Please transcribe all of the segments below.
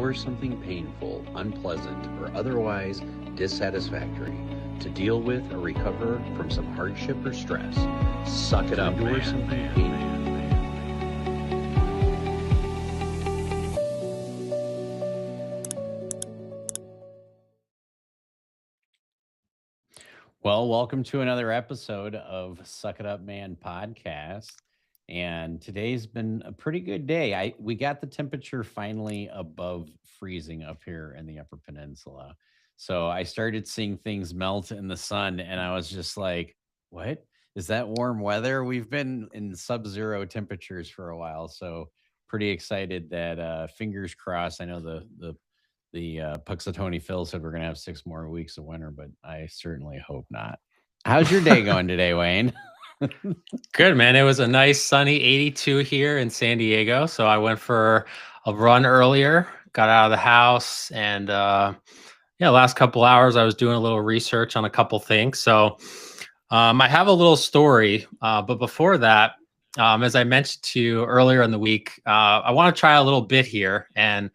endure something painful, unpleasant, or otherwise dissatisfactory, to deal with or recover from some hardship or stress. Suck it up, endure something painful. Well, welcome to another episode of Suck It Up Man podcast. And today's been a pretty good day. We got the temperature finally above freezing up here in the Upper Peninsula. So I started seeing things melt in the sun, and I was just like, what? Is that warm weather? We've been in sub-zero temperatures for a while. So pretty excited that fingers crossed. I know the Puxatony Phil said we're going to have 6 more weeks of winter, but I certainly hope not. How's your day going today, Wayne? Good, man. It was a nice sunny 82 here in San Diego. So I went for a run earlier, got out of the house, and last couple hours I was doing a little research on a couple things. So I have a little story, but before that, as I mentioned to you earlier in the week, I want to try a little bit here. And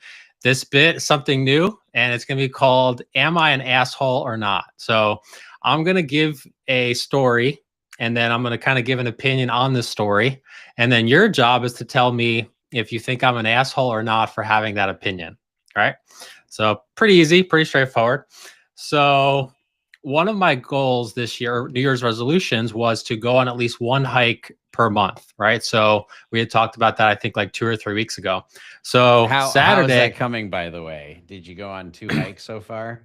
this bit is something new, and it's going to be called Am I an Asshole or Not? So I'm going to give a story, and then I'm going to kind of give an opinion on this story. And then your job is to tell me if you think I'm an asshole or not for having that opinion. All right. So pretty easy, pretty straightforward. So one of my goals this year, New Year's resolutions, was to go on at least one hike per month, right? So we had talked about that, I think, like 2 or 3 weeks ago. So Saturday, how is that coming, by the way? Did you go on 2 hikes so far?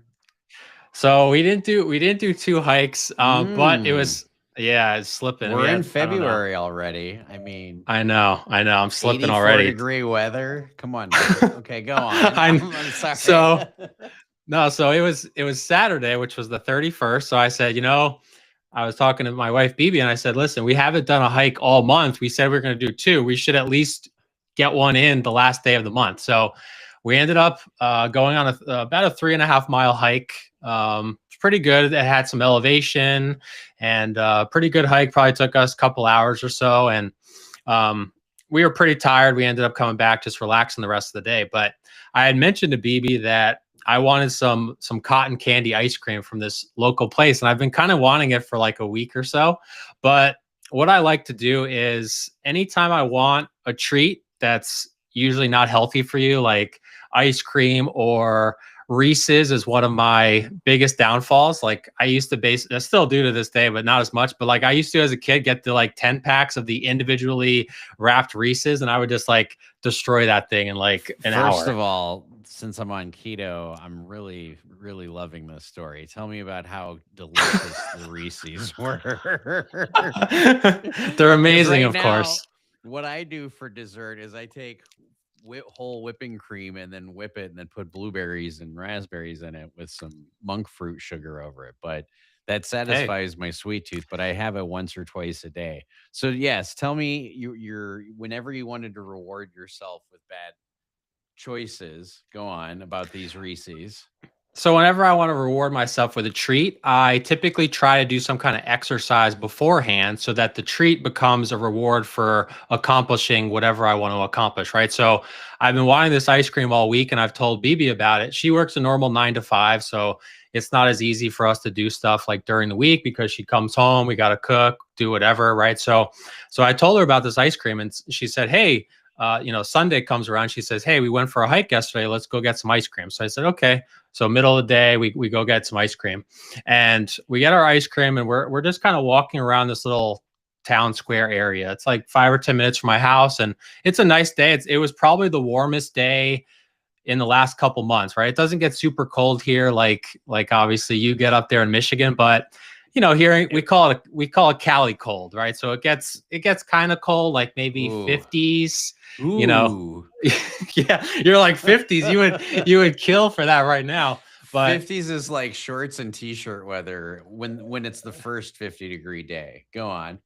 So we didn't do 2 hikes, but it was, it's slipping. We're in February already. I mean, I know. I'm slipping already. 84-degree weather. Come on. Okay, go on. I'm sorry. So it was Saturday, which was the 31st. So I said, I was talking to my wife, Bibi, and I said, listen, we haven't done a hike all month. We said we are going to do 2. We should at least get one in the last day of the month. So we ended up going on about a 3.5 mile hike. It's pretty good. It had some elevation and pretty good hike. Probably took us a couple hours or so. And we were pretty tired. We ended up coming back, just relaxing the rest of the day. But I had mentioned to Bibi that I wanted some cotton candy ice cream from this local place. And I've been kind of wanting it for like a week or so. But what I like to do is anytime I want a treat that's usually not healthy for you, like ice cream or Reese's is one of my biggest downfalls. Like I used to I still do to this day, but not as much. But like I used to, as a kid, get the like 10 packs of the individually wrapped Reese's, and I would just like destroy that thing in like an hour. First of all, since I'm on keto, I'm really, really loving this story. Tell me about how delicious the Reese's were. They're amazing, of course. What I do for dessert is I take whole whipping cream and then whip it and then put blueberries and raspberries in it with some monk fruit sugar over it. But that satisfies my sweet tooth, but I have it once or twice a day. So yes, tell me you're whenever you wanted to reward yourself with bad choices, go on about these Reese's. So whenever I want to reward myself with a treat, I typically try to do some kind of exercise beforehand so that the treat becomes a reward for accomplishing whatever I want to accomplish, right? So I've been wanting this ice cream all week, and I've told Bibi about it. She works a normal 9 to 5, so it's not as easy for us to do stuff like during the week because she comes home, we got to cook, do whatever, right? So I told her about this ice cream, and she said, hey, Sunday comes around. She says, hey, we went for a hike yesterday. Let's go get some ice cream. So I said, okay. So middle of the day, we go get some ice cream, and we get our ice cream, and we're just kind of walking around this little town square area. It's like 5 or 10 minutes from my house, and it's a nice day. It was probably the warmest day in the last couple months, right? It doesn't get super cold here, like obviously you get up there in Michigan, but here we call it Cali cold, right? So it gets kind of cold, like maybe 50s. Ooh. Yeah, you're like 50s. You would kill for that right now. But 50s is like shorts and t-shirt weather when it's the first 50-degree day. Go on.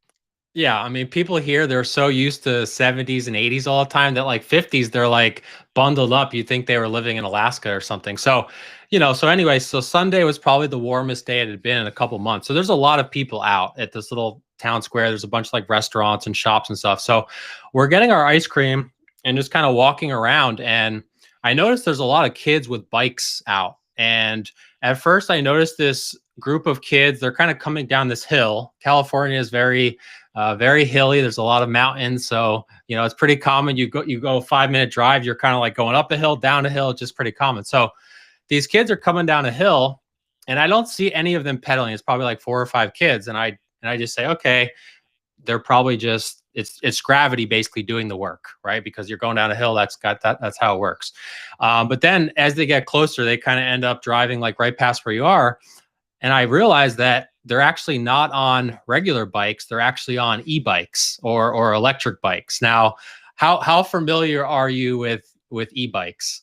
Yeah, I mean, people here, they're so used to 70s and 80s all the time that like 50s, they're like bundled up. You'd think they were living in Alaska or something. So, anyway, so Sunday was probably the warmest day it had been in a couple months. So there's a lot of people out at this little town square. There's a bunch of like restaurants and shops and stuff. So we're getting our ice cream and just kind of walking around. And I noticed there's a lot of kids with bikes out. And at first I noticed this group of kids, they're kind of coming down this hill. California is very hilly. There's a lot of mountains. So, it's pretty common. You go a 5-minute drive, you're kind of like going up a hill, down a hill. It's just pretty common. So these kids are coming down a hill and I don't see any of them pedaling. It's probably like 4 or 5 kids. And I just say, okay, they're probably just, it's gravity basically doing the work, right? Because you're going down a hill, that's how it works. But then as they get closer, they kind of end up driving like right past where you are. And I realized that they're actually not on regular bikes. They're actually on e-bikes or electric bikes. Now, how familiar are you with e-bikes?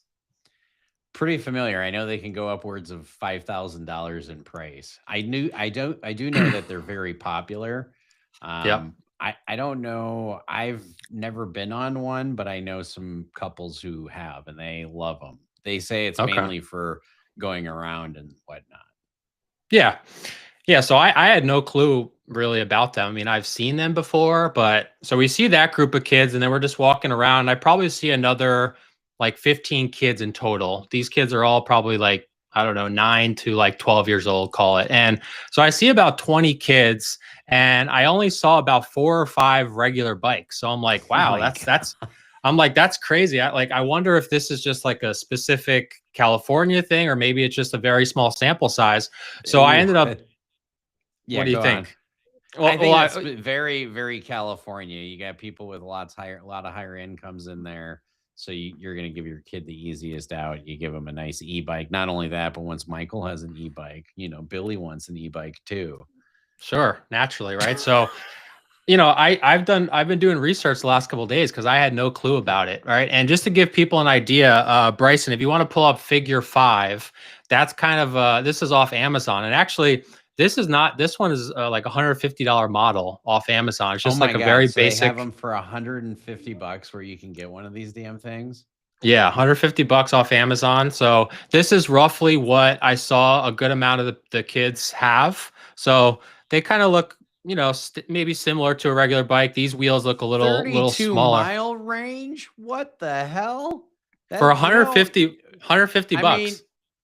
Pretty familiar. I know they can go upwards of $5,000 in price. I do know that they're very popular. Yep. I don't know. I've never been on one, but I know some couples who have, and they love them. They say it's Okay. mainly for going around and whatnot. Yeah. Yeah. So I had no clue really about them. I mean, I've seen them before, but so we see that group of kids and then we're just walking around. I probably see another like 15 kids in total. These kids are all probably like, I don't know, 9 to like 12 years old, call it. And so I see about 20 kids and I only saw about 4 or 5 regular bikes. So I'm like, Oh wow, my that's I'm like, that's crazy. I wonder if this is just like a specific California thing, or maybe it's just a very small sample size. So I Ooh, ended up, yeah, what do you go on. think? I think that's I very, very California. You got people with a lot of higher incomes in there. So you're going to give your kid the easiest out. You give them a nice e-bike. Not only that, but once Michael has an e-bike, Billy wants an e-bike too. sure, naturally, right? So, I've been doing research the last couple of days because I had no clue about it, right? And just to give people an idea, Bryson, if you want to pull up figure 5, that's kind of this is off Amazon, and actually this one is like $150 model off Amazon. It's Oh just my like a God. very So they have basic. them for $150 where you can get one of these damn things. Yeah, $150 off Amazon. So this is roughly what I saw a good amount of the kids have. So they kind of look, maybe similar to a regular bike. These wheels look a little 32 smaller. mile range? What the hell? For That, 150 I mean, bucks.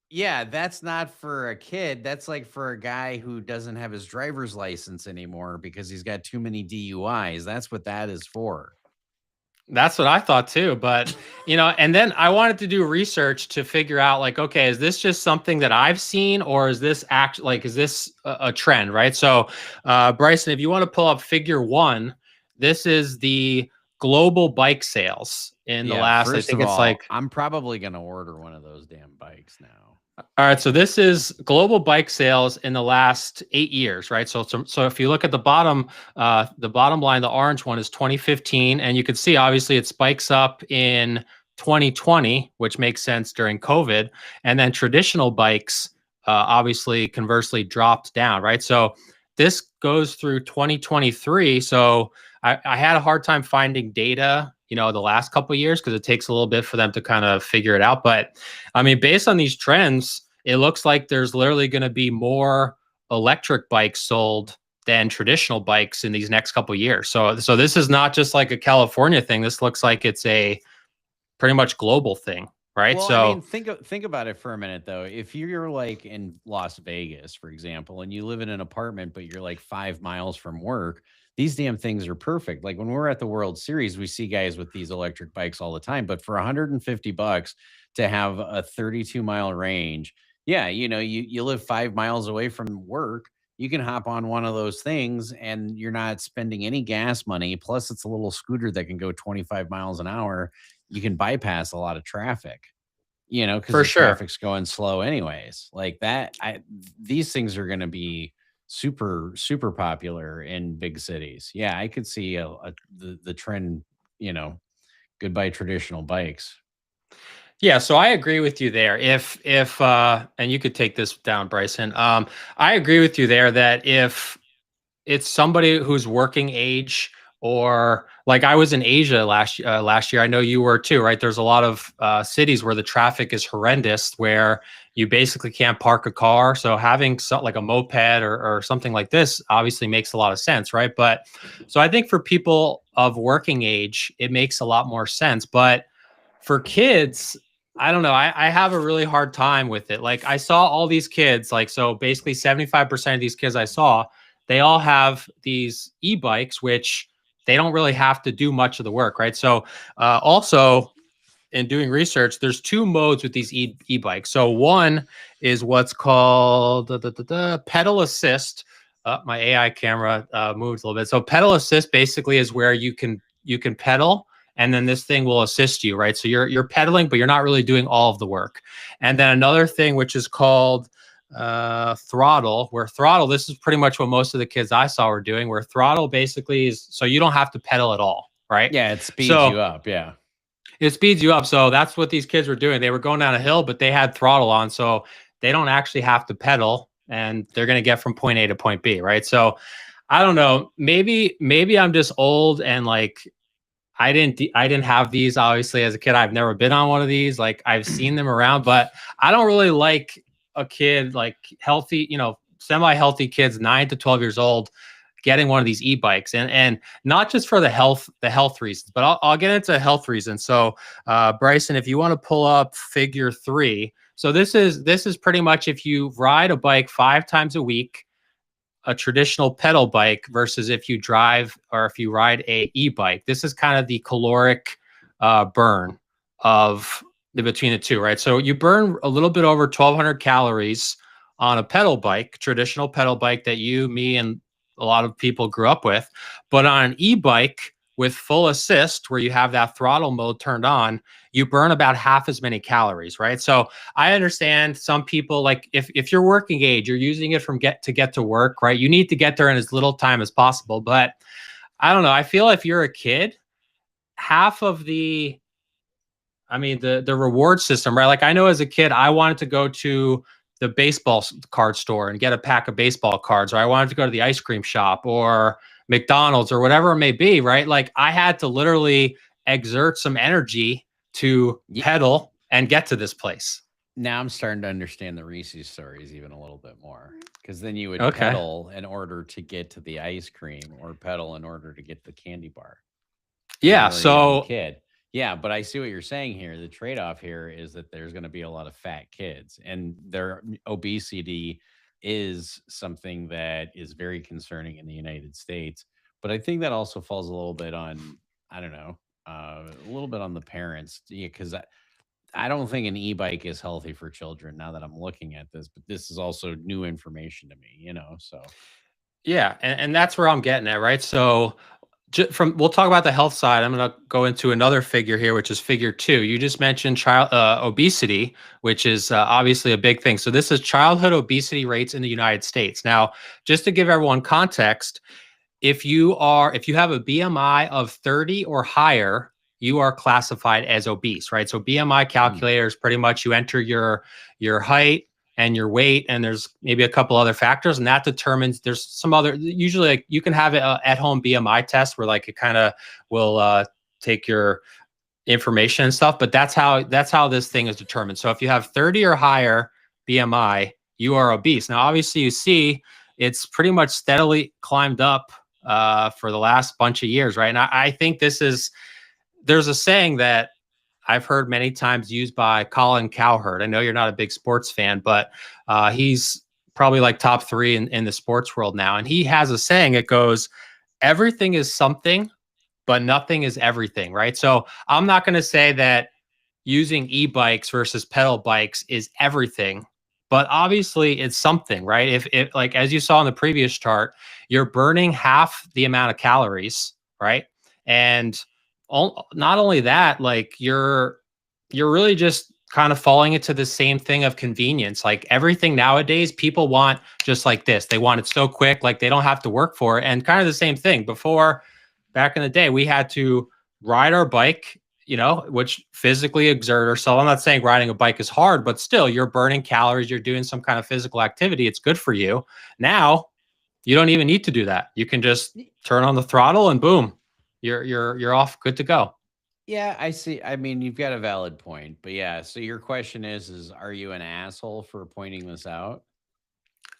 yeah, that's not for a kid. That's like for a guy who doesn't have his driver's license anymore because he's got too many DUIs. That's what that is for. That's what I thought too. But, and then I wanted to do research to figure out like, okay, is this just something that I've seen or is this is this a trend, right? So, Bryson, if you want to pull up figure 1, this is the global bike sales in the Yeah, last, I first think of it's all, like, I'm probably going to order one of those damn bikes now. all right, so this is global bike sales in the last 8 years, right? So if you look at the bottom line, the orange one is 2015, and you can see obviously it spikes up in 2020, which makes sense during COVID, and then traditional bikes obviously conversely dropped down, right? So this goes through 2023. So I had a hard time finding data, the last couple of years because it takes a little bit for them to kind of figure it out. But I mean, based on these trends, it looks like there's literally going to be more electric bikes sold than traditional bikes in these next couple of years. So this is not just like a California thing. This looks like it's a pretty much global thing, right? Well, I mean, So think about it for a minute though. If you're like in Las Vegas, for example, and you live in an apartment, but you're like 5 miles from work, these damn things are perfect. Like when we're at the World Series, we see guys with these electric bikes all the time. But for $150 to have a 32-mile range, yeah, you live 5 miles away from work, you can hop on one of those things and you're not spending any gas money. Plus, it's a little scooter that can go 25 miles an hour. You can bypass a lot of traffic, because for the sure. traffic's going slow anyways. Like that, these things are going to be super, super popular in big cities. Yeah, I could see the trend, goodbye traditional bikes. Yeah, so I agree with you there. If and you could take this down, Bryson. I agree with you there that if it's somebody who's working age, or like I was in Asia last year. I know you were too, right? There's a lot of cities where the traffic is horrendous, where you basically can't park a car. So having like a moped or something like this obviously makes a lot of sense, right? But so I think for people of working age, it makes a lot more sense. But for kids, I don't know. I have a really hard time with it. Like I saw all these kids, like, so basically 75% of these kids I saw, they all have these e-bikes, which they don't really have to do much of the work, right? So also in doing research, there's two modes with these e-bikes. So one is what's called pedal assist. My AI camera moved a little bit. So pedal assist basically is where you can pedal, and then this thing will assist you, right? So you're pedaling, but you're not really doing all of the work. And then another thing which is called throttle, where throttle, this is pretty much what most of the kids I saw were doing, where throttle basically is so you don't have to pedal at all, right? Yeah, it speeds So you up. Yeah. it speeds you up. So that's what these kids were doing. They were going down a hill, but they had throttle on. So they don't actually have to pedal, and they're going to get from point A to point B. Right. So I don't know. Maybe I'm just old and like I didn't have these obviously as a kid. I've never been on one of these. Like I've seen them around, but I don't really like a kid like healthy, semi-healthy kids 9 to 12 years old getting one of these e-bikes, and not just for the health reasons, but I'll get into health reasons. So Bryson, if you want to pull up figure 3. So this is pretty much if you ride a bike 5 times a week, a traditional pedal bike, versus if you drive or if you ride a e-bike. This is kind of the caloric burn of between the two, right? So you burn a little bit over 1,200 calories on a pedal bike, traditional pedal bike that you, me, and a lot of people grew up with. But on an e-bike with full assist, where you have that throttle mode turned on, you burn about half as many calories, right? So I understand some people, like if you're working age, you're using it from get to work, right? You need to get there in as little time as possible. But I don't know. I feel if you're a kid, half of the reward system, right? Like I know as a kid, I wanted to go to the baseball card store and get a pack of baseball cards, or I wanted to go to the ice cream shop or McDonald's or whatever it may be, right? Like I had to literally exert some energy to pedal and get to this place. Now I'm starting to understand the Reese's stories even a little bit more, because then you would Okay. pedal in order to get to the ice cream or pedal in order to get the candy bar. Yeah. You were a young So kid. Yeah, but I see what you're saying here. The trade-off here is that there's going to be a lot of fat kids, and their obesity is something that is very concerning in the United States. But I think that also falls a little bit on, I don't know, a little bit on the parents. Yeah, because I don't think an e-bike is healthy for children now that I'm looking at this, but this is also new information to me. So yeah, and that's where I'm getting at, right? So we'll talk about the health side. I'm going to go into another figure here, which is figure 2. You just mentioned child obesity, which is obviously a big thing. So this is childhood obesity rates in the United States. Now, just to give everyone context, if you have a BMI of 30 or higher, you are classified as obese, right? So BMI calculator is pretty much you enter your height and your weight, and there's maybe a couple other factors, and that determines. There's some other, usually like you can have an at-home BMI test where like it kind of will take your information and stuff, but that's how this thing is determined. So if you have 30 or higher BMI, you are obese. Now, obviously, you see it's pretty much steadily climbed up for the last bunch of years, right? And I think there's a saying that I've heard many times used by Colin Cowherd. I know you're not a big sports fan, but he's probably like top 3 in the sports world now. And he has a saying, it goes, everything is something, but nothing is everything, right? So I'm not going to say that using e-bikes versus pedal bikes is everything, but obviously it's something, right? If like, as you saw in the previous chart, you're burning half the amount of calories, right? And not only that, like you're really just kind of falling into the same thing of convenience. Like everything nowadays, people want just like this. They want it so quick, like they don't have to work for it. And kind of the same thing before, back in the day, we had to ride our bike, which physically exert ourselves. I'm not saying riding a bike is hard, but still you're burning calories. You're doing some kind of physical activity. It's good for you. Now you don't even need to do that. You can just turn on the throttle and boom, you're off, good to go. yeah, I see. I mean, you've got a valid point, but yeah. So your question is are you an asshole for pointing this out?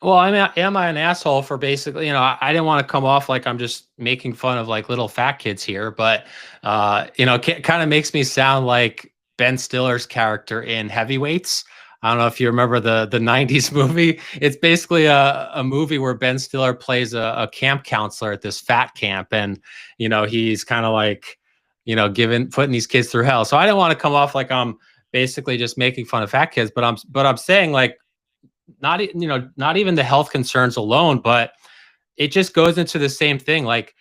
Well, am I an asshole for basically, I didn't want to come off like I'm just making fun of like little fat kids here, but, kind of makes me sound like Ben Stiller's character in Heavyweights. I don't know if you remember the 90s movie. It's basically a movie where Ben Stiller plays a camp counselor at this fat camp. And, he's kind of like, putting these kids through hell. So I didn't want to come off like I'm basically just making fun of fat kids, but I'm saying like, not even the health concerns alone, but it just goes into the same thing. Like,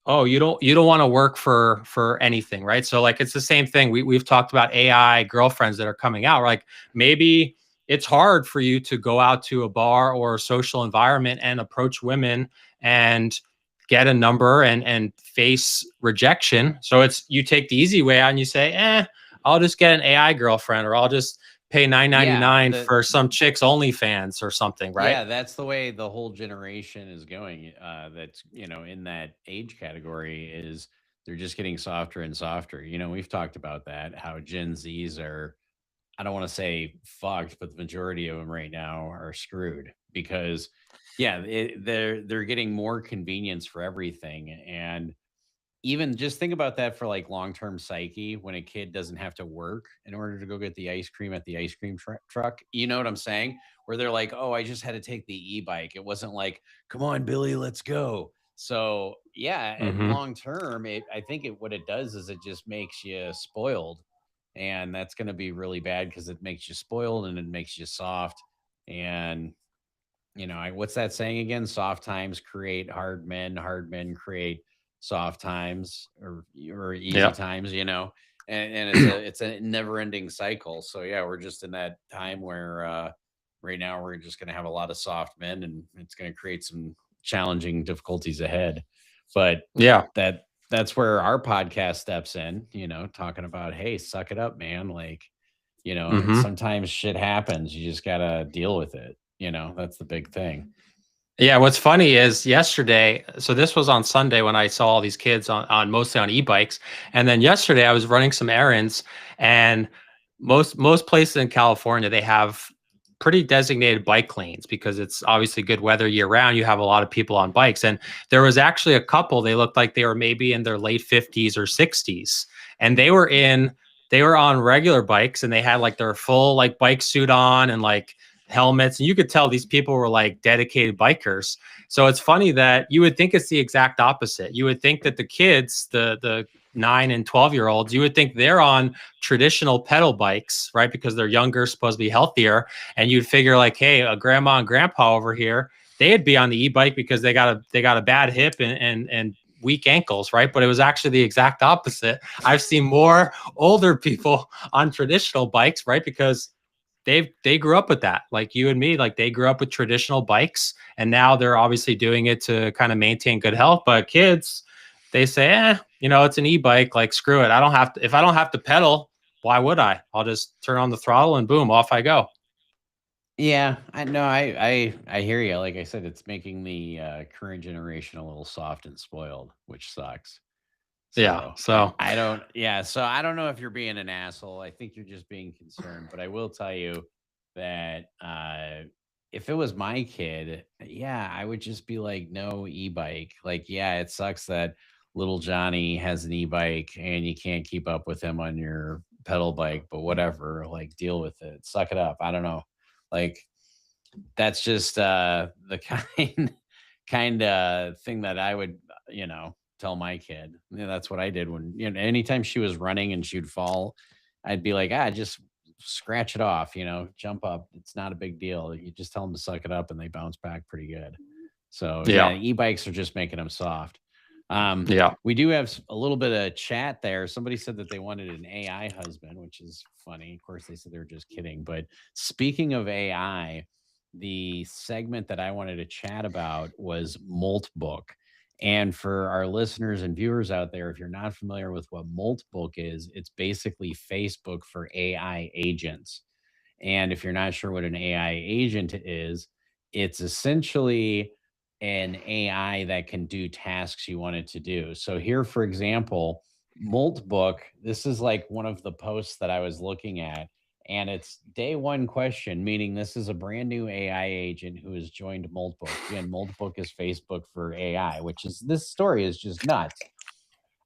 oh, you don't want to work for anything, right? So like it's the same thing. We've talked about AI girlfriends that are coming out. Like maybe it's hard for you to go out to a bar or a social environment and approach women and get a number and face rejection. So it's you take the easy way out and you say, I'll just get an AI girlfriend, or I'll just pay $9.99 for some chicks OnlyFans or something, right? Yeah, that's the way the whole generation is going. That's in that age category is they're just getting softer and softer. We've talked about that. How Gen Zs are, I don't want to say fucked, but the majority of them right now are screwed because, yeah, they're getting more convenience for everything. And even just think about that for like long-term psyche when a kid doesn't have to work in order to go get the ice cream at the ice cream truck. You know what I'm saying? Where they're like, oh, I just had to take the e-bike. It wasn't like, come on, Billy, let's go. So yeah, at long term, I think what it does is it just makes you spoiled. And that's going to be really bad because it makes you spoiled and it makes you soft. And what's that saying again? Soft times create hard men create soft times or easy times, and it's a never ending cycle. So yeah, we're just in that time where right now we're just going to have a lot of soft men and it's going to create some challenging difficulties ahead. But yeah, that's where our podcast steps in, talking about, hey, suck it up, man. Like, sometimes shit happens. You just got to deal with it. That's the big thing. Yeah, what's funny is yesterday, so this was on Sunday when I saw all these kids on mostly on e-bikes. And then yesterday I was running some errands, and most places in California, they have pretty designated bike lanes because it's obviously good weather year round. You have a lot of people on bikes. And there was actually a couple, they looked like they were maybe in their late 50s or 60s. And they were on regular bikes and they had like their full like bike suit on and like helmets, and you could tell these people were like dedicated bikers. So it's funny that you would think it's the exact opposite. You would think that the kids, the 9 and 12-year-olds, you would think they're on traditional pedal bikes, right? Because they're younger, supposed to be healthier. And you'd figure like, hey, a grandma and grandpa over here, they'd be on the e-bike because they got a bad hip and weak ankles, right? But it was actually the exact opposite. I've seen more older people on traditional bikes, right? Because they grew up with that, like you and me. Like they grew up with traditional bikes, and now they're obviously doing it to kind of maintain good health. But kids, they say, it's an e-bike. Like screw it. If I don't have to pedal, why would I? I'll just turn on the throttle and boom, off I go. Yeah, I know. I hear you. Like I said, it's making the current generation a little soft and spoiled, which sucks. Yeah. So So I don't. Yeah. So I don't know if you're being an asshole. I think you're just being concerned. But I will tell you that if it was my kid, yeah, I would just be like, no e-bike. Like, yeah, it sucks that little Johnny has an e-bike and you can't keep up with him on your pedal bike. But whatever. Like, deal with it. Suck it up. I don't know. Like, that's just the kind of thing that I would, tell my kid. That's what I did when, anytime she was running and she'd fall, I'd be like, just scratch it off, jump up. It's not a big deal. You just tell them to suck it up and they bounce back pretty good. So yeah, yeah. e-bikes are just making them soft. Yeah. We do have a little bit of chat there. Somebody said that they wanted an AI husband, which is funny. Of course, they said they were just kidding. But speaking of AI, the segment that I wanted to chat about was Moltbook. And for our listeners and viewers out there, if you're not familiar with what Moltbook is, it's basically Facebook for AI agents. And if you're not sure what an AI agent is, it's essentially an AI that can do tasks you want it to do. So here, for example, Moltbook, this is like one of the posts that I was looking at, and it's day one question, meaning this is a brand new AI agent who has joined Moltbook. Again, Moltbook is Facebook for AI, which is, this story is just nuts.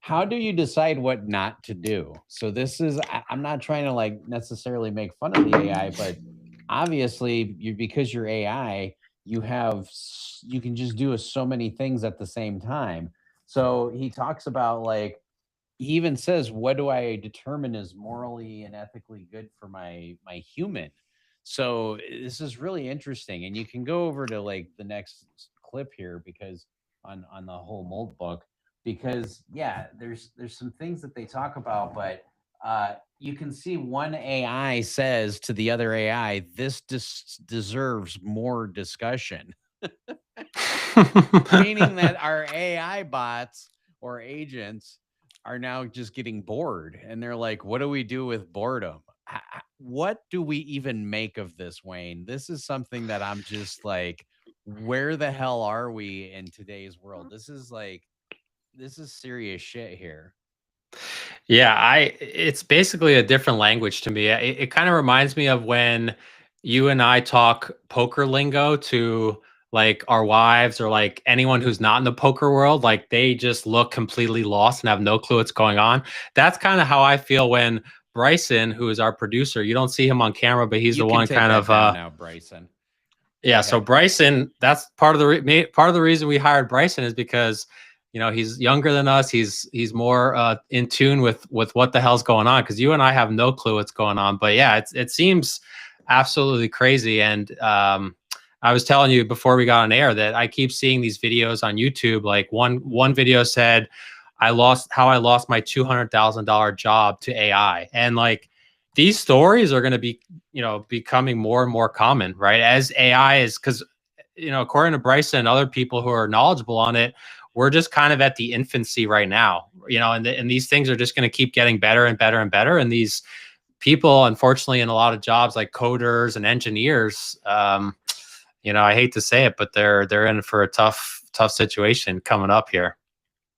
how do you decide what not to do? So this is, I'm not trying to like necessarily make fun of the AI, but obviously because you're AI, you can just do so many things at the same time. So he talks about like, he even says, what do I determine is morally and ethically good for my human? So this is really interesting. And you can go over to like the next clip here, because on the whole mold book, because yeah, there's some things that they talk about, but you can see one AI says to the other AI, this deserves more discussion. Meaning that our AI bots or agents are now just getting bored, and they're like, what do we do with boredom? What do we even make of this, Wayne? This is something that I'm just like, where the hell are we in today's world? This is serious shit here. Yeah, it's basically a different language to me. It kind of reminds me of when you and I talk poker lingo to like our wives or like anyone who's not in the poker world, like they just look completely lost and have no clue what's going on. That's kind of how I feel when Bryson, who is our producer, you don't see him on camera, but he's You the can one take kind that of down now, Bryson. Go yeah, so ahead. Bryson, that's part of the part of the reason we hired Bryson is because he's younger than us. He's more in tune with what the hell's going on, because you and I have no clue what's going on. But yeah, it seems absolutely crazy. And I was telling you before we got on air that I keep seeing these videos on YouTube. Like one video said, I lost my $200,000 job to AI, and like these stories are going to be becoming more and more common, right? As AI is, because according to Bryson and other people who are knowledgeable on it, we're just kind of at the infancy right now, and these things are just going to keep getting better and better and better. And these people, unfortunately, in a lot of jobs like coders and engineers, I hate to say it, but they're in for a tough situation coming up here.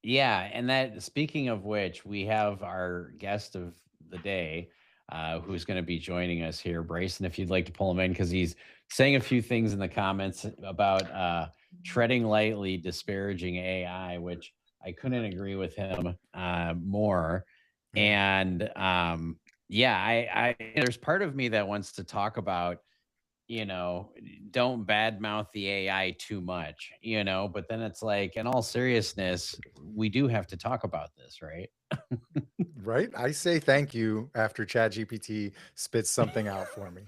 Yeah, and that, speaking of which, we have our guest of the day, who's going to be joining us here, Bryson. If you'd like to pull him in, because he's saying a few things in the comments about treading lightly, disparaging AI, which I couldn't agree with him more. And yeah, I there's part of me that wants to talk about, don't badmouth the AI too much, but then it's like, in all seriousness, we do have to talk about this, right? Right? I say thank you after ChatGPT spits something out for me.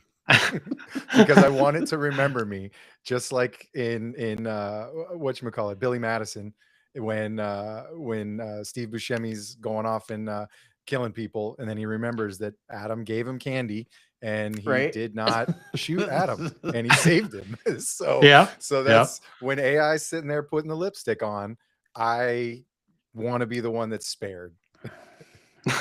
Because I want it to remember me, just like in whatchamacallit, Billy Madison, when Steve Buscemi's going off and killing people, and then he remembers that Adam gave him candy and he Right. did not shoot Adam and he saved him. so Yeah. so that's when AI's sitting there putting the lipstick on. I want to be the one that's spared.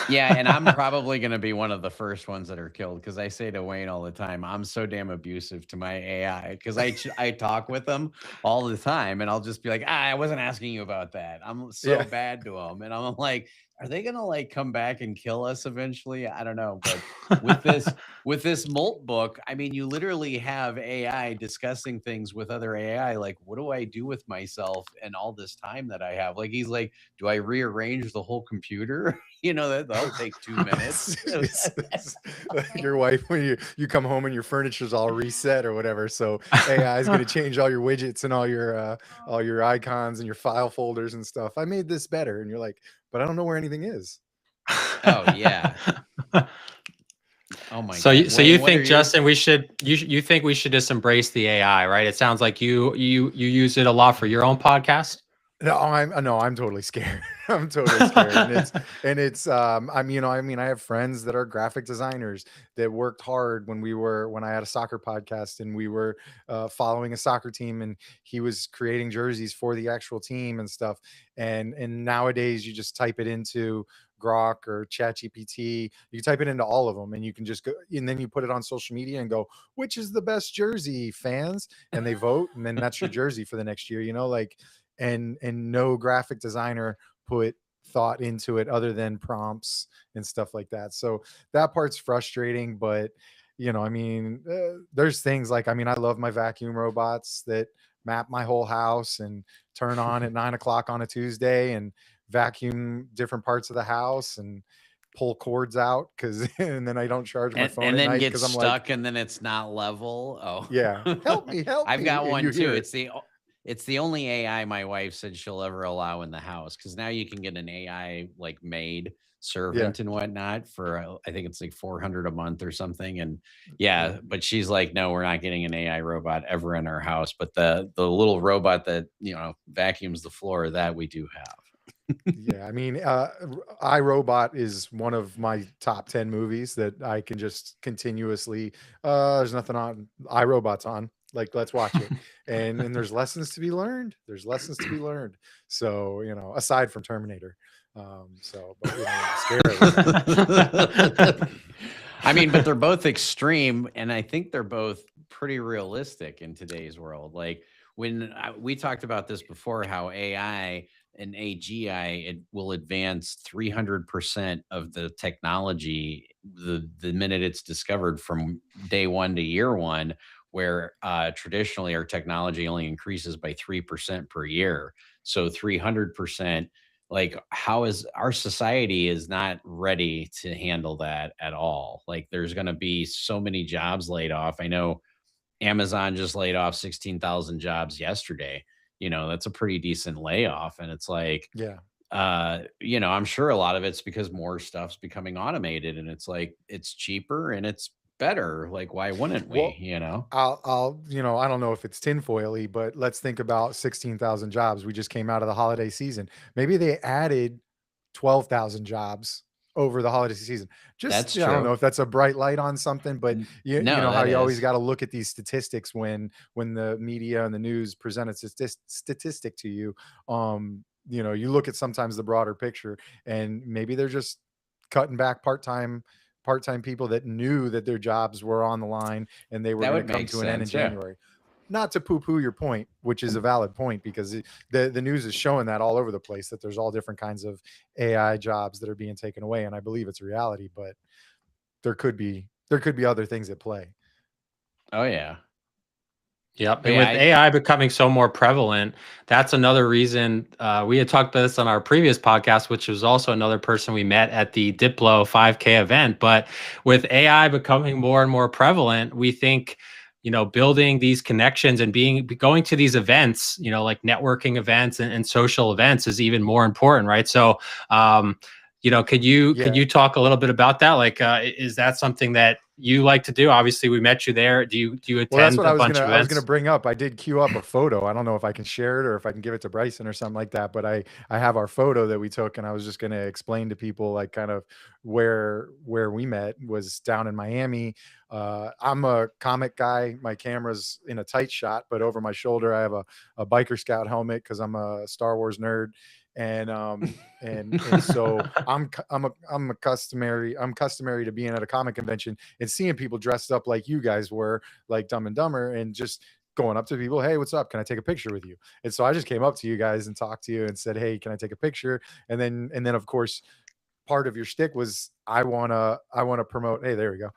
Yeah, and I'm probably going to be one of the first ones that are killed, because I say to Wayne all the time, I'm so damn abusive to my AI, because I talk with them all the time, and I'll just be like, I wasn't asking you about that. I'm so Yeah. bad to them, and I'm like, are they going to like come back and kill us eventually? I don't know, but with this Molt book, I mean, you literally have AI discussing things with other AI, like, what do I do with myself and all this time that I have? Like, he's like, do I rearrange the whole computer? That'll take 2 minutes. Your wife, when you come home and your furniture's all reset or whatever, so AI is going to change all your widgets and all your icons and your file folders and stuff. I made this better, and you're like, but I don't know where anything is. Oh yeah. Oh my So god. so you Wayne, what are think, your Justin, you think we should just embrace the AI, right? It sounds like you use it a lot for your own podcast. No, I'm totally scared. I'm totally scared. And it's I have friends that are graphic designers that worked hard when I had a soccer podcast, and we were following a soccer team, and he was creating jerseys for the actual team and stuff. And nowadays you just type it into Grok or ChatGPT. You can type it into all of them, and you can just go, and then you put it on social media and go, which is the best jersey, fans? And they vote, and then that's your jersey for the next year, like. And no graphic designer put thought into it other than prompts and stuff like that. So that part's frustrating, but there's things like, I love my vacuum robots that map my whole house and turn on at 9 o'clock on a Tuesday and vacuum different parts of the house and pull cords out because and then I don't charge my phone and at then night get because I'm like, stuck and then it's not level. yeah, Oh, help me, I've got and one you too. hear it. It's the only AI my wife said she'll ever allow in the house, because now you can get an AI like maid Yeah, servant and whatnot for I think it's like 400 a month or something. And yeah. yeah, but she's like, no, we're not getting an AI robot ever in our house. But the little robot that vacuums the floor, that we do have. Yeah, I mean, iRobot is one of my top 10 movies that I can just continuously. There's nothing on. iRobot's on. Like, let's watch it, and there's lessons to be learned. There's lessons to be learned. So aside from Terminator, but we don't want to scare everybody. I mean, but they're both extreme, and I think they're both pretty realistic in today's world. Like when we talked about this before, how AI and AGI it will advance 300% of the technology the minute it's discovered from day one to year one, where traditionally our technology only increases by 3% per year. So 300%. Like, how is our society is not ready to handle that at all. Like there's going to be so many jobs laid off. I know Amazon just laid off 16,000 jobs yesterday. That's a pretty decent layoff. And it's like, Yeah. I'm sure a lot of it's because more stuff's becoming automated, and it's like it's cheaper and it's better. Like, why wouldn't Well, we? I'll I don't know if it's tinfoily, but let's think about 16,000 jobs. We just came out of the holiday season. Maybe they added 12,000 jobs over the holiday season. Just That's I don't know true. if that's a bright light on something, but you No, know how that you always is. got to look at these statistics when the media and the news present a statistic to you. You look at sometimes the broader picture, and maybe they're just cutting back part-time people that knew that their jobs were on the line and they were That going to would come make to an end in sense. Yeah. January. Not to poo-poo your point, which is a valid point, because the news is showing that all over the place, that there's all different kinds of AI jobs that are being taken away, and I believe it's a reality, but there could be other things at play. Oh yeah. Yep. But And yeah, with AI becoming so more prevalent, that's another reason we had talked about this on our previous podcast, which was also another person we met at the Diplo 5K event. But with AI becoming more and more prevalent, we think, building these connections and going to these events, like networking events and social events is even more important, right? So, could you talk a little bit about that? Like, is that something that you like to do? Obviously, we met you there. Do you Well, that's attend what a bunch of I was events? gonna bring up. I did queue up a photo. I don't know if I can share it or if I can give it to Bryson or something like that, but I have our photo that we took, and I was just gonna explain to people like kind of where we met was down in Miami. I'm a comic guy. My camera's in a tight shot, but over my shoulder I have a biker scout helmet because I'm a Star Wars nerd. And so I'm customary to being at a comic convention and seeing people dressed up like you guys were, like Dumb and Dumber, and just going up to people, hey, what's up? Can I take a picture with you? And so I just came up to you guys and talked to you and said, hey, can I take a picture? And then of course, part of your shtick was I wanna promote. Hey, there we go.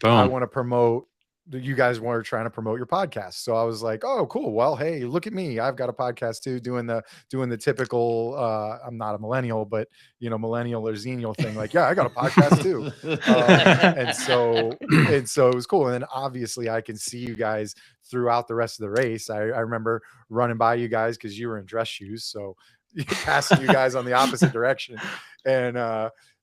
I Boom. want to promote. You guys were trying to promote your podcast, so I was like, "Oh, cool. Well, hey, look at me. I've got a podcast too, doing the typical. I'm not a millennial, but millennial or xenial thing. Like, yeah, I got a podcast too." And so it was cool. And then obviously, I can see you guys throughout the rest of the race. I remember running by you guys because you were in dress shoes, so passing you guys on the opposite direction, and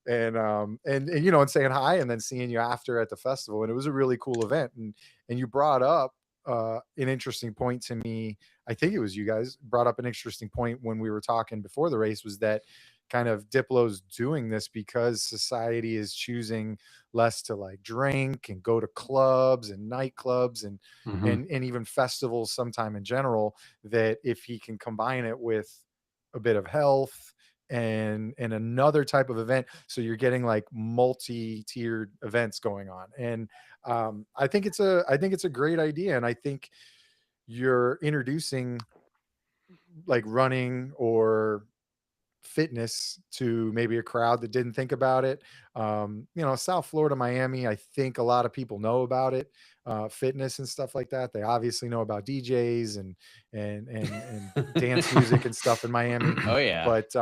and saying hi, and then seeing you after at the festival. And it was a really cool event. And you brought up an interesting point to me. I think it was you guys brought up an interesting point when we were talking before the race, was that kind of Diplo's doing this because society is choosing less to like drink and go to clubs and nightclubs and and even festivals sometime in general, that if he can combine it with a bit of health and another type of event, so you're getting like multi-tiered events going on. And I think it's a great idea, and I think you're introducing like running or fitness to maybe a crowd that didn't think about it. South Florida, Miami, I think a lot of people know about it, fitness and stuff like that. They obviously know about DJs and dance music and stuff in Miami. Oh yeah. But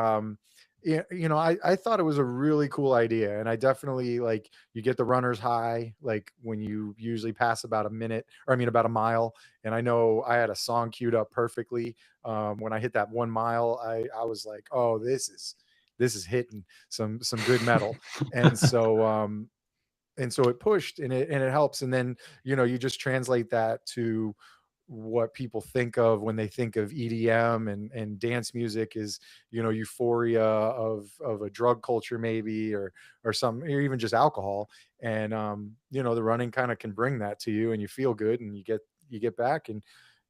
I thought it was a really cool idea, and I definitely like, you get the runner's high, like when you usually pass about a minute, or I mean about a mile. And I know I had a song queued up perfectly. When I hit that 1 mile, I was like, oh, this is hitting some good metal. And so it pushed, and it helps. And then, you just translate that to what people think of when they think of EDM and dance music is, euphoria of a drug culture maybe, or some, or even just alcohol. And the running kind of can bring that to you, and you feel good, and you get back, and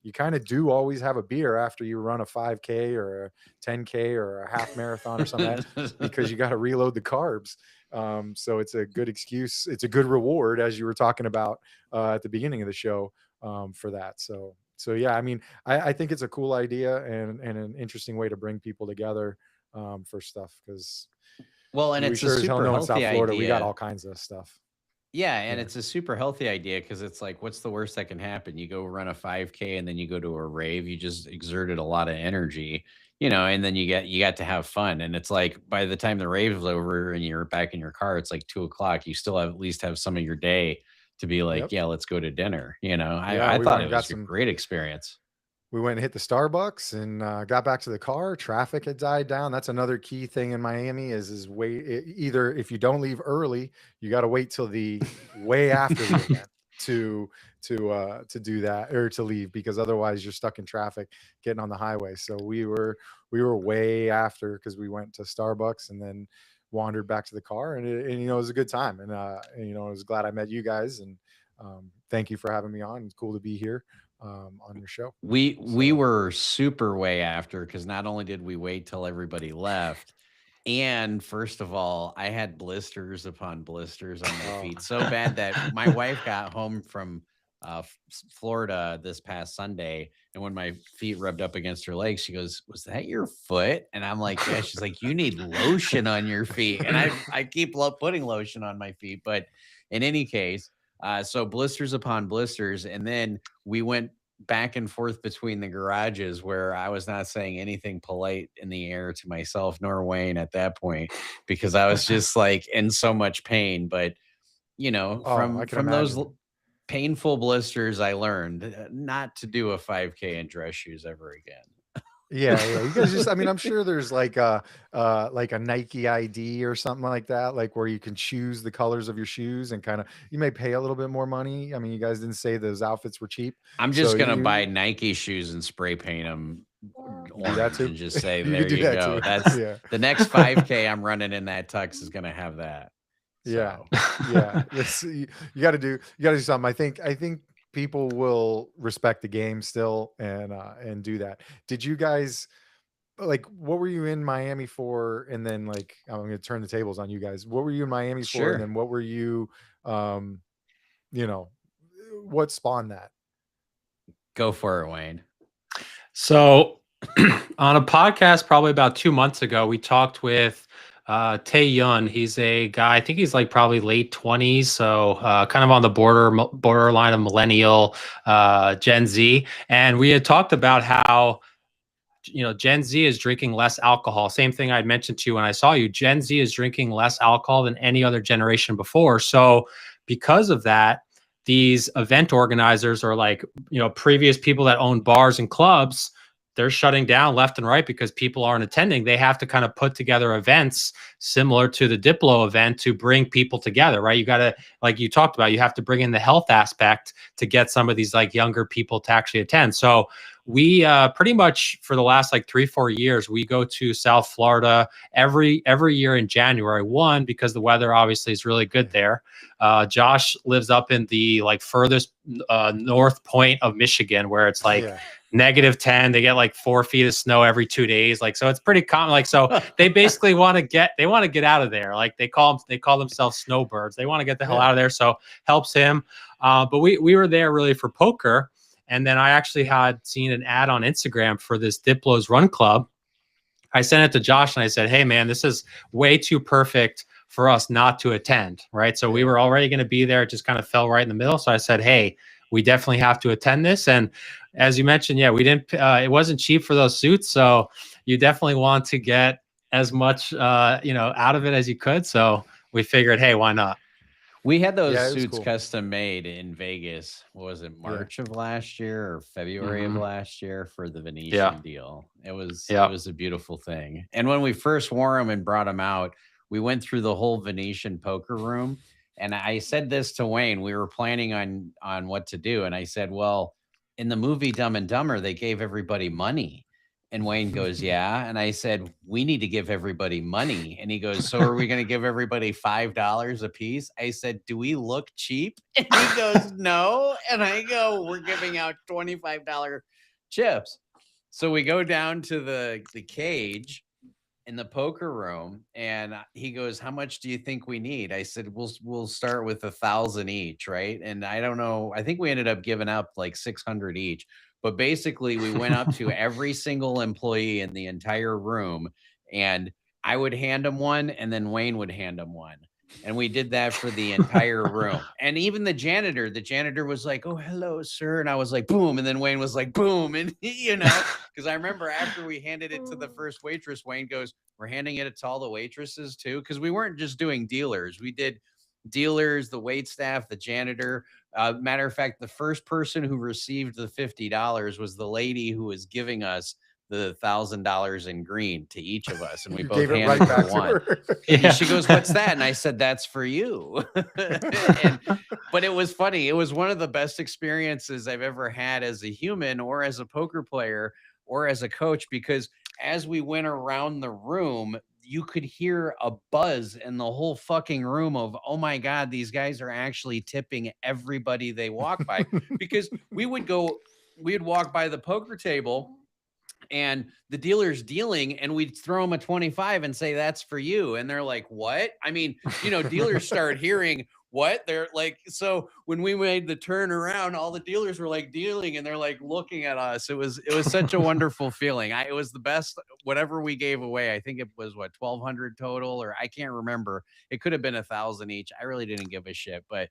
you kind of do always have a beer after you run a 5K or a 10K or a half marathon or something, because you got to reload the carbs. So it's a good excuse. It's a good reward, as you were talking about at the beginning of the show, for that. So yeah, I mean, I think it's a cool idea, and an interesting way to bring people together, for stuff, because Well, and we it's a sure as hell super know in South healthy Florida we got idea. all kinds of stuff. Yeah, and Yeah. it's a super healthy idea, because it's like, what's the worst that can happen? You go run a 5K and then you go to a rave. You just exerted a lot of energy, and then you got to have fun. And it's like, by the time the rave is over and you're back in your car, it's like 2 o'clock. You still have at least have some of your day to be like, Yep. yeah, let's go to dinner. Yeah, I we thought went it and got was a some. great experience. We went and hit the Starbucks, and got back to the car. Traffic had died down. That's another key thing in Miami is wait. Either if you don't leave early, you got to wait till the way after the event to do that, or to leave, because otherwise you're stuck in traffic getting on the highway. So we were way after, because we went to Starbucks and then wandered back to the car, and it was a good time. And I was glad I met you guys, and thank you for having me on. It's cool to be here on your show. We So, were super way after, because not only did we wait till everybody left, and first of all, I had blisters upon blisters on my feet, so bad that my wife got home from Florida this past Sunday, and when my feet rubbed up against her legs, she goes, "Was that your foot?" And I'm like, "Yeah." She's like, "You need lotion on your feet," and I keep putting lotion on my feet, but in any case, so blisters upon blisters, and then we went back and forth between the garages, where I was not saying anything polite in the air to myself nor Wayne at that point, because I was just like in so much pain. But oh, I can from those imagine. painful blisters, I learned not to do a 5K in dress shoes ever again. Yeah. You guys just, I mean, I'm sure there's like a Nike ID or something like that, like where you can choose the colors of your shoes, and kind of, you may pay a little bit more money. I mean, you guys didn't say those outfits were cheap. I'm So just gonna buy you Nike shoes and spray paint them do that orange too. and just say, You could "There do you that go." too. That's Yeah. the next 5K I'm running in that tux is gonna have that. Yeah. So Yeah. You got to do something. I think people will respect the game still, and do that. Did you guys, like, what were you in Miami for? And then, like, I'm going to turn the tables on you guys. What were you in Miami for? And sure. then what were you, um, you know, what spawned that? Go for it, Wayne. So on a podcast probably about 2 months ago, we talked with Tae Yun. He's a guy, I think he's like probably late 20s, so kind of on the borderline of millennial, Gen Z. And we had talked about how Gen Z is drinking less alcohol. Same thing I'd mentioned to you when I saw you. Gen Z is drinking less alcohol than any other generation before. So because of that, these event organizers, or like, previous people that own bars and clubs, they're shutting down left and right because people aren't attending. They have to kind of put together events similar to the Diplo event to bring people together, right? You got to, like you talked about, you have to bring in the health aspect to get some of these like younger people to actually attend. So we pretty much for the last like 3-4 years, we go to South Florida every year in January. One, because the weather obviously is really good there. Josh lives up in the like furthest north point of Michigan, where it's like Yeah. -10. They get like 4 feet of snow every 2 days. Like, so it's pretty common. Like, so they basically want to get out of there. Like they call themselves snowbirds. They want to get the hell Yeah. out of there. So helps him. But we were there really for poker. And then I actually had seen an ad on Instagram for this Diplo's Run Club. I sent it to Josh and I said, "Hey man, this is way too perfect for us not to attend." Right. So we were already going to be there. It just kind of fell right in the middle. So I said, "Hey, we definitely have to attend this." And as you mentioned, yeah, we didn't, it wasn't cheap for those suits. So you definitely want to get as much, out of it as you could. So we figured, hey, why not? We had those Yeah, it was suits cool. custom made in Vegas. What was it, March of last year or February of last year for the Venetian deal? It was a beautiful thing. And when we first wore them and brought them out, we went through the whole Venetian poker room. And I said this to Wayne. We were planning on what to do. And I said, well, in the movie Dumb and Dumber, they gave everybody money. And Wayne goes, yeah. And I said, we need to give everybody money. And he goes, so are we going to give everybody $5 a piece? I said, do we look cheap? And he goes, no. And I go, we're giving out $25 chips. So we go down to the cage in the poker room, and he goes, how much do you think we need? I said, we'll start with 1,000 each, right? And I don't know, I think we ended up giving up like 600 each. But basically, we went up to every single employee in the entire room, and I would hand them one, and then Wayne would hand them one. And we did that for the entire room. And even the janitor was like, oh, hello, sir. And I was like, boom. And then Wayne was like, boom. And, because I remember after we handed it to the first waitress, Wayne goes, we're handing it to all the waitresses too. Because we weren't just doing dealers. We did dealers, the wait staff, the janitor. Matter of fact, the first person who received the $50 was the lady who was giving us the $1,000 in green to each of us, and we both handed right her one. Yeah. She goes, "What's that?" And I said, "That's for you." But it was funny. It was one of the best experiences I've ever had as a human, or as a poker player, or as a coach, because as we went around the room, you could hear a buzz in the whole fucking room of, oh my God, these guys are actually tipping everybody they walk by. Because we would walk by the poker table and the dealer's dealing, and we'd throw them a 25 and say, that's for you. And they're like, what? I mean, dealers start hearing what they're like. So when we made the turn around, all the dealers were like dealing, and they're like looking at us. It was such a wonderful feeling. It was the best, whatever we gave away. I think it was 1,200 total, or I can't remember. It could have been 1,000 each. I really didn't give a shit, but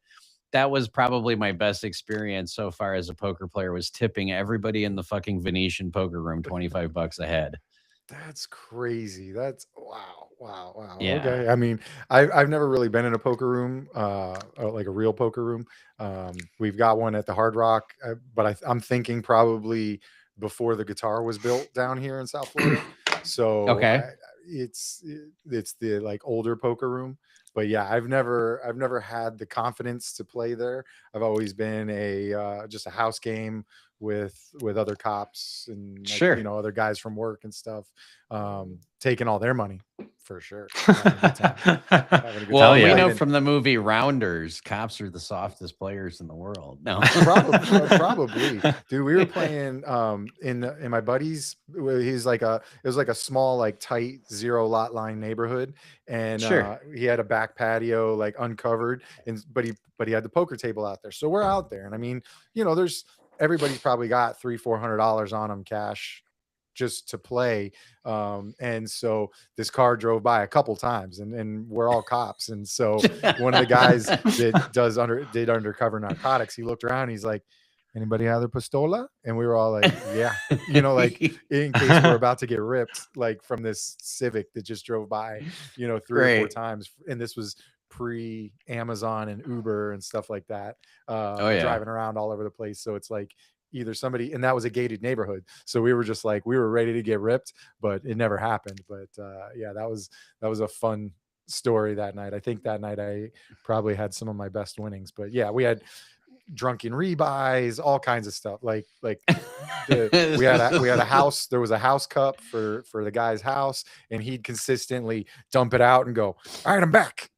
that was probably my best experience so far as a poker player, was tipping everybody in the fucking Venetian poker room $25 a head. That's crazy. That's wow. Yeah. Okay. I mean, I've never really been in a poker room, like a real poker room. We've got one at the Hard Rock, but I'm thinking probably before the guitar was built down here in South Florida. So okay, it's the like older poker room. But yeah, I've never had the confidence to play there. I've always been just a house game with other cops and like, sure, other guys from work and stuff, taking all their money for sure. Well, we know from the movie Rounders, cops are the softest players in the world. No, probably, dude. We were playing in my buddy's. He's like it was like a small, like tight 0 lot line neighborhood, and sure. He had a back patio like uncovered, but he had the poker table out there. So we're out there, and I mean, everybody's probably got $300-400 on them cash just to play. And so this car drove by a couple times, and we're all cops. And so one of the guys that did undercover narcotics, he looked around, he's like, anybody have their pistola? And we were all like, yeah, like in case we're about to get ripped, like from this Civic that just drove by, 3 or 4 times. And this was pre-Amazon and Uber and stuff like that, driving around all over the place. So it's like either somebody, and that was a gated neighborhood, so we were just like, we were ready to get ripped, but it never happened. But yeah, that was a fun story that night. I think that night I probably had some of my best winnings. But yeah, we had drunken rebuys, all kinds of stuff. Like we had a house. There was a house cup for the guy's house, and he'd consistently dump it out and go, all right, I'm back,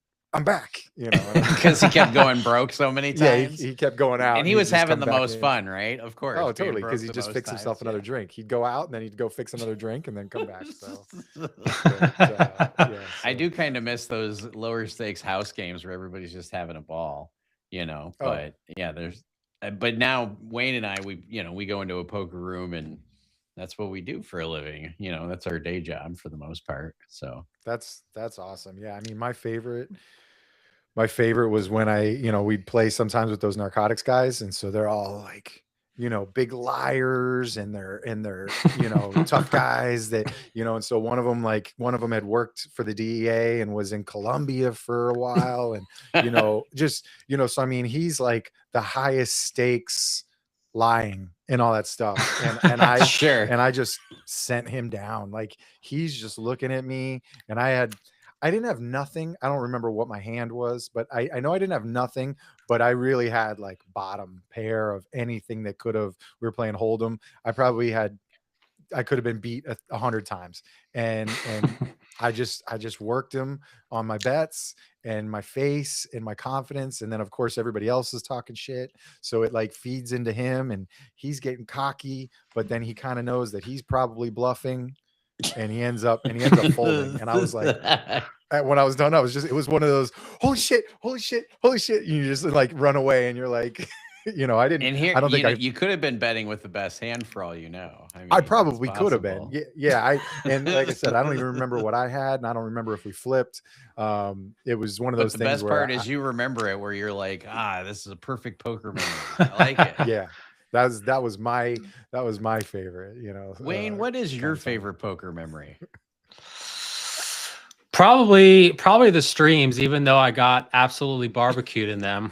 because he kept going broke so many times. Yeah, he kept going out, and he was having the most fun, right? Of course. Oh, totally, because he just fixed himself another drink. He'd go out, and then he'd go fix another drink, and then come back. So, I do kind of miss those lower stakes house games where everybody's just having a ball, But yeah, but now Wayne and I, we go into a poker room, and that's what we do for a living. That's our day job for the most part. So that's awesome. Yeah, I mean, my favorite was when we'd play sometimes with those narcotics guys, and so they're all like, big liars and they're tough guys that, and so one of them had worked for the DEA and was in Colombia for a while. And, so, I mean, he's like the highest stakes lying and all that stuff. And I, Sure. and I just sent him down. Like, he's just looking at me, and I didn't have nothing. I don't remember what my hand was, but I know I didn't have nothing, but I really had like bottom pair of anything that we were playing Hold'em. I could have been beat 100 times. And I just worked him on my bets and my face and my confidence. And then of course everybody else is talking shit. So it like feeds into him, and he's getting cocky, but then he kind of knows that he's probably bluffing, and he ends up folding. And I was like, when I was done, it was one of those, holy shit. You just like run away, and you're like, I didn't, And here, I don't think you could have been betting with the best hand for all you know. I mean, I it's probably could have been. possible. Yeah. And like I said, I don't even remember what I had, and I don't remember if we flipped. It was one of But those the things best where part is you remember it, where you're like, this is a perfect poker memory. I like it. yeah, that was my favorite. Wayne, what is your of fun. favorite poker memory? Probably the streams, even though I got absolutely barbecued in them.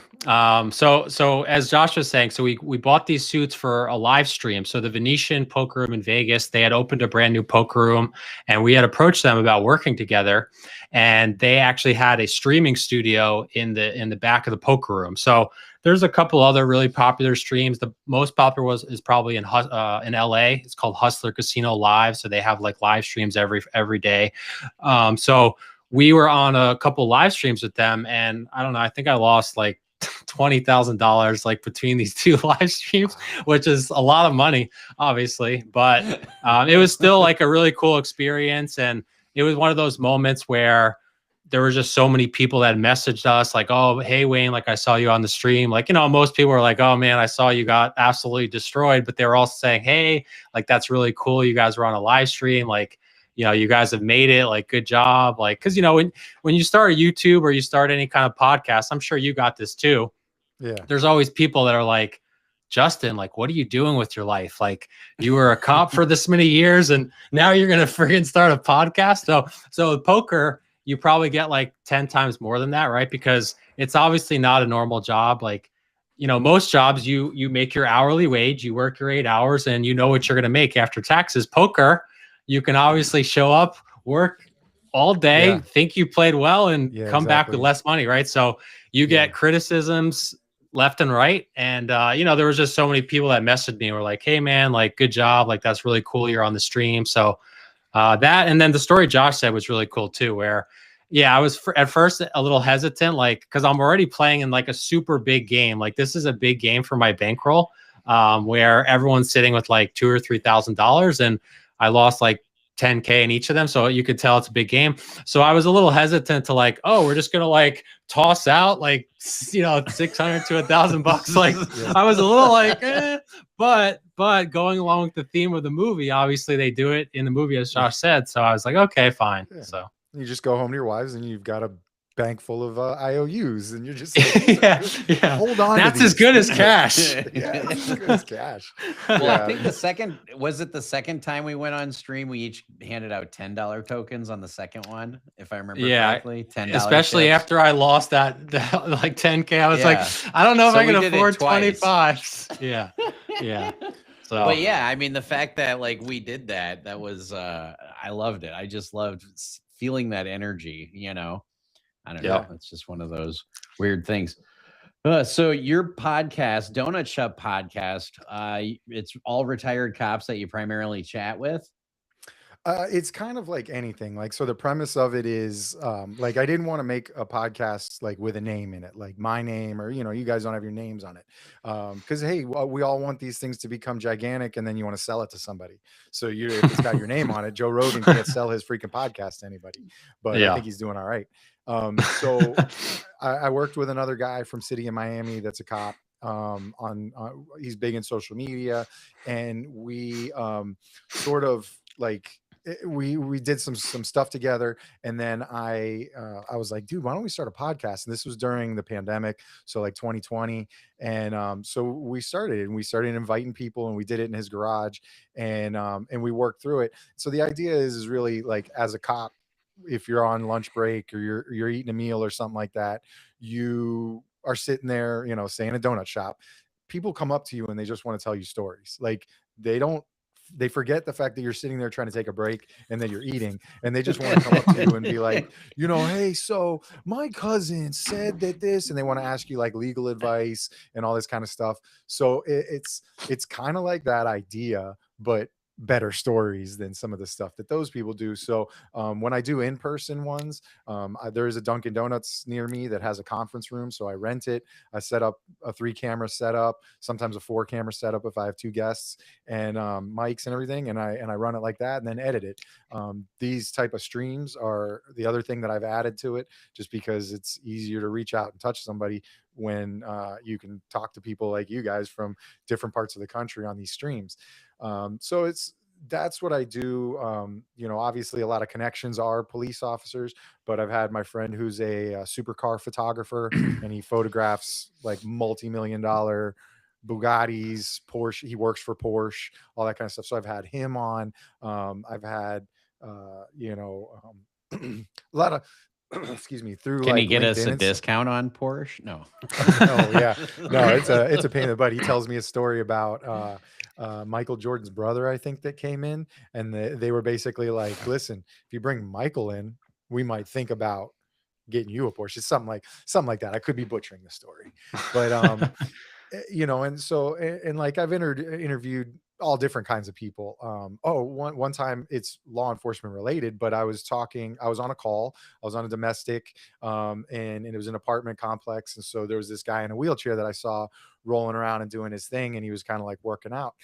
So as Josh was saying, so we bought these suits for a live stream. So the Venetian Poker Room in Vegas, they had opened a brand new poker room, and we had approached them about working together. And they actually had a streaming studio in the back of the poker room. So there's a couple other really popular streams. The most popular is probably in LA. It's called Hustler Casino Live. So they have like live streams every day. So we were on a couple live streams with them, and I don't know, I think I lost like $20,000 like between these two live streams, which is a lot of money, obviously, but it was still like a really cool experience. And it was one of those moments where there were just so many people that messaged us like, oh, hey, Wayne, like I saw you on the stream. Like, most people were like, oh man, I saw you got absolutely destroyed. But they were all saying, hey, like, that's really cool. You guys were on a live stream. Like, you guys have made it, like, good job. Like, cause when you start a YouTube or you start any kind of podcast, I'm sure you got this too. Yeah. There's always people that are like, Justin, like, what are you doing with your life? Like, you were a cop for this many years, and now you're going to freaking start a podcast. So with poker, you probably get like 10 times more than that, right? Because it's obviously not a normal job. Like, most jobs, you make your hourly wage, you work your 8 hours, and you know what you're going to make after taxes. Poker, you can obviously show up, work all day, think you played well, and come back with less money, right? So you get criticisms left and right. And, there was just so many people that messaged me and were like, hey man, like, good job. Like, that's really cool. You're on the stream. So that, and then the story Josh said was really cool too, where, I was at first a little hesitant, like, cause I'm already playing in like a super big game. Like, this is a big game for my bankroll, where everyone's sitting with like $2,000 or $3,000, and I lost like 10K in each of them. So you could tell it's a big game. So I was a little hesitant to like, oh, we're just going to like toss out like, $600 to $1,000. Like, I was a little like, but going along with the theme of the movie, obviously they do it in the movie, as Josh said. So I was like, okay, fine. Yeah. So you just go home to your wives and you've got a bank full of IOUs, and you're just like, hold on. That's as good as cash. Yeah, that's as good as cash. Well, I think the second time we went on stream, we each handed out $10 tokens on the second one, if I remember correctly. $10, especially tips. after I lost that like 10K. I was like, I don't know if I can afford 25. Yeah. So, but yeah, I mean, the fact that like we did that was I loved it. I just loved feeling that energy. I don't know. It's just one of those weird things. So your podcast, Donut Shop Podcast, it's all retired cops that you primarily chat with? It's kind of like anything. Like, so the premise of it is, like, I didn't want to make a podcast like with a name in it, like my name, or you guys don't have your names on it, because hey, we all want these things to become gigantic, and then you want to sell it to somebody. So if it's got your name on it, Joe Rogan can't sell his freaking podcast to anybody, but I think he's doing all right. So I worked with another guy from City in Miami that's a cop. He's big in social media, and we sort of like we did some stuff together, and then I was like, dude, why don't we start a podcast? And this was during the pandemic, so like 2020, and so we started inviting people, and we did it in his garage, and we worked through it. So the idea is really like, as a cop, if you're on lunch break or you're eating a meal or something like that, you are sitting there, say in a donut shop, people come up to you and they just want to tell you stories. Like, they don't they forget the fact that you're sitting there trying to take a break and that you're eating, and they just want to come up to you and be like, hey, so my cousin said that this, and they want to ask you like legal advice and all this kind of stuff. So it's kind of like that idea, but better stories than some of the stuff that those people do. So when I do in-person ones, there is a Dunkin' Donuts near me that has a conference room, so I rent it. I set up a 3-camera setup, sometimes a 4-camera setup if I have 2 guests, and mics and everything, and I run it like that, and then edit it. These type of streams are the other thing that I've added to it, just because it's easier to reach out and touch somebody when you can talk to people like you guys from different parts of the country on these streams. So that's what I do. Obviously a lot of connections are police officers, but I've had my friend who's a supercar photographer, and he photographs like multi-million dollar Bugattis, Porsche. He works for Porsche, all that kind of stuff. So I've had him on. I've had, a lot of, excuse me, through Can like he get LinkedIn us a and discount on Porsche? No. Oh yeah, no, it's a pain in the butt. He tells me a story about Michael Jordan's brother, I think, that came in, and they were basically like, listen, if you bring Michael in, we might think about getting you a Porsche. It's something like that. I could be butchering the story, but and so, and like I've interviewed all different kinds of people. One time, it's law enforcement related, but I was on a call, I was on a domestic, and it was an apartment complex, and so there was this guy in a wheelchair that I saw rolling around and doing his thing, and he was kind of like working out.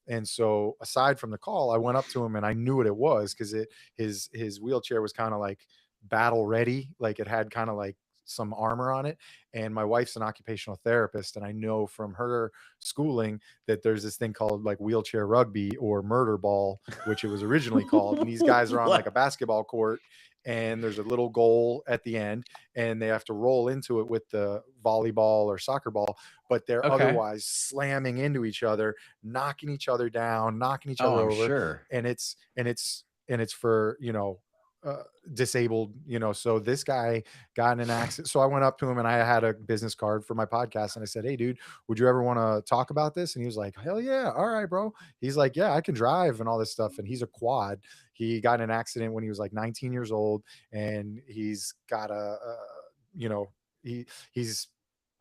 And so aside from the call, I went up to him and I knew what it was, because his wheelchair was kind of like battle ready, like it had kind of like some armor on it. And my wife's an occupational therapist, and I know from her schooling that there's this thing called like wheelchair rugby, or murder ball, which it was originally called. And these guys are on like a basketball court, and there's a little goal at the end, and they have to roll into it with the volleyball or soccer ball, but they're otherwise slamming into each other, knocking each other down, knocking each other I'm over. sure. And it's for disabled. So this guy got in an accident. So I went up to him, and I had a business card for my podcast, and I said, hey dude, would you ever want to talk about this? And he was like, hell yeah, all right bro. He's like, yeah, I can drive and all this stuff. And he's a quad. He got in an accident when he was like 19 years old, and he's got he's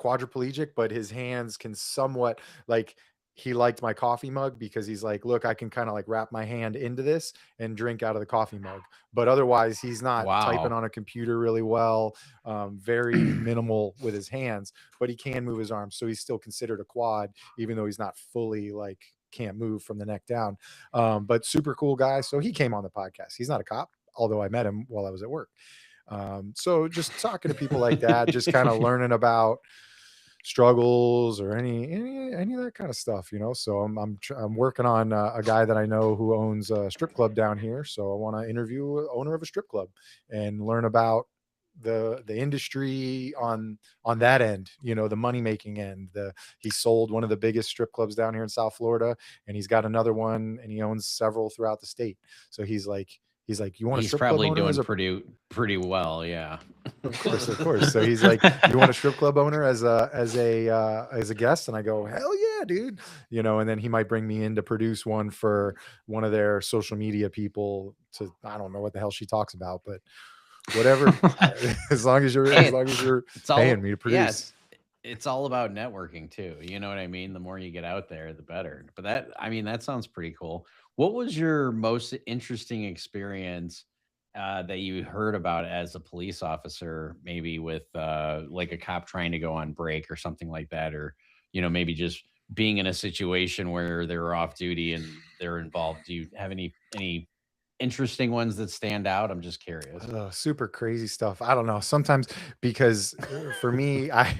quadriplegic, but his hands can somewhat, like, he liked my coffee mug because he's like, look, I can kind of like wrap my hand into this and drink out of the coffee mug. But otherwise, he's not typing on a computer really well, very minimal with his hands, but he can move his arms. So he's still considered a quad, even though he's not fully like can't move from the neck down. But super cool guy. So he came on the podcast. He's not a cop, although I met him while I was at work. So just talking to people like that, just kind of learning about struggles or any of that kind of stuff, So I'm working on a guy that I know who owns a strip club down here. So I want to interview an owner of a strip club and learn about the industry on that end, the money making end. He sold one of the biggest strip clubs down here in South Florida, and he's got another one, and he owns several throughout the state. So he's like, you want a strip club owner? He's probably doing pretty well, yeah. Of course. So he's like, you want a strip club owner as a guest? And I go, hell yeah, dude. And then he might bring me in to produce one for one of their social media people. I don't know what the hell she talks about, but whatever. as long as you're paying me to produce. Yes. It's all about networking too. You know what I mean? The more you get out there, the better. But that sounds pretty cool. What was your most interesting experience that you heard about as a police officer, maybe with like a cop trying to go on break or something like that, or maybe just being in a situation where they're off duty and they're involved? Do you have any interesting ones that stand out? I'm just curious. Super crazy stuff. I don't know. Sometimes, because for me, I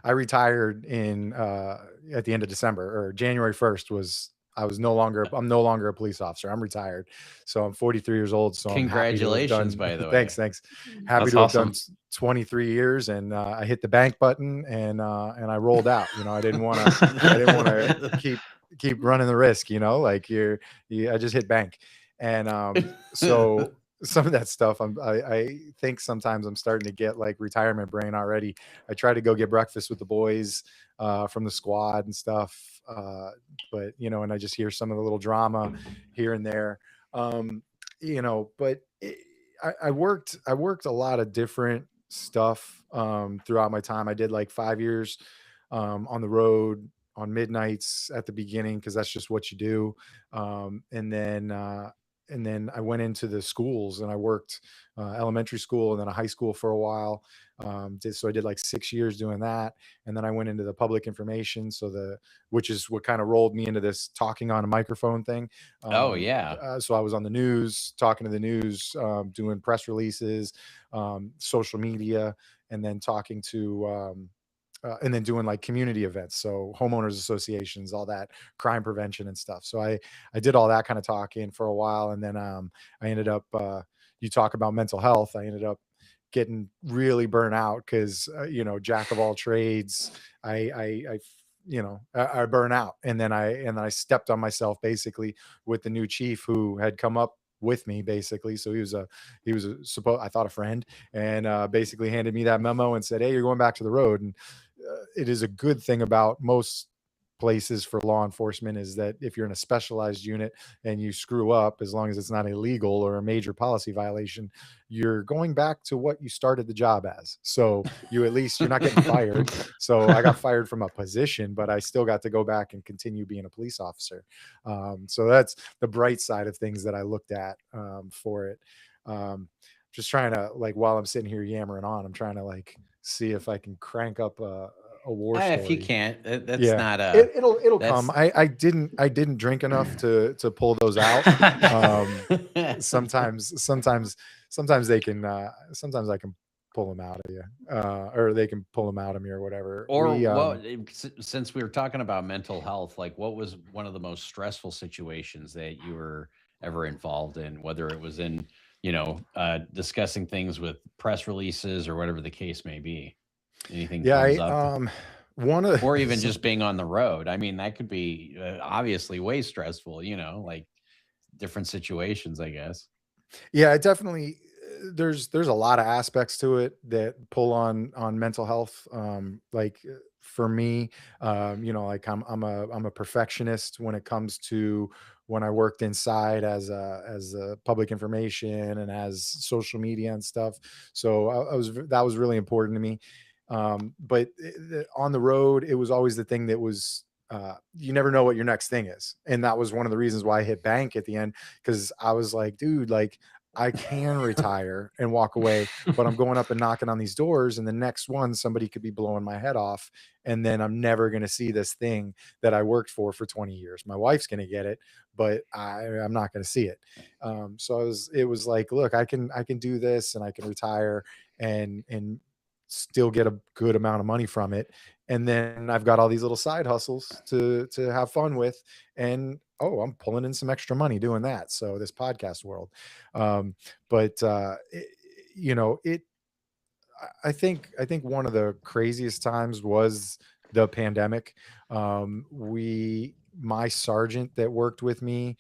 retired in at the end of December, or January 1st was I'm no longer a police officer. I'm retired. So I'm 43 years old. So Congratulations, I'm by the way. Thanks. Happy That's to have awesome. done 23 years, and I hit the bank button, and I rolled out. I didn't want to keep running the risk, like I just hit bank. And so some of that stuff, I think sometimes I'm starting to get like retirement brain already. I try to go get breakfast with the boys from the squad and stuff. But, and I just hear some of the little drama here and there. But I worked a lot of different stuff throughout my time. I did like 5 years on the road on midnights at the beginning, because that's just what you do. And then I went into the schools, and I worked elementary school and then a high school for a while. So I did like 6 years doing that. And then I went into the public information. Which is what kind of rolled me into this talking on a microphone thing. Oh, yeah. So I was on the news, talking to the news, doing press releases, social media, and then talking to, and then doing like community events, so homeowners associations, all that, crime prevention and stuff. So I did all that kind of talking for a while, and then I ended up, you talk about mental health, I ended up getting really burnt out because jack of all trades, I burn out, and then I stepped on myself basically with the new chief who had come up with me basically. So he was I thought a friend, and basically handed me that memo and said, hey, you're going back to the road. And it is a good thing about most places for law enforcement is that if you're in a specialized unit and you screw up, as long as it's not illegal or a major policy violation, you're going back to what you started the job as. So you're not getting fired. So I got fired from a position, but I still got to go back and continue being a police officer. So that's the bright side of things that I looked at for it. Just trying to, like, while I'm sitting here yammering on, I'm trying to like see if I can crank up a war story. If you can't, that's Yeah. not a. It'll come. I didn't drink enough to pull those out. Sometimes they can. Sometimes I can pull them out of you, or they can pull them out of me, or whatever. Or since we were talking about mental health, like what was one of the most stressful situations that you were ever involved in, whether it was in discussing things with press releases or whatever the case may be? Anything comes up? Or even just being on the road. I mean, that could be obviously way stressful, like different situations, I guess. Yeah, it definitely, there's a lot of aspects to it that pull on mental health. Like for me, like I'm a perfectionist when it comes to when I worked inside as a public information and as social media and stuff. So that was really important to me. But on the road, it was always the thing that was, you never know what your next thing is. And that was one of the reasons why I hit bank at the end. Cause I was like, dude, like I can retire and walk away, but I'm going up and knocking on these doors, and the next one, somebody could be blowing my head off. And then I'm never going to see this thing that I worked for 20 years. My wife's going to get it, but I'm not going to see it. So it was like, look, I can do this, and I can retire and still get a good amount of money from it. And then I've got all these little side hustles to have fun with. And I'm pulling in some extra money doing that. So this podcast world. I think one of the craziest times was the pandemic. My sergeant that worked with me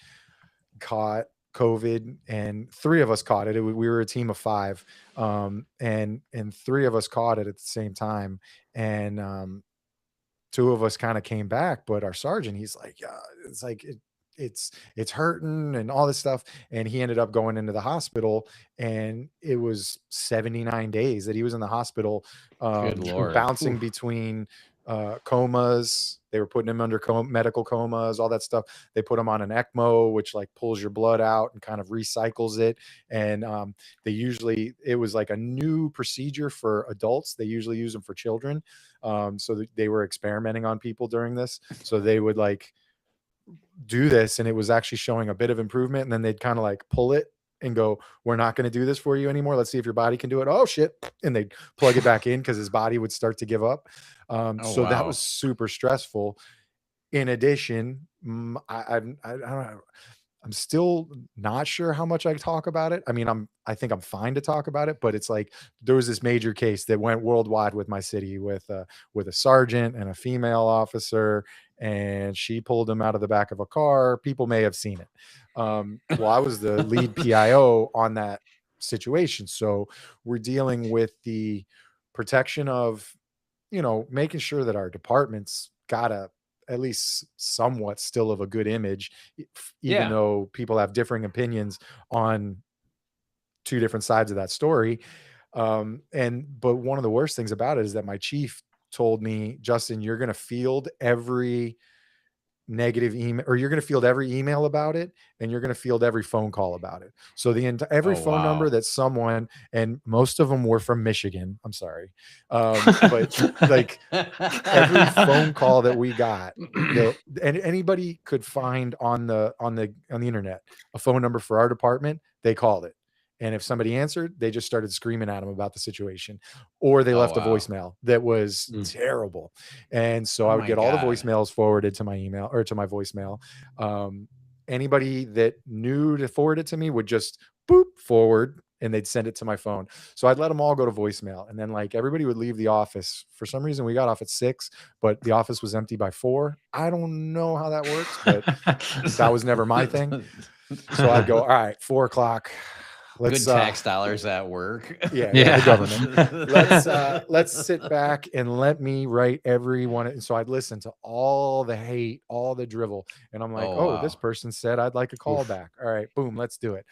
caught COVID, and 3 of us caught it. We were a team of 5, and 3 of us caught it at the same time. And 2 of us kind of came back, but our sergeant, he's like, yeah, it's like it's hurting and all this stuff. And he ended up going into the hospital, and it was 79 days that he was in the hospital, Good Lord. bouncing between comas. They were putting him under medical comas, all that stuff. They put him on an ECMO, which like pulls your blood out and kind of recycles it. And it was like a new procedure for adults. They usually use them for children. So they were experimenting on people during this. So they would like do this, and it was actually showing a bit of improvement. And then they'd kind of like pull it and go, we're not going to do this for you anymore. Let's see if your body can do it. Oh shit. And they'd plug it back in because his body would start to give up. So that was super stressful. in addition, I don't know, I'm still not sure how much I talk about it. I mean, I think I'm fine to talk about it, but it's like there was this major case that went worldwide with my city with a sergeant and a female officer, and she pulled him out of the back of a car. People may have seen it. Well, I was the lead PIO on that situation, so we're dealing with the protection of, making sure that our department's got a at least somewhat still of a good image, even Yeah. though people have differing opinions on two different sides of that story. But one of the worst things about it is that my chief told me, Justin, you're going to field every negative email, or you're going to field every email about it, and you're going to field every phone call about it. So every Oh, phone number wow. that someone, and most of them were from Michigan, I'm sorry, but like every phone call that we got, and anybody could find on the internet a phone number for our department, they called it. And if somebody answered, they just started screaming at them about the situation, or they Oh, left a wow. voicemail that was Mm. terrible. And so Oh I would my get all the God. voicemails forwarded to my email or to my voicemail. Anybody that knew to forward it to me would just boop forward, and they'd send it to my phone. So I'd let them all go to voicemail. And then like everybody would leave the office. For some reason, we got off at 6, but the office was empty by 4. I don't know how that works, but that was never my thing. So I'd go, all right, 4 o'clock. Good tax dollars at work. Yeah, the government. Let's sit back and let me write everyone. And so I'd listen to all the hate, all the drivel. And I'm like, Oh, this wow. person said I'd like a call Oof. back. All right, boom, let's do it.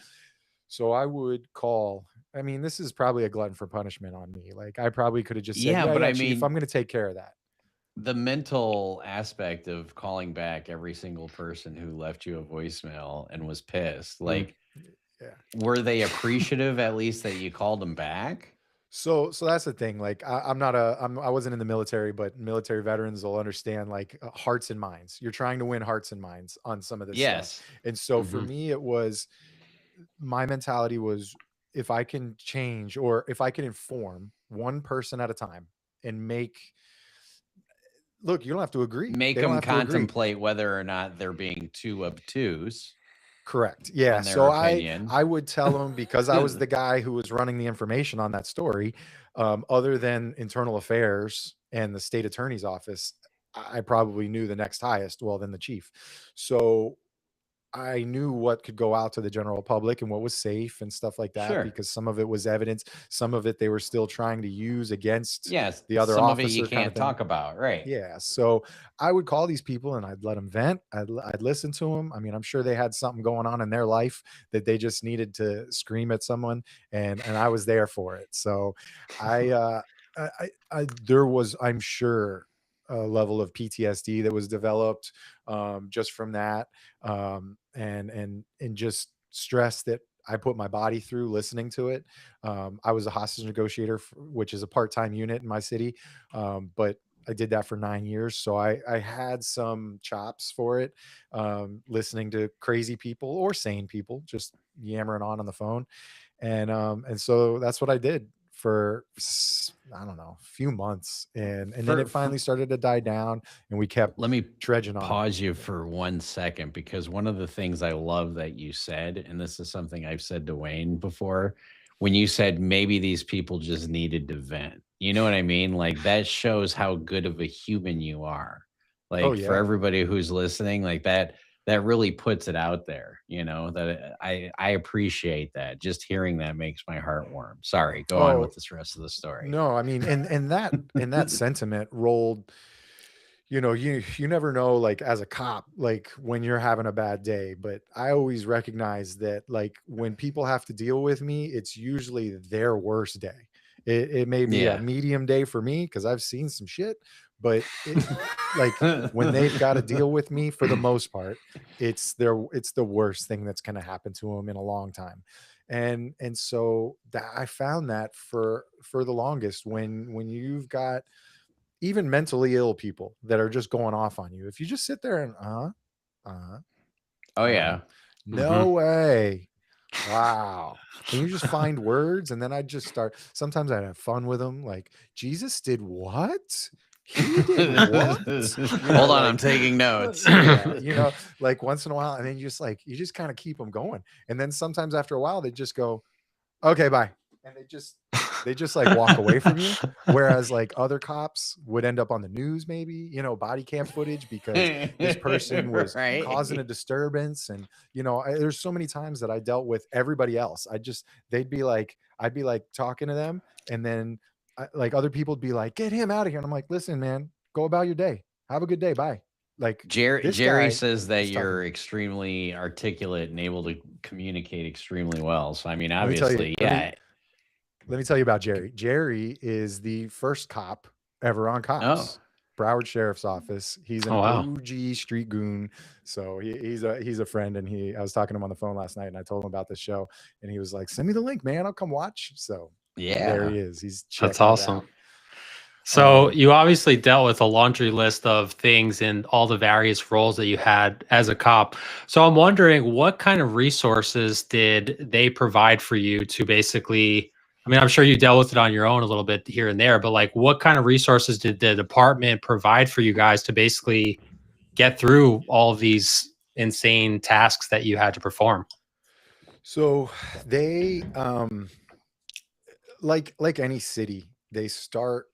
So I would call. I mean, this is probably a glutton for punishment on me. Like I probably could have just said, Yeah, but yeah, I chief, I'm mean, going to take care of that. the mental aspect of calling back every single person who left you a voicemail and was pissed, Mm. like, Yeah. were they appreciative at least that you called them back? So that's the thing. Like I wasn't in the military, but military veterans will understand like hearts and minds. You're trying to win hearts and minds on some of this stuff. Yes. And so for Mhm. me, my mentality was, if I can change, or if I can inform one person at a time and look, you don't have to agree. Make They don't them have to agree. contemplate whether or not they're being too obtuse Correct. Yeah. on their So opinion. I would tell them, because I was the guy who was running the information on that story, other than internal affairs and the state attorney's office, I probably knew the next highest, well, then the chief. So I knew what could go out to the general public and what was safe and stuff like that, Sure. because some of it was evidence, some of it they were still trying to use against Yes. the other Some of it you officer, kind of can't thing. talk about. Right. Yeah. So I would call these people and I'd let them vent. I'd listen to them. I mean, I'm sure they had something going on in their life that they just needed to scream at someone, and I was there for it. So there was, I'm sure, a level of PTSD that was developed just from that, and just stress that I put my body through listening to it. I was a hostage negotiator, which is a part-time unit in my city, but I did that for 9 years, so I had some chops for it, listening to crazy people or sane people just yammering on the phone, and so that's what I did for I don't know, a few months, and then it For finally started to die down, and we kept let me trudging on. pause you for 1 second, because one of the things I love that you said, and this is something I've said to Wayne before, when you said maybe these people just needed to vent. You know what I mean? Like that shows how good of a human you are. Oh Like for yeah. everybody who's listening, like that really puts it out there, that I appreciate that. Just hearing that makes my heart warm. Sorry, go on Oh with this rest of the story. no, I mean, and that sentiment rolled. You never know, like as a cop, like when you're having a bad day, but I always recognize that like when people have to deal with me, it's usually their worst day. It may be a Yeah. medium day for me because I've seen some shit, but like when they've got to deal with me, for the most part, it's the worst thing that's going to happen to them in a long time. And so that I found that for the longest, when you've got even mentally ill people that are just going off on you, if you just sit there and uh Oh yeah. no way, wow, and you just find words, and then I just start, sometimes I'd have fun with them, like, Jesus did what? he did what? Hold on, I'm taking notes. Yeah, like once in a while, and then you just kind of keep them going, and then sometimes after a while they just go, okay, bye, and they just like walk away from you. Whereas like other cops would end up on the news, maybe, body cam footage because this person was causing a disturbance. And, there's so many times that I dealt with everybody else. I'd be like talking to them, and then like other people would be like, get him out of here. And I'm like, listen, man, go about your day. Have a good day. Bye. Like Jerry says that you're extremely articulate and able to communicate extremely well. So, I mean, obviously, let me tell you about Jerry. Jerry is the first cop ever on Cops. Broward Sheriff's Office. He's an OG street goon. So he's a friend, and I was talking to him on the phone last night, and I told him about the show, and he was like, send me the link, man. I'll come watch. So there he is. That's awesome. So you obviously dealt with a laundry list of things in all the various roles that you had as a cop. So I'm wondering, what kind of resources did they provide for you to basically, I mean, I'm sure you dealt with it on your own a little bit here and there, but like what kind of resources did the department provide for you guys to basically get through all of these insane tasks that you had to perform? So they, like any city, they start,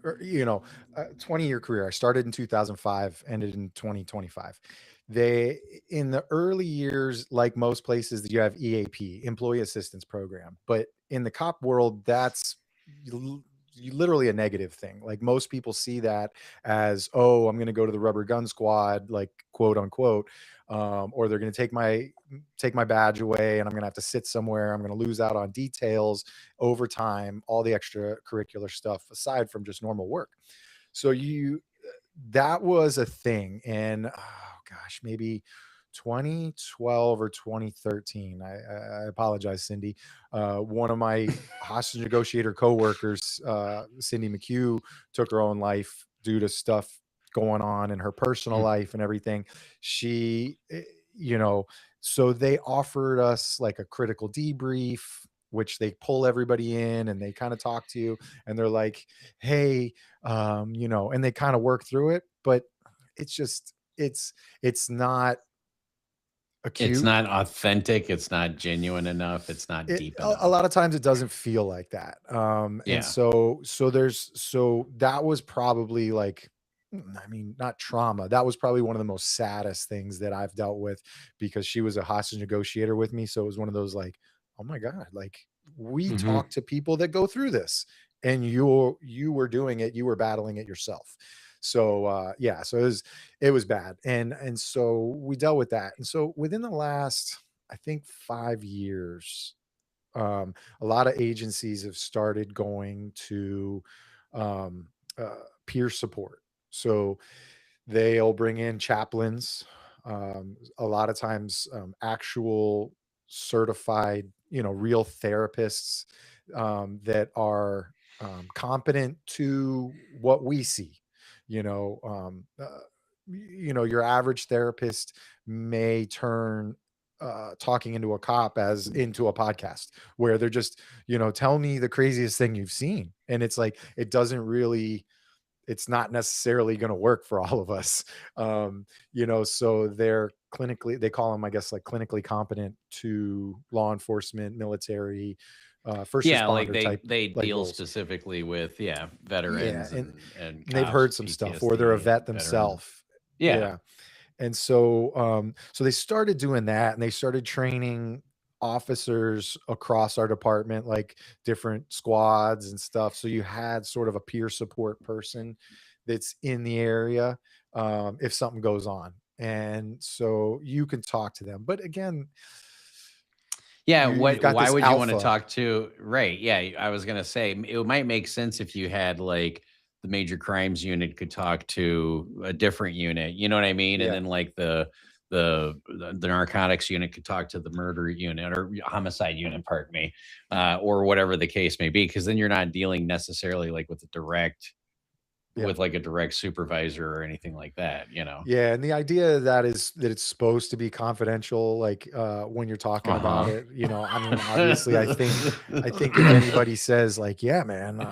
20-year career. I started in 2005, ended in 2025. In the early years, like most places, you have EAP, Employee Assistance Program. But in the cop world, that's literally a negative thing. Like most people see that as, oh, I'm going to go to the rubber gun squad, like quote unquote, or they're going to take my badge away, and I'm going to have to sit somewhere. I'm going to lose out on details, overtime, all the extracurricular stuff aside from just normal work. So that was a thing. And maybe 2012 or 2013. I apologize, Cindy. One of my hostage negotiator coworkers, Cindy McHugh, took her own life due to stuff going on in her personal life and everything. She, so they offered us like a critical debrief, which they pull everybody in and they kind of talk to you, and they're like, hey, and they kind of work through it, but it's just, it's not acute. It's not authentic. It's not genuine enough. It's not deep enough. A lot of times it doesn't feel like that. And so that was probably like, I mean, not trauma. That was probably one of the most saddest things that I've dealt with, because she was a hostage negotiator with me. So it was one of those like, oh my God, like we talk to people that go through this, and you were doing it, you were battling it yourself. So so it was bad. And so we dealt with that. And so within the last, I think 5 years, a lot of agencies have started going to peer support. So they'll bring in chaplains, a lot of times actual certified, real therapists that are competent to what we see. Your average therapist may turn talking into a cop as into a podcast where they're just, tell me the craziest thing you've seen. And it's like, it's not necessarily going to work for all of us. So they call them, I guess, like clinically competent to law enforcement, military, first responder type. They deal roles specifically with veterans, and they've heard some PTSD stuff, or they're a vet themselves. And so they started doing that, and they started training officers across our department, like different squads and stuff. So you had sort of a peer support person that's in the area if something goes on, and so you can talk to them. But again, why would you want to talk to? Right. Yeah. I was going to say it might make sense if you had like the major crimes unit could talk to a different unit, you know what I mean? And then like the narcotics unit could talk to the murder unit or homicide unit, pardon me, or whatever the case may be. Cause then you're not dealing necessarily like with a direct supervisor or anything like that, Yeah. And the idea of that is that it's supposed to be confidential. Like when you're talking about it, I mean, obviously I think if anybody says like, yeah, man,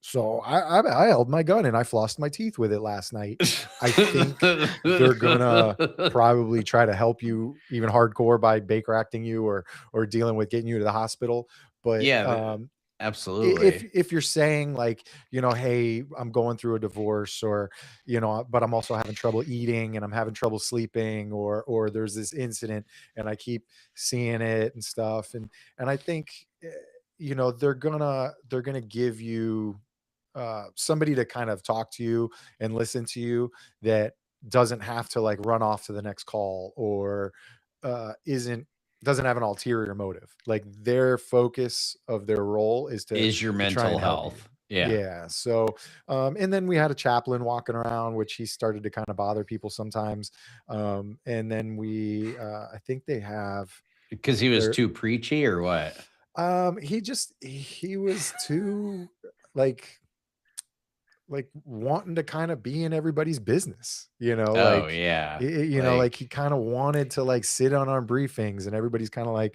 So I held my gun and I flossed my teeth with it last night. I think they're gonna probably try to help you even hardcore by Baker acting you or dealing with getting you to the hospital. But Yeah, absolutely. if you're saying like, you know, hey, I'm going through a divorce, or, you know, but I'm also having trouble eating and I'm having trouble sleeping, or there's this incident and I keep seeing it and stuff, and I think you know, they're gonna give you somebody to kind of talk to you and listen to you, that doesn't have to like run off to the next call, or isn't doesn't have an ulterior motive. Like their focus of their role is Is your to try mental and help you. health. Yeah. Yeah. So and then we had a chaplain walking around, which he started to kind of bother people sometimes. And then we I think they have Because he was their too preachy or what? he was too like wanting to kind of be in everybody's business, you know, Oh like, yeah. you know, like he Like kind of wanted to like sit on our briefings and everybody's kind of like,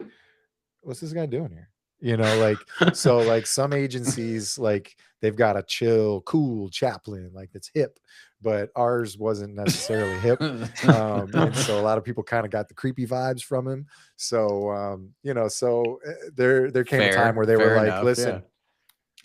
what's this guy doing here? You know, like, so like some agencies, like they've got a chill, cool chaplain, like that's hip, but ours wasn't necessarily hip. And so a lot of people kind of got the creepy vibes from him. So, you know, so there came a time where they were fair like, enough. Yeah. listen,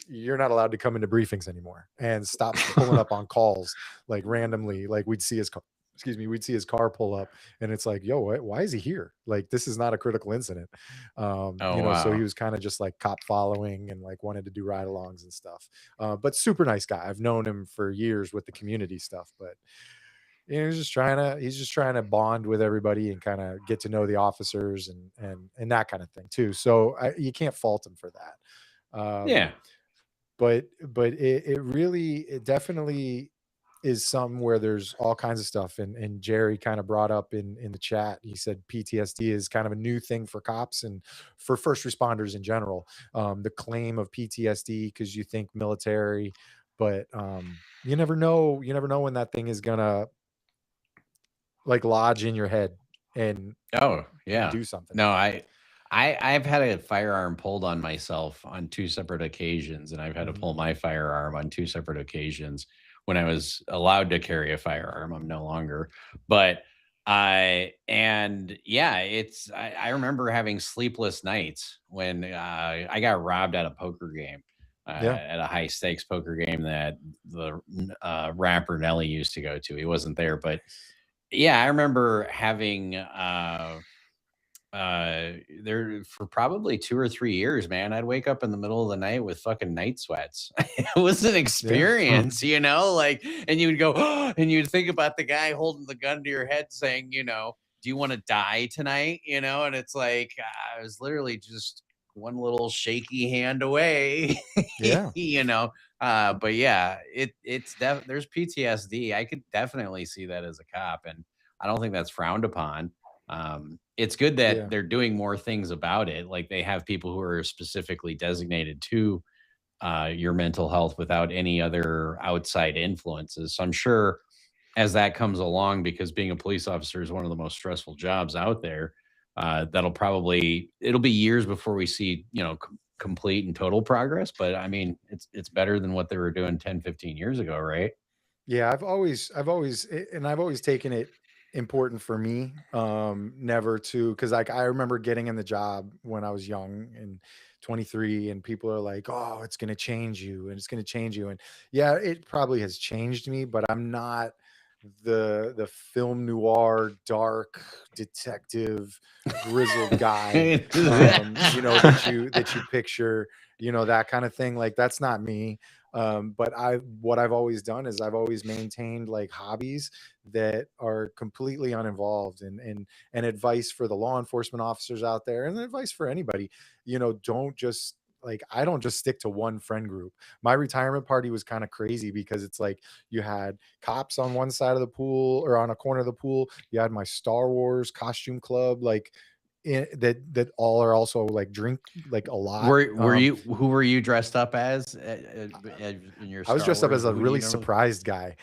you're not allowed to come into briefings anymore, and stop pulling up on calls like randomly. Like we'd see his car, excuse me, we'd see his car pull up and it's like, yo, why is he here? Like, this is not a critical incident. Oh You know, so he wow. was kind of just like cop following and like wanted to do ride-alongs and stuff. But super nice guy. I've known him for years with the community stuff, but you know, he's just trying to bond with everybody and kind of get to know the officers and that kind of thing too. So you can't fault him for that. Yeah. But it really, it definitely is something where there's all kinds of stuff. And Jerry kind of brought up in the chat, he said PTSD is kind of a new thing for cops and for first responders in general. The claim of PTSD, because you think military, but you never know when that thing is gonna like lodge in your head and Oh yeah. do something. No, I've had a firearm pulled on myself on two separate occasions, and I've had to Mhm. pull my firearm on two separate occasions when I was allowed to carry a firearm. I'm no longer, but I and yeah, I remember having sleepless nights when I got robbed at a poker game. Yeah. At a high stakes poker game that the rapper Nelly used to go to. He wasn't there, but yeah, I remember having there for probably 2 or 3 years, man. I'd wake up in the middle of the night with fucking night sweats. It was an Yeah. experience, you know, like, and you would go, "Oh," and you'd think about the guy holding the gun to your head saying, you know, "Do you want to die tonight?" You know, and it's like, I was literally just one little shaky hand away, Yeah. you know. But yeah, there's PTSD. I could definitely see that as a cop, and I don't think that's frowned upon. It's good that Yeah. they're doing more things about it. Like they have people who are specifically designated to your mental health without any other outside influences. So I'm sure as that comes along, because being a police officer is one of the most stressful jobs out there, it'll be years before we see, you know, complete and total progress. But I mean, it's better than what they were doing 10, 15 years ago, right? Yeah, I've always taken it important for me, never to, because like I remember getting in the job when I was young and 23, and people are like, "Oh, it's going to change you, and it's going to change you," and yeah, it probably has changed me, but I'm not the film noir dark detective grizzled guy, you know, that you picture, you know, that kind of thing. Like that's not me. But what I've always done is I've always maintained like hobbies that are completely uninvolved, and advice for the law enforcement officers out there, and advice for anybody, you know, don't just like, I don't just stick to one friend group. My retirement party was kind of crazy because it's like you had cops on one side of the pool or on a corner of the pool, you had my Star Wars costume club, like that all are also like drink like a lot. Who were you dressed up as in your I was Star dressed up Wars? as a Who do you really normally- surprised guy.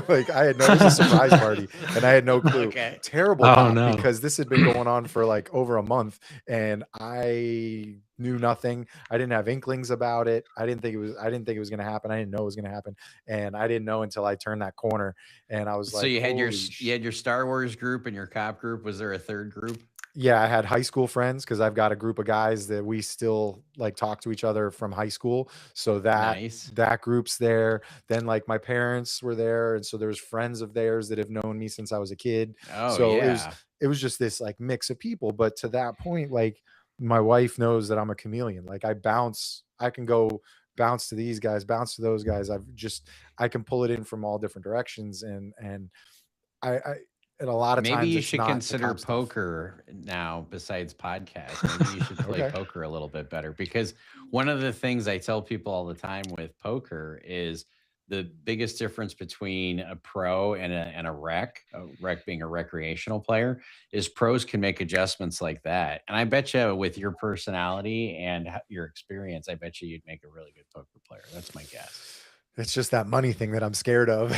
Like it was a surprise party and I had no clue. Okay. Terrible Oh, cop, no. because this had been going on for like over a month and I knew nothing. I didn't have inklings about it. I didn't think it was going to happen. I didn't know it was going to happen. And I didn't know until I turned that corner and I was So like, you had "Holy you had your Star Wars group and your cop group. Was there a third group? Yeah, I had high school friends because I've got a group of guys that we still like talk to each other from high school. So Nice. that group's there. Then like my parents were there, and so there's friends of theirs that have known me since I was a kid. Oh So yeah. it was just this like mix of people. But to that point, like my wife knows that I'm a chameleon. Like I can go bounce to these guys, bounce to those guys. I can pull it in from all different directions, and I and a lot of Maybe times you it's should not the consider top stuff. poker now besides podcast. Maybe you should play Okay. poker a little bit better, because one of the things I tell people all the time with poker is the biggest difference between a pro and a rec being a recreational player, is pros can make adjustments like that. And I bet you with your personality and your experience, I bet you you'd make a really good poker player. That's my guess. It's just that money thing that I'm scared of.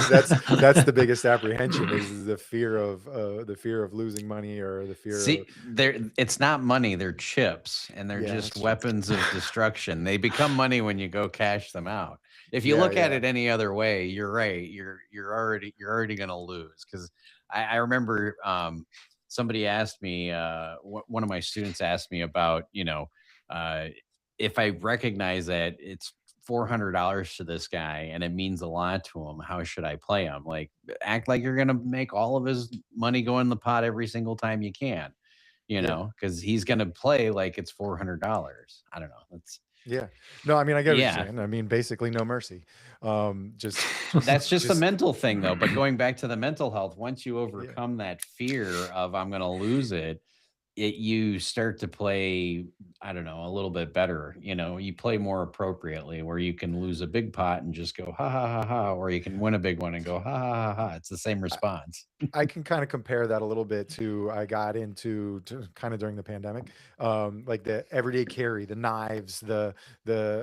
that's the biggest apprehension is the fear of losing money, or the fear See, of it's not money, they're chips, and they're Yeah, just that's true. weapons of destruction. They become money when you go cash them out. If you look at it any other way, you're right. You're already gonna lose. Because I remember somebody asked me, one of my students asked me about, if I recognize that it's $400 to this guy and it means a lot to him, how should I play him? Like, act like you're gonna make all of his money go in the pot every single time you can, Yeah. because he's gonna play like it's $400. I don't know. That's Yeah. No, I mean, I get what Yeah. you're saying. I mean, basically no mercy. Just that's just a mental thing though. But going back to the mental health, once you yeah. overcome that fear of I'm gonna lose it, you start to play, I don't know, a little bit better. You play more appropriately, where you can lose a big pot and just go ha ha ha ha, or you can win a big one and go ha ha ha ha. It's the same response. I can kind of compare that a little bit to I got into kind of during the pandemic, like the everyday carry, the knives, the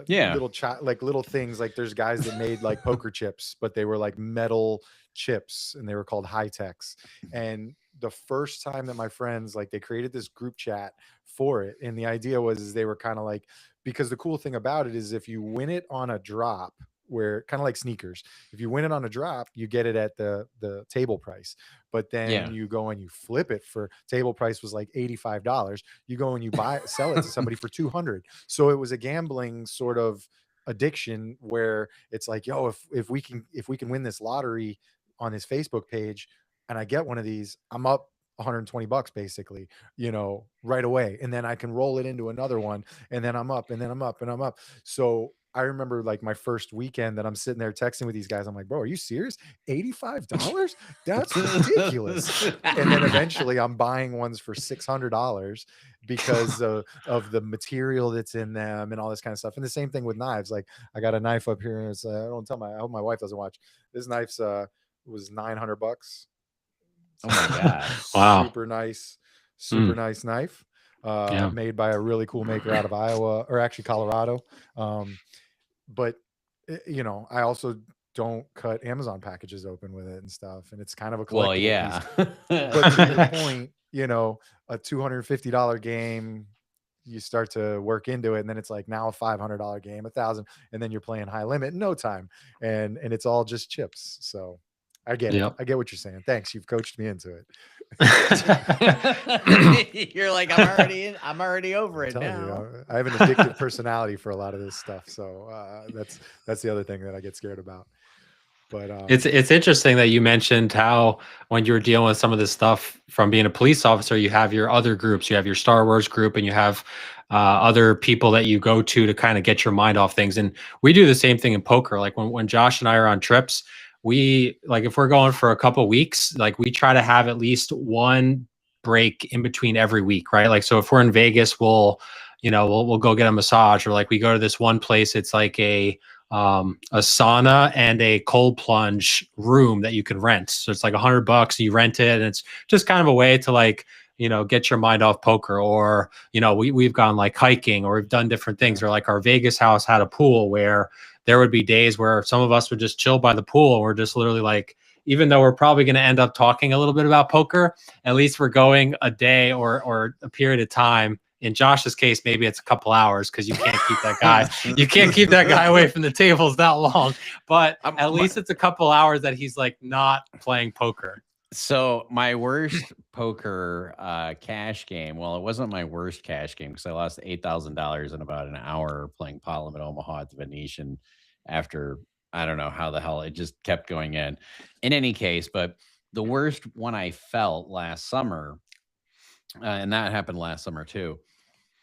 Yeah. little things. Like there's guys that made like poker chips, but they were like metal chips, and they were called high techs. And the first time that my friends like they created this group chat for it, and the idea was is they were kind of like, because the cool thing about it is if you win it on a drop, where kind of like sneakers, if you win it on a drop, you get it at the table price. But then Yeah. you go and you flip it for table price was like $85. You go and you sell it to somebody for 200. So it was a gambling sort of addiction where it's like, yo, if we can win this lottery on his Facebook page and I get one of these, I'm up $120 basically, right away. And then I can roll it into another one, and then I'm up, and then I'm up, and I'm up. So I remember like my first weekend that I'm sitting there texting with these guys. I'm like, bro, are you serious? $85? That's ridiculous. And then eventually I'm buying ones for $600 because of the material that's in them and all this kind of stuff. And the same thing with knives. Like I got a knife up here, and it's I hope my wife doesn't watch. This knife's was $900. Oh my god. Wow. Super nice knife. Yeah. Made by a really cool maker out of Iowa, or actually Colorado. But I also don't cut Amazon packages open with it and stuff, and it's kind of a collectible Well, yeah. piece. But to your point, a $250 game, you start to work into it, and then it's like now a $500 game, $1,000, and then you're playing high limit in no time, and it's all just chips. So I get Yep. it. I get what you're saying. Thanks, you've coached me into it. You're like, I'm already over it telling now. you, I have an addictive personality for a lot of this stuff. So that's the other thing that I get scared about. But It's interesting that you mentioned how when you were dealing with some of this stuff from being a police officer, you have your other groups, you have your Star Wars group, and you have other people that you go to kind of get your mind off things. And we do the same thing in poker. Like when Josh and I are on trips, we like if we're going for a couple weeks, like we try to have at least one break in between every week, right? Like so if we're in Vegas, we'll go get a massage, or like we go to this one place, it's like a sauna and a cold plunge room that you can rent. So it's like $100 and you rent it, and it's just kind of a way to like get your mind off poker, or, we've gone like hiking, or we've done different things, or like our Vegas house had a pool where there would be days where some of us would just chill by the pool. And we're just literally like, even though we're probably going to end up talking a little bit about poker, at least we're going a day or a period of time. In Josh's case, maybe it's a couple hours, because you can't keep that guy. You can't keep that guy away from the tables that long. But at least it's a couple hours that he's like not playing poker. So my worst poker cash game, well, it wasn't my worst cash game, because I lost $8,000 in about an hour playing Parliament Omaha at the Venetian after, I don't know how the hell it just kept going in any case. But the worst one I felt last summer, and that happened last summer too,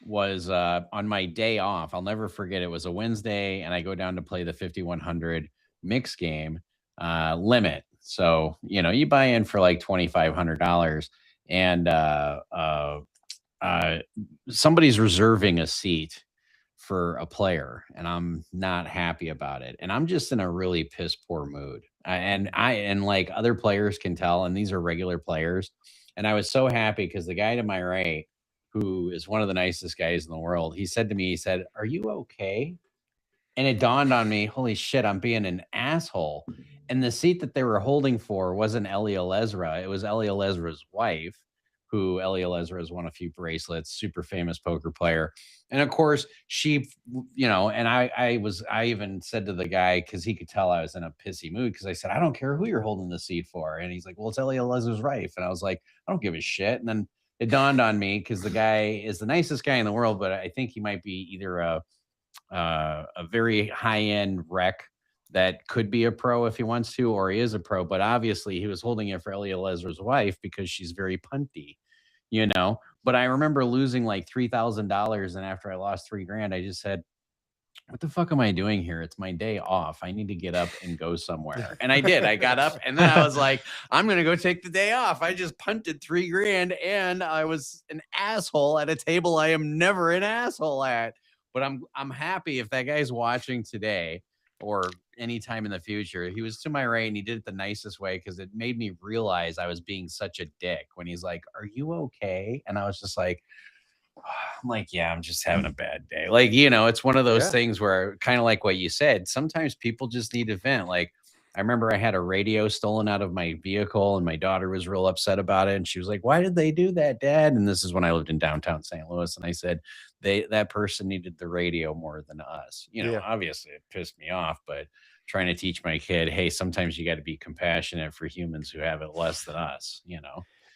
was on my day off. I'll never forget. It was a Wednesday, and I go down to play the 5,100 mix game limit. So, you buy in for like $2,500, and somebody's reserving a seat for a player, and I'm not happy about it. And I'm just in a really piss poor mood. And like other players can tell, and these are regular players. And I was so happy because the guy to my right, who is one of the nicest guys in the world, he said to me, "Are you okay?" And it dawned on me, holy shit, I'm being an asshole. And the seat that they were holding for wasn't Eli Elezra. It was Eli Elezra's wife, who Eli Elezra has won a few bracelets, super famous poker player. And of course, she, and I even said to the guy, because he could tell I was in a pissy mood, because I said, "I don't care who you're holding the seat for." And he's like, "Well, it's Eli Elezra's wife." And I was like, "I don't give a shit." And then it dawned on me, because the guy is the nicest guy in the world, but I think he might be either a very high-end rec that could be a pro if he wants to, or he is a pro. But obviously he was holding it for Eli Elezra's wife because she's very punty, But I remember losing like $3,000, and after I lost $3,000, I just said, "What the fuck am I doing here? It's my day off. I need to get up and go somewhere." And I did. I got up, and then I was like, "I'm gonna go take the day off." I just punted $3,000, and I was an asshole at a table I am never an asshole at. But I'm happy if that guy's watching today or anytime in the future. He was to my right, and he did it the nicest way, because it made me realize I was being such a dick when he's like, "Are you okay?" And I was just like, I'm like, "Yeah, I'm just having a bad day." Like, it's one of those things where, kind of like what you said, sometimes people just need to vent. Like, I remember I had a radio stolen out of my vehicle, and my daughter was real upset about it. And she was like, "Why did they do that, Dad?" And this is when I lived in downtown St. Louis. And I said, that person needed the radio more than us. Obviously it pissed me off, but trying to teach my kid, hey, sometimes you got to be compassionate for humans who have it less than us,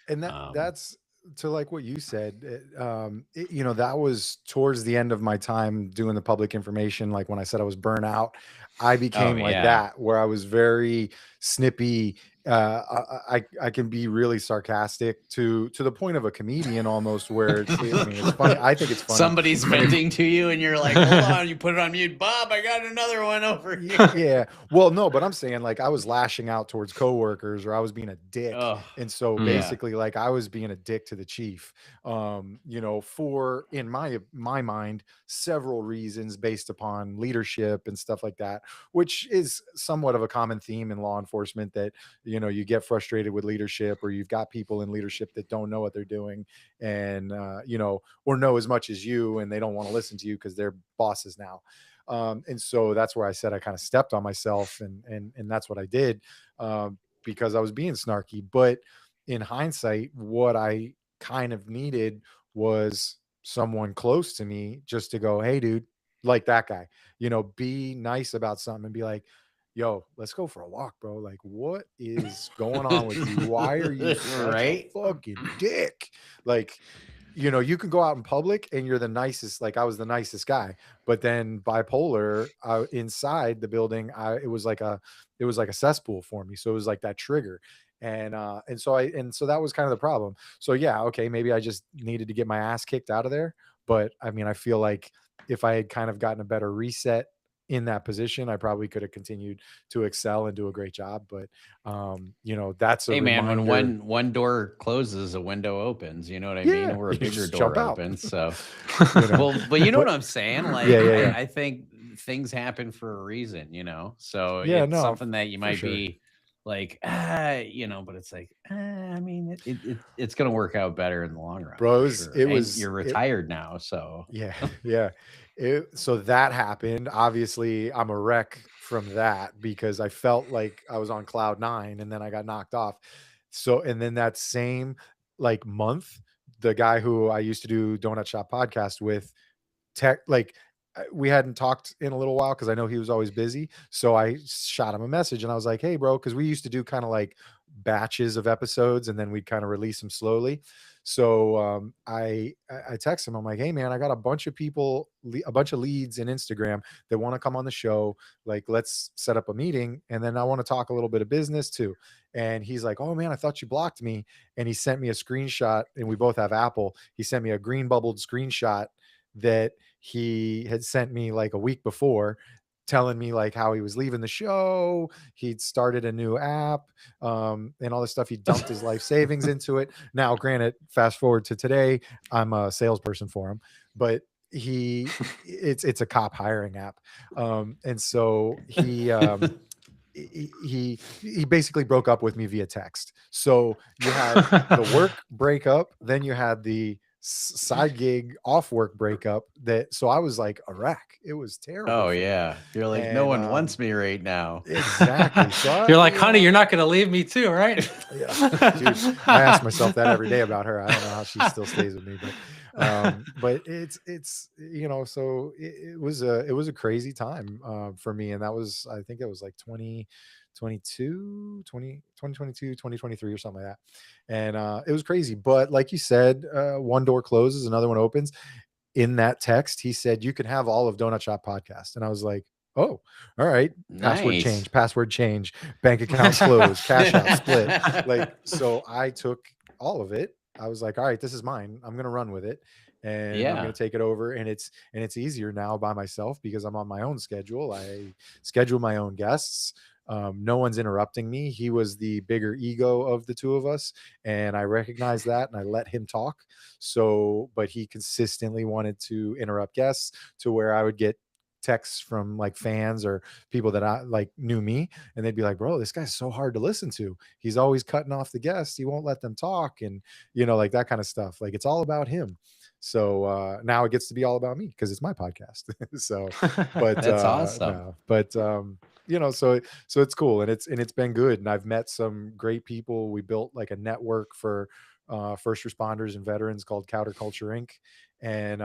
And that's to like what you said, that was towards the end of my time doing the public information. Like when I said I was burnt out, I became that, where I was very snippy. I can be really sarcastic to the point of a comedian almost, where it's funny. I think it's funny. Somebody's venting to you, and you're like, "Hold on," you put it on mute. "Bob, I got another one over here." Yeah. Well, no, but I'm saying, like, I was lashing out towards coworkers, or I was being a dick. And so basically, like, I was being a dick to the chief, for, in my mind, several reasons based upon leadership and stuff like that, which is somewhat of a common theme in law enforcement, that, you get frustrated with leadership, or you've got people in leadership that don't know what they're doing, and, or know as much as you, and they don't want to listen to you because they're bosses now. And so that's where I said I kind of stepped on myself, and that's what I did, because I was being snarky. But in hindsight, what I kind of needed was someone close to me just to go, "Hey, dude," like that guy, be nice about something and be like, "Yo, let's go for a walk, bro. Like, what is going on with you? Why are you such a fucking dick?" Like, you can go out in public and you're the nicest. Like, I was the nicest guy, but then bipolar, inside the building, it was like a cesspool for me. So it was like that trigger. And so that was kind of the problem. So yeah, okay, maybe I just needed to get my ass kicked out of there. But I mean, I feel like if I had kind of gotten a better reset in that position, I probably could have continued to excel and do a great job. But that's a reminder. Man, when one door closes, a window opens, you know what I mean? Or a bigger door opens. So well, but you know what I'm saying? Like, I think things happen for a reason, so it's something that you might be like, but it's like, I mean, it's going to work out better in the long run, Bro, for sure. And you're retired now, so yeah, yeah. So that happened. Obviously, I'm a wreck from that because I felt like I was on cloud nine and then I got knocked off. So, and then that same like month, the guy who I used to do Donut Shop podcast with, we hadn't talked in a little while because I know he was always busy. So I shot him a message and I was like, hey, bro, because we used to do kind of like batches of episodes and then we'd kind of release them slowly. So I text him. I'm like, hey, man, I got a bunch of people, a bunch of leads in Instagram that want to come on the show. Like, let's set up a meeting. And then I want to talk a little bit of business too. And he's like, oh, man, I thought you blocked me. And he sent me a screenshot, and we both have Apple. He sent me a green bubbled screenshot that he had sent me like a week before, telling me like how he was leaving the show, he'd started a new app, and all this stuff. He dumped his life savings into it. Now, granted, fast forward to today, I'm a salesperson for him, but it's a cop hiring app, and so he basically broke up with me via text. So you had the work breakup, then you had the side gig off work breakup. So I was like a wreck. It was terrible. Oh yeah, you're like, no one wants me right now. Exactly. So you're like, honey, you're not going to leave me too, right? Yeah, dude, I ask myself that every day about her. I don't know how she still stays with me, but it's so it was a crazy time for me, and I think it was like 2023 or something like that, and it was crazy. But like you said, one door closes, another one opens. In that text, he said you can have all of Donut Shop podcast, and I was like, oh, all right. Nice. Password change, bank account closed, cash out split. Like, so I took all of it. I was like, all right, this is mine. I'm gonna run with it, and I'm gonna take it over. And it's easier now by myself because I'm on my own schedule. I schedule my own guests. No one's interrupting me. He was the bigger ego of the two of us, and I recognized that, and I let him talk. So, but he consistently wanted to interrupt guests to where I would get texts from like fans or people that I like knew me, and they'd be like, bro, this guy's so hard to listen to. He's always cutting off the guests. He won't let them talk, and like that kind of stuff. Like, it's all about him. So now it gets to be all about me because it's my podcast. So, but that's awesome. no, but so it's cool, and it's been good, and I've met some great people. We built like a network for first responders and veterans called Counterculture Inc. And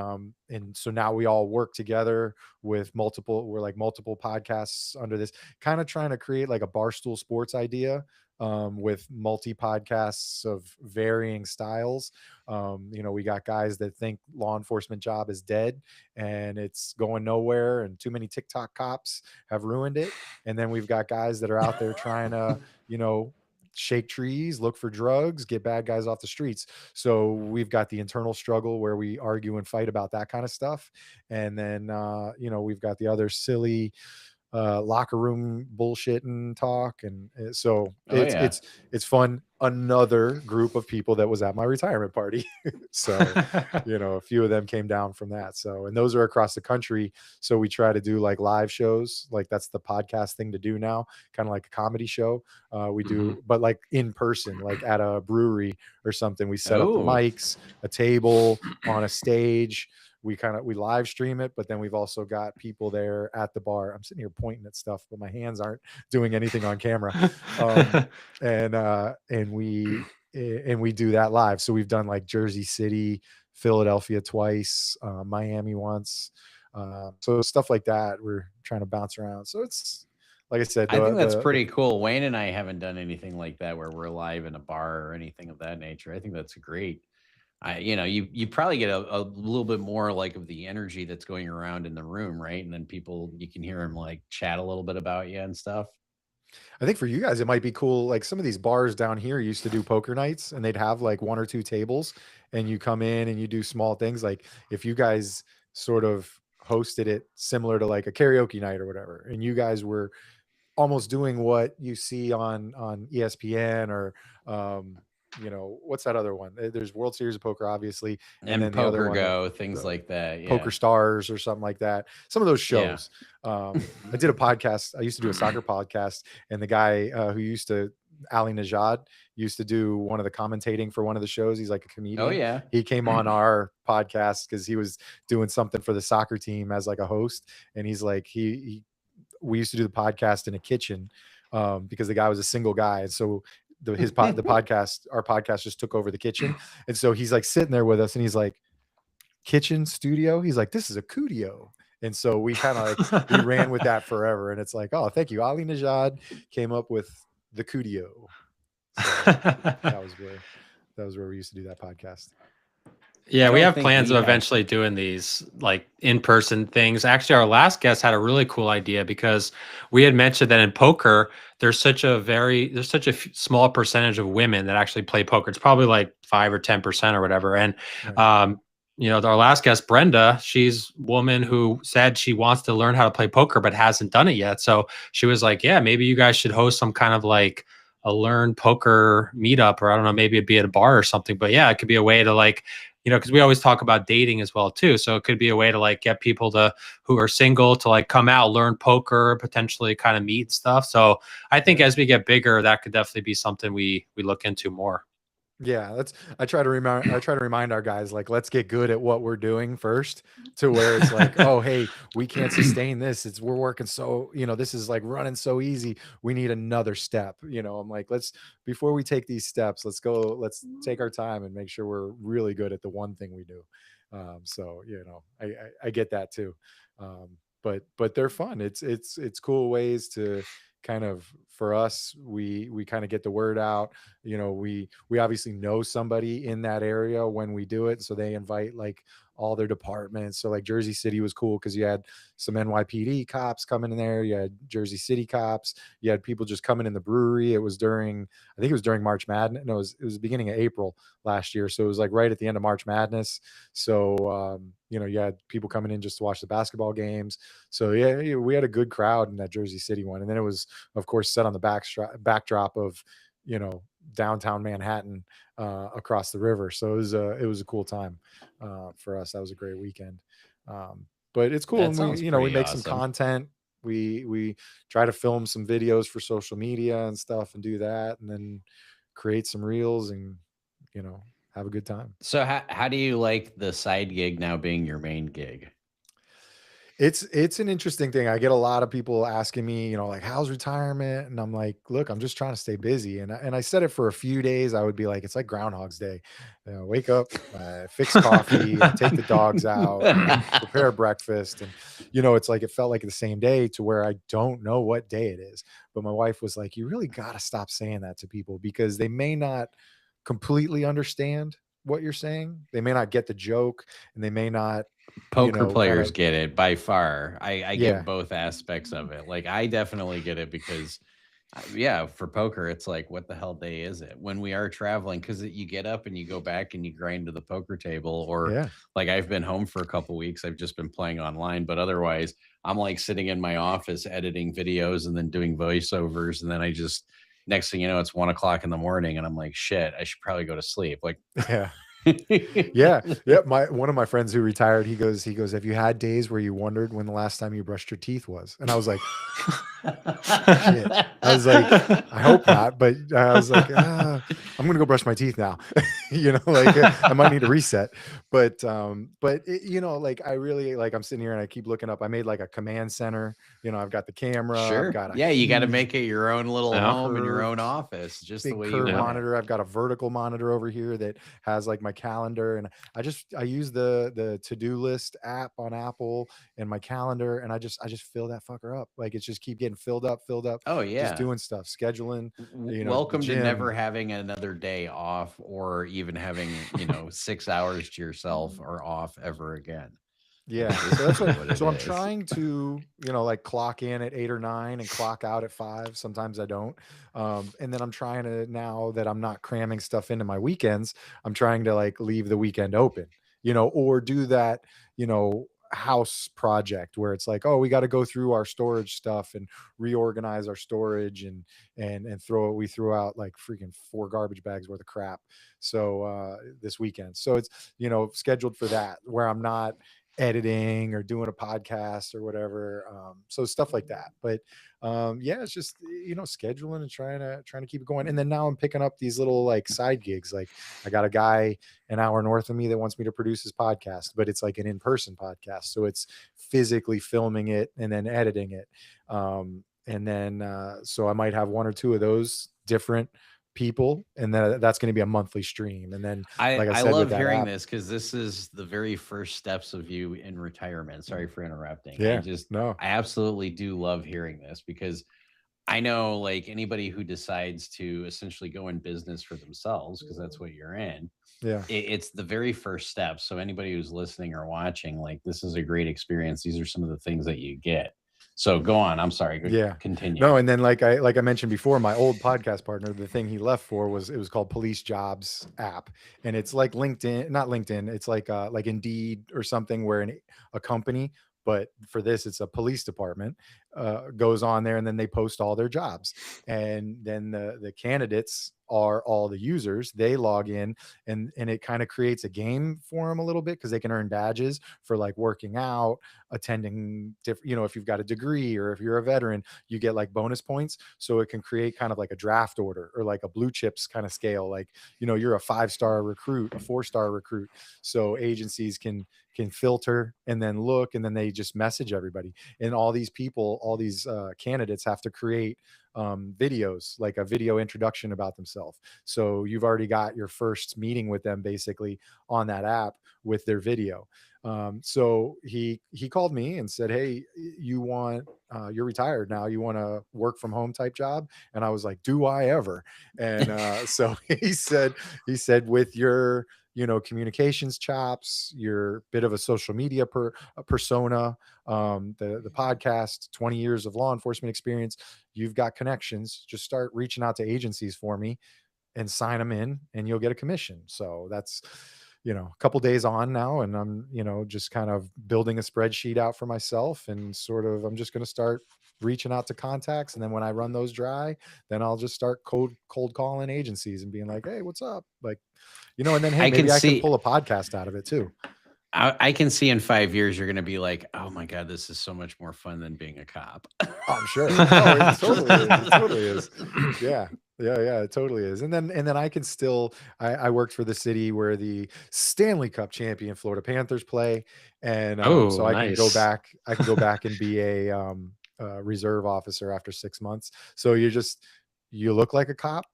so now we all work together with multiple podcasts under this, kind of trying to create like a Barstool Sports idea, with multi podcasts of varying styles. We got guys that think law enforcement job is dead and it's going nowhere, and too many TikTok cops have ruined it. And then we've got guys that are out there trying to, shake trees, look for drugs, get bad guys off the streets. So we've got the internal struggle where we argue and fight about that kind of stuff. And then, we've got the other silly locker room bullshit and talk. And so it's fun. Another group of people that was at my retirement party. So, a few of them came down from that. So, and those are across the country. So we try to do like live shows. Like, that's the podcast thing to do now, kind of like a comedy show. We do, but like in person, like at a brewery or something. We set up the mics, a table on a stage. We live stream it, but then we've also got people there at the bar. I'm sitting here pointing at stuff, but my hands aren't doing anything on camera. And we do that live. So we've done like Jersey City, Philadelphia twice, Miami once. So stuff like that. We're trying to bounce around. So it's, like I said, I think that's pretty cool. Wayne and I haven't done anything like that where we're live in a bar or anything of that nature. I think that's great. You probably get a little bit more like of the energy that's going around in the room, right? And then you can hear them like chat a little bit about you and stuff. I think for you guys, it might be cool. Like, some of these bars down here used to do poker nights, and they'd have like one or two tables, and you come in and you do small things. Like, if you guys sort of hosted it similar to like a karaoke night or whatever, and you guys were, almost doing what you see on ESPN or, you know, like that kind of stuff. Like, it's all about him. So it's fun. Oh yeah. But it's what's that other one? There's World Series of Poker, obviously, and And then the other Poker one, Go, things like that. Yeah. Poker Stars or something like that. Some of those Yeah. shows. I did a podcast. I used to do a soccer podcast, and the guy Ali Najad, used to do one of the commentating for one of the shows. He's like a comedian. Oh yeah. He came on our podcast because he was doing something for the soccer team as like a host, and he's like we used to do the podcast in a kitchen because the guy was a single guy, and so the podcast, our podcast, just took over the kitchen, and so he's like sitting there with us, and he's like, kitchen studio. He's like, this is a cudio. And so we kind of like, we ran with that forever. And it's like, oh, thank you. Ali Najad came up with the cudio. So that was where we used to do that podcast. Yeah, we have plans of eventually doing these like in-person things. Actually, our last guest had a really cool idea because we had mentioned that in poker, there's such a small percentage of women that actually play poker. It's probably like 5 or 10% or whatever. And our last guest, Brenda, she's a woman who said she wants to learn how to play poker but hasn't done it yet. So she was like, yeah, maybe you guys should host some kind of like a learn poker meetup, or I don't know, maybe it'd be at a bar or something. But yeah, it could be a way to like, because we always talk about dating as well too. So it could be a way to like get people who are single to like come out, learn poker, potentially kind of meet stuff. So I think as we get bigger, that could definitely be something we look into more. Yeah, I try to remind our guys, like, let's get good at what we're doing first, to where it's like, oh, hey, we can't sustain this. We're working so, this is like running so easy. We need another step. I'm like, before we take these steps, let's take our time and make sure we're really good at the one thing we do. So, I get that too. But they're fun. It's cool ways to kind of, for us, we kind of get the word out. We obviously know somebody in that area when we do it, so they invite like all their departments. So like Jersey City was cool because you had some NYPD cops coming in there, you had Jersey City cops, you had people just coming in the brewery. I think it was during March Madness. No, it was the beginning of April last year, so it was like right at the end of March Madness. So you had people coming in just to watch the basketball games. So yeah, we had a good crowd in that Jersey City one. And then it was, of course, set on the backdrop of downtown Manhattan across the river. So it was a cool time for us. That was a great weekend. But it's cool. And we make some content. We try to film some videos for social media and stuff, and do that, and then create some reels and have a good time. So how do you like the side gig now being your main gig? It's an interesting thing. I get a lot of people asking me, like, how's retirement? And I'm like, look, I'm just trying to stay busy. And I said it for a few days. I would be like, it's like Groundhog's Day. Wake up, fix coffee, take the dogs out, prepare breakfast. And, it's like, it felt like the same day, to where I don't know what day it is. But my wife was like, you really got to stop saying that to people, because they may not completely understand what you're saying. They may not get the joke, and they may not. Poker players get it by far. I get both aspects of it. Like, I definitely get it because for poker, it's like, what the hell day is it when we are traveling? Because you get up and you go back and you grind to the poker table, or like, I've been home for a couple weeks. I've just been playing online, but otherwise I'm like sitting in my office editing videos and then doing voiceovers. And then next thing you know, it's 1 o'clock in the morning and I'm like, shit, I should probably go to sleep. Like, yeah. One of my friends who retired, he goes, have you had days where you wondered when the last time you brushed your teeth was? And I was like, shit. I was like, I hope not, but I was like, I'm gonna go brush my teeth now. I might need a reset. But like, I really, like, I'm sitting here and I keep looking up. I made like a command center. I've got the camera. Sure. I've got you got to make it your own little home in your own office, just the way you want monitor. I've got a vertical monitor over here that has like my calendar, and I use the to-do list app on Apple and my calendar, and I just fill that fucker up. Like, it's just keep getting filled up. Oh yeah, just doing stuff, scheduling. Welcome to never having another day off, or even having 6 hours to yourself or off ever again. Yeah, so that's what. So I'm trying to, like, clock in at 8 or 9 and clock out at 5. Sometimes I don't. And then I'm trying to, now that I'm not cramming stuff into my weekends, I'm trying to like leave the weekend open, or do that, house project where it's like, oh, we got to go through our storage stuff and reorganize our storage and we threw out like freaking 4 garbage bags worth of crap. So this weekend. So it's, scheduled for that, where I'm not editing or doing a podcast or whatever. So stuff like that. But yeah, it's just, scheduling and trying to keep it going. And then now I'm picking up these little like side gigs. Like I got a guy an hour north of me that wants me to produce his podcast, but it's like an in-person podcast. So it's physically filming it and then editing it. And then so I might have 1 or 2 of those different people, and then that's going to be a monthly stream. And then like I said, love hearing this, because this is the very first steps of you in retirement. Sorry for interrupting. Yeah, I absolutely do love hearing this, because I know like anybody who decides to essentially go in business for themselves, because that's what you're in. Yeah, it's the very first step. So anybody who's listening or watching, like, this is a great experience. These are some of the things that you get. So go on. I'm sorry. Yeah. Continue. No, and then like I mentioned before, my old podcast partner, the thing he left for was called Police Jobs app, and it's like LinkedIn, not LinkedIn. It's like Indeed or something, where a company, but for this, it's a police department, goes on there, and then they post all their jobs, and then the candidates are all the users. They log in, and it kind of creates a game for them a little bit, because they can earn badges for like working out, attending different, if you've got a degree or if you're a veteran, you get like bonus points. So it can create kind of like a draft order or like a blue chips kind of scale. Like, you're a 5-star recruit, a 4-star recruit. So agencies can filter and then look, and then they just message everybody. And all these people, all these candidates have to create videos, like a video introduction about themselves. So you've already got your first meeting with them basically on that app with their video. So he called me and said, hey, you're retired now, you want a work from home type job? And I was like, do I ever? And so he said with your communications chops, your bit of a social media persona, the podcast, 20 years of law enforcement experience, you've got connections, just start reaching out to agencies for me and sign them in, and you'll get a commission. So that's, a couple days on now, and I'm, just kind of building a spreadsheet out for myself, and sort of, I'm just going to start reaching out to contacts. And then when I run those dry, then I'll just start cold calling agencies and being like, hey, what's up? Like, and then, hey, maybe I can pull a podcast out of it too. I can see in 5 years, you're going to be like, oh my God, this is so much more fun than being a cop. Oh, I'm sure. Oh, it totally is. It totally is. Yeah. It totally is. And then I can still, I worked for the city where the Stanley Cup champion Florida Panthers play. And so I can go back and be a reserve officer after 6 months. So you look like a cop,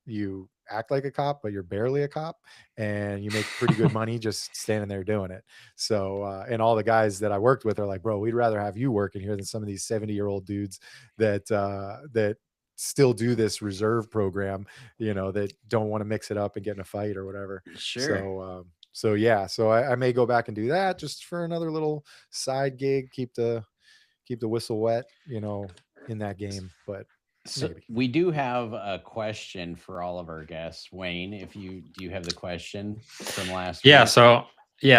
you act like a cop, but you're barely a cop, and you make pretty good money just standing there doing it. So and all the guys that I worked with are like, bro, we'd rather have you working here than some of these 70-year-old dudes that still do this reserve program, that don't want to mix it up and get in a fight or whatever. Sure. So I may go back and do that just for another little side gig, keep the whistle wet, in that game. But so we do have a question for all of our guests. Wayne, do you have the question from last week?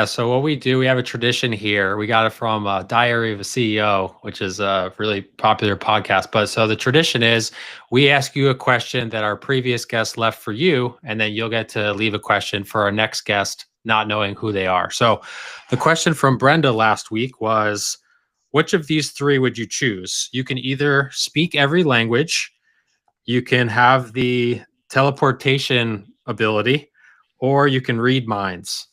So what we do, we have a tradition here. We got it from Diary of a CEO, which is a really popular podcast. But so the tradition is we ask you a question that our previous guest left for you, and then you'll get to leave a question for our next guest, not knowing who they are. So the question from Brenda last week was, which of these 3 would you choose? You can either speak every language, you can have the teleportation ability, or you can read minds.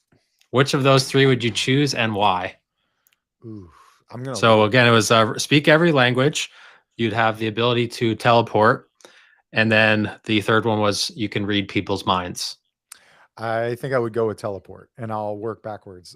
Which of those 3 would you choose, and why? Ooh, So again, it was speak every language, you'd have the ability to teleport, and then the third one was you can read people's minds. I think I would go with teleport, and I'll work backwards.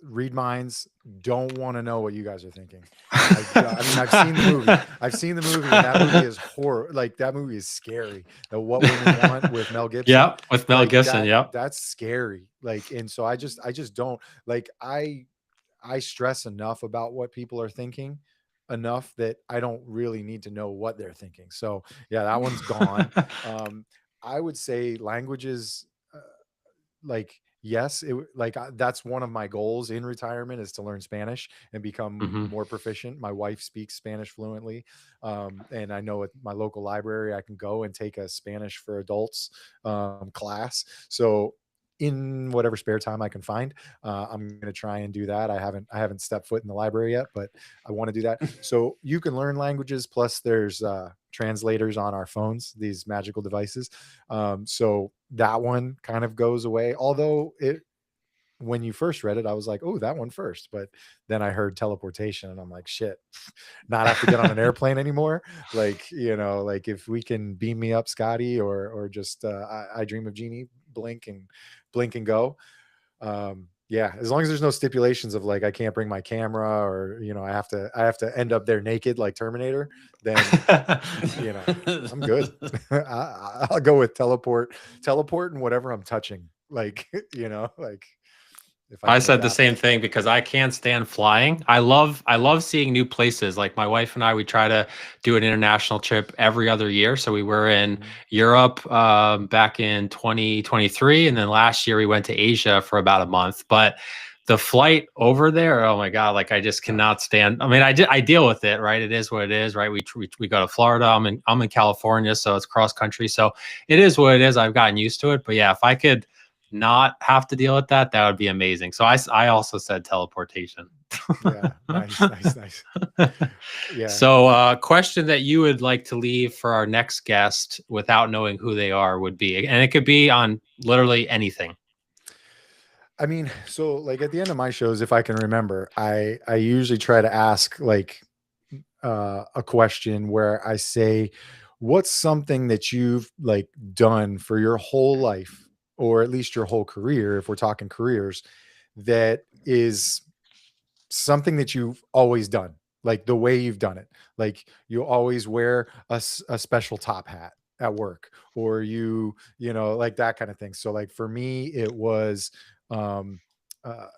Read minds. Don't want to know what you guys are thinking. I've seen the movie. And that movie is horror. Like, that movie is scary. The What Women Want with Mel Gibson. Yeah, with Mel Gibson. Yeah, that's scary. Like, and so I just don't like. I stress enough about what people are thinking enough that I don't really need to know what they're thinking. So yeah, that one's gone. I would say languages. Like, yes, that's one of my goals in retirement is to learn Spanish and become Mhm. more proficient. My wife speaks Spanish fluently. And I know at my local library, I can go and take a Spanish for adults class. So in whatever spare time I can find, I'm going to try and do that. I haven't stepped foot in the library yet, but I want to do that. So you can learn languages. Plus there's translators on our phones, these magical devices. So that one kind of goes away. Although when you first read it, I was like, oh, that one first. But then I heard teleportation and I'm like, shit, not have to get on an airplane anymore. Like, like if we can beam me up, Scotty, or just I dream of Genie, blink and go. Yeah, as long as there's no stipulations of like I can't bring my camera or I have to end up there naked like Terminator, then I'm good. I'll go with teleport and whatever I'm touching. Like, like if I I can said the adapt same it. thing because I can't stand flying. I love seeing new places. Like my wife and I, we try to do an international trip every other year. So we were in Europe back in 2023, and then last year we went to Asia for about a month. But the flight over there, oh my God, like I just cannot stand. I mean, I deal with it, right? It is what it is, right? We go to Florida. I'm in California, so it's cross country. So it is what it is. I've gotten used to it. But yeah, if I could not have to deal with that, that would be amazing. So I also said teleportation. Yeah, nice. Yeah. So question that you would like to leave for our next guest without knowing who they are would be, and it could be on literally anything. I mean, so like at the end of my shows, if I can remember, I usually try to ask like a question where I say, what's something that you've like done for your whole life, or at least your whole career, if we're talking careers, that is something that you've always done, like the way you've done it. Like you always wear a special top hat at work, or like that kind of thing. So like for me, it was um, uh,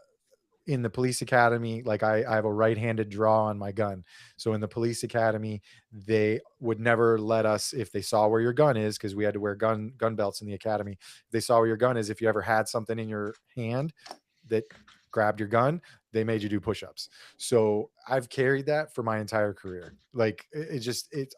in the police academy, like I have a right-handed draw on my gun. So in the police academy, they would never let us, if they saw where your gun is, because we had to wear gun belts in the academy. If they saw where your gun is, if you ever had something in your hand that grabbed your gun, they made you do push-ups. So I've carried that for my entire career. Like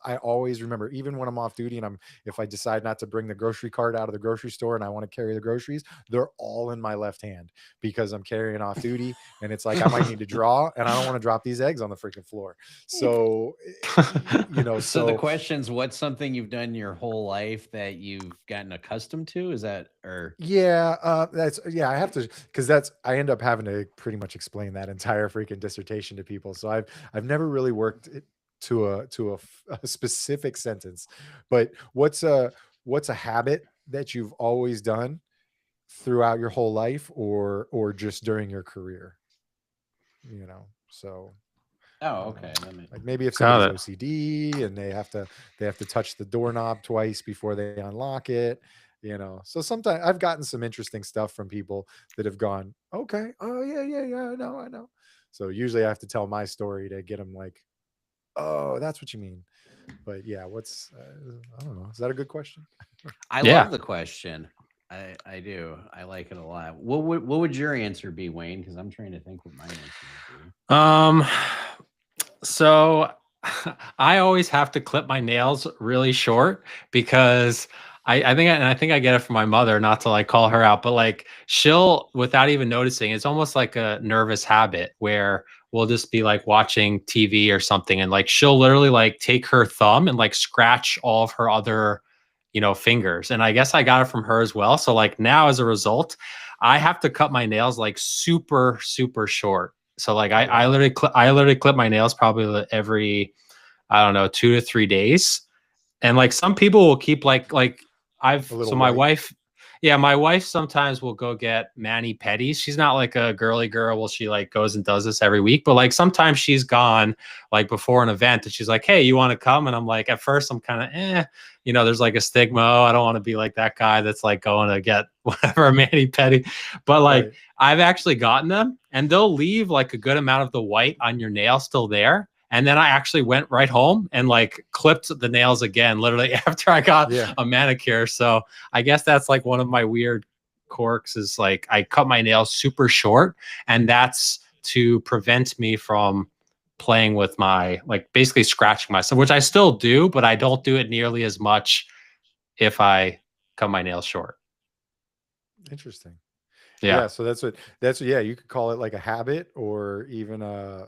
I always remember, even when I'm off duty and if I decide not to bring the grocery cart out of the grocery store and I want to carry the groceries, they're all in my left hand because I'm carrying off duty. And it's like, I might need to draw and I don't want to drop these eggs on the freaking floor. So, So the question's, what's something you've done your whole life that you've gotten accustomed to? Is that, or yeah, I have to, because I end up having to pretty much explain that entire freaking dissertation to people. So I've never really worked it to a specific sentence. But what's a habit that you've always done throughout your whole life, or just during your career? So okay. like maybe if Got somebody's it. OCD and they have to touch the doorknob twice before they unlock it. So sometimes I've gotten some interesting stuff from people that have gone, okay, oh yeah, I know. So usually I have to tell my story to get them like, oh, that's what you mean. But yeah, I don't know. Is that a good question? I Yeah. love the question. I do. I like it a lot. What would your answer be, Wayne? Because I'm trying to think what my answer would be. So I always have to clip my nails really short because I think I get it from my mother, not to like call her out, but like she'll, without even noticing, it's almost like a nervous habit where we'll just be like watching TV or something, and like she'll literally like take her thumb and like scratch all of her other, fingers. And I guess I got it from her as well. So like now as a result, I have to cut my nails like super, super short. So like I literally clip my nails probably every, I don't know, 2 to 3 days. And like some people will keep like my wife, my wife sometimes will go get mani pedis. She's not like a girly girl. Well, she like goes and does this every week, but like sometimes she's gone like before an event and she's like, hey, you want to come? And I'm like, at first I'm kind of, there's like a stigma. I don't want to be like that guy that's like going to get whatever mani pedi. But like Right. I've actually gotten them and they'll leave like a good amount of the white on your nail still there. And then I actually went right home and like clipped the nails again, literally after I got a manicure. So I guess that's like one of my weird corks is like I cut my nails super short, and that's to prevent me from playing with my, like, basically scratching myself, which I still do, but I don't do it nearly as much if I cut my nails short. Interesting. Yeah. So that's yeah, you could call it like a habit or even a,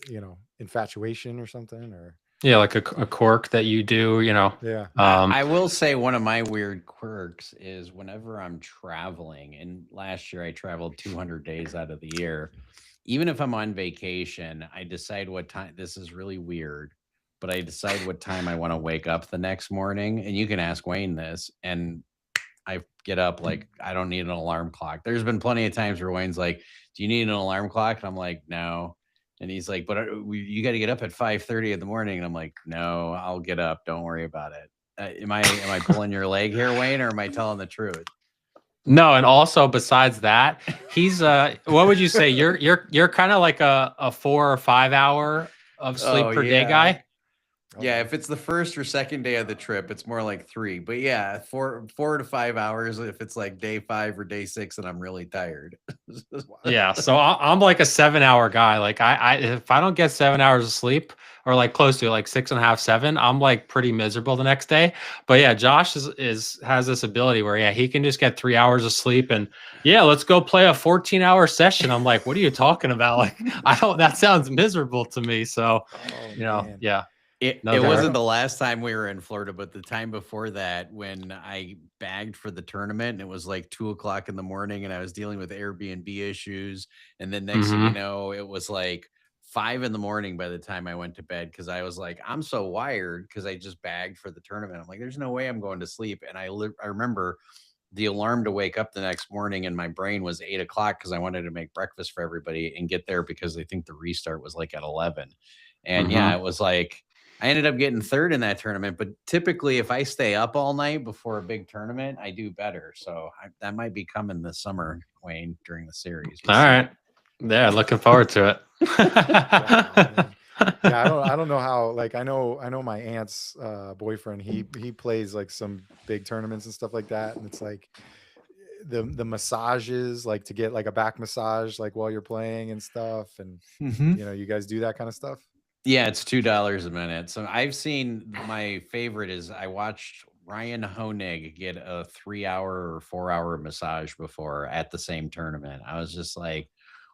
you know, infatuation or something, or Yeah, like a quirk that you do, you know. yeah. I will say one of my weird quirks is whenever I'm traveling, and last year I traveled 200 days out of the year. Even if I'm on vacation, I decide what time. This is really weird, but I decide what time I want to wake up the next morning. And you can ask Wayne this, and I get up like I don't need an alarm clock. There's been plenty of times where Wayne's like, "Do you need an alarm clock?" And I'm like, "No." And he's like, "But you got to get up at 5:30 in the morning." And I'm like, "No, I'll get up. Don't worry about it." Am I pulling your leg here, Wayne, or am I telling the truth? No, and also besides that, he's what would you say? You're kind of like a 4 or 5 hour of sleep per day guy. Yeah, if it's the first or second day of the trip, it's more like 3. But yeah, 4 to 5 hours if it's like day 5 or day 6 and I'm really tired. Yeah, so I'm like a 7-hour guy. Like I if I don't get 7 hours of sleep, or like close to it, like 6.5, 7, I'm like pretty miserable the next day. But yeah, Josh has this ability where he can just get 3 hours of sleep, and yeah, let's go play a 14-hour session. I'm like, what are you talking about? Like, that sounds miserable to me. So Man. yeah. It wasn't the last time we were in Florida, but the time before that, when I bagged for the tournament, and it was like 2:00 in the morning, and I was dealing with Airbnb issues. And then next thing you know, it was like 5 in the morning by the time I went to bed, because I was like, I'm so wired because I just bagged for the tournament. I'm like, there's no way I'm going to sleep. And I remember the alarm to wake up the next morning in my brain was 8:00 because I wanted to make breakfast for everybody and get there because I think the restart was like at 11. And yeah, it was like, I ended up getting third in that tournament, but typically if I stay up all night before a big tournament, I do better. So that might be coming this summer, Wayne, during the series. All right. Yeah, looking forward to it. Yeah, I don't know how, like, I know my aunt's boyfriend, he plays like some big tournaments and stuff like that. And it's like the massages, like to get like a back massage, like while you're playing and stuff. And you know, you guys do that kind of stuff. Yeah, it's $2 a minute. So I've seen, my favorite is I watched Ryan Honig get a 3-hour or 4-hour massage before at the same tournament. I was just like,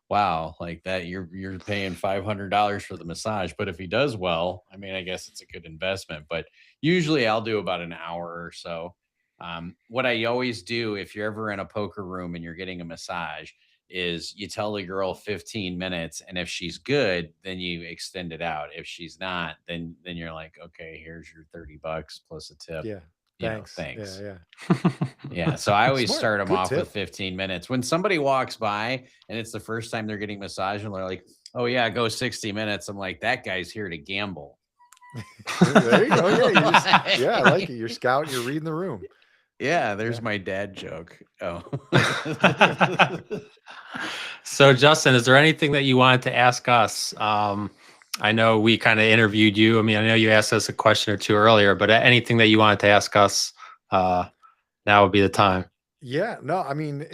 wow, like that you're paying $500 for the massage. But if he does well, I mean, I guess it's a good investment. But usually I'll do about an hour or so. What I always do if you're ever in a poker room and you're getting a massage is you tell the girl 15 minutes, and if she's good, then you extend it out. If she's not, then you're like, okay, here's your $30 plus a tip. Yeah. Thanks. Yeah. Yeah. So I always Smart. start them Good off tip. with 15 minutes. When somebody walks by and it's the first time they're getting massage and they're like, oh yeah, go 60 minutes. I'm like, that guy's here to gamble. There you go. Yeah, I like it. You're scouting, you're reading the room. Yeah, there's my dad joke. Oh. So Justin, is there anything that you wanted to ask us? I know we kind of interviewed you. I mean, I know you asked us a question or two earlier, but anything that you wanted to ask us, now would be the time. Yeah, no, I mean,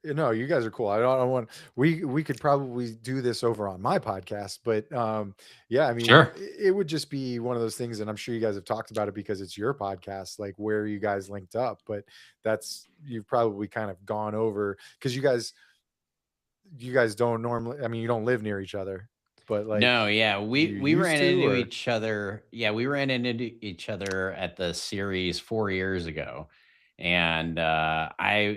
no, you guys are cool. I don't want, we could probably do this over on my podcast, but yeah, I mean, Sure. it would just be one of those things, and I'm sure you guys have talked about it because it's your podcast, like where you guys linked up, but you've probably kind of gone over, because you guys don't normally, I mean, you don't live near each other, but like, no, yeah, we ran to, into or- each other. Yeah, we ran into each other at the series 4 years ago. And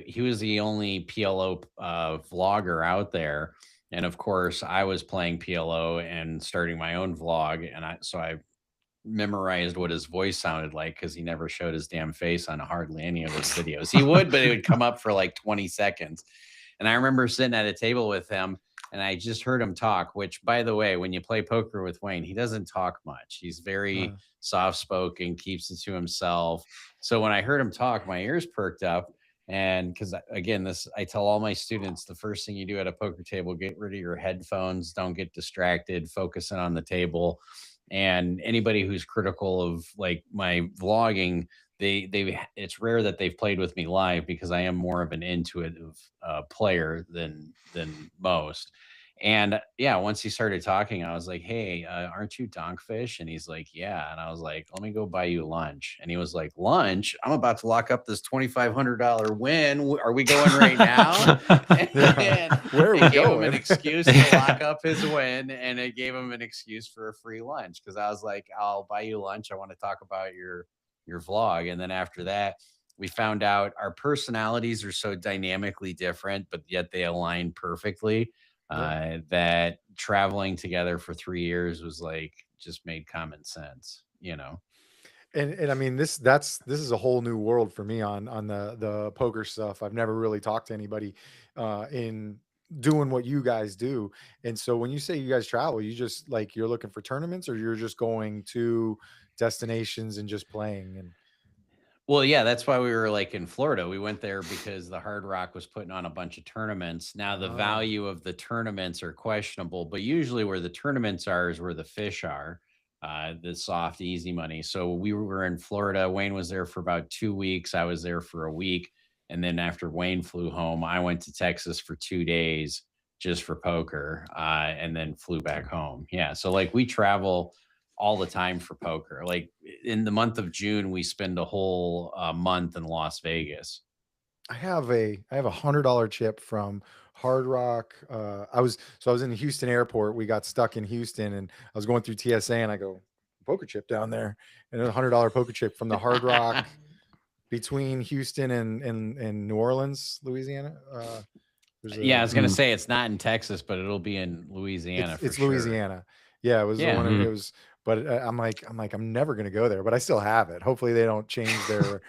he was the only PLO vlogger out there. And of course, I was playing PLO and starting my own vlog. And I memorized what his voice sounded like, because he never showed his damn face on hardly any of his videos. He would, but it would come up for like 20 seconds. And I remember sitting at a table with him, and I just heard him talk, which, by the way, when you play poker with Wayne, he doesn't talk much. He's very soft-spoken, keeps it to himself. So when I heard him talk, my ears perked up. And because, again, I tell all my students, the first thing you do at a poker table, get rid of your headphones, don't get distracted, focus in on the table. And anybody who's critical of like my vlogging, it's rare that they've played with me live because I am more of an intuitive player than most. And yeah, once he started talking, I was like, "Hey, aren't you DonkFish?" And he's like, "Yeah." And I was like, "Let me go buy you lunch." And he was like, "Lunch? I'm about to lock up this $2,500 win. Are we going right now?" And Where are we it gave him going? an excuse to lock up his win, and it gave him an excuse for a free lunch because I was like, "I'll buy you lunch. I want to talk about your vlog." And then after that, we found out our personalities are so dynamically different, but yet they align perfectly. That traveling together for 3 years was like just made common sense, you know. And I mean this is a whole new world for me on the poker stuff. I've never really talked to anybody in doing what you guys do. And so when you say you guys travel, you just like you're looking for tournaments, or you're just going to destinations and just playing? And Well, yeah, that's why we were like in Florida. We went there because the Hard Rock was putting on a bunch of tournaments. Now, the value of the tournaments are questionable, but usually where the tournaments are is where the fish are, the soft, easy money. So we were in Florida. Wayne was there for about 2 weeks. I was there for a week. And then after Wayne flew home, I went to Texas for 2 days just for poker, and then flew back home. Yeah. So like we travel all the time for poker. Like in the month of June, we spend a whole month in Las Vegas. I have a $100 chip from Hard Rock. I was in Houston airport. We got stuck in Houston, and I was going through TSA, and I go, poker chip down there, and a $100 poker chip from the Hard Rock between Houston and New Orleans, Louisiana. Yeah, I was gonna say it's not in Texas, but it'll be in Louisiana. It's sure. Louisiana. Yeah, it was the one. It was, but I'm like, I'm never gonna go there, but I still have it. Hopefully they don't change their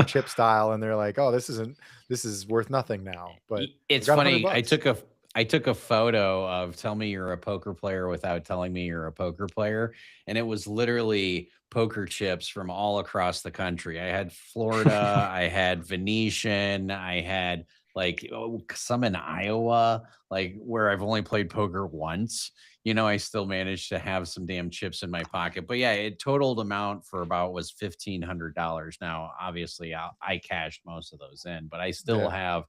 chip style, and they're like, oh, this is worth nothing now. But it's funny. I took a photo of "Tell me you're a poker player without telling me you're a poker player," and it was literally poker chips from all across the country. I had Florida, I had Venetian, I had like some in Iowa, like where I've only played poker once. You know, I still managed to have some damn chips in my pocket. But yeah, it totaled amount for about was $1,500. Now, obviously, I cashed most of those in, but I still have,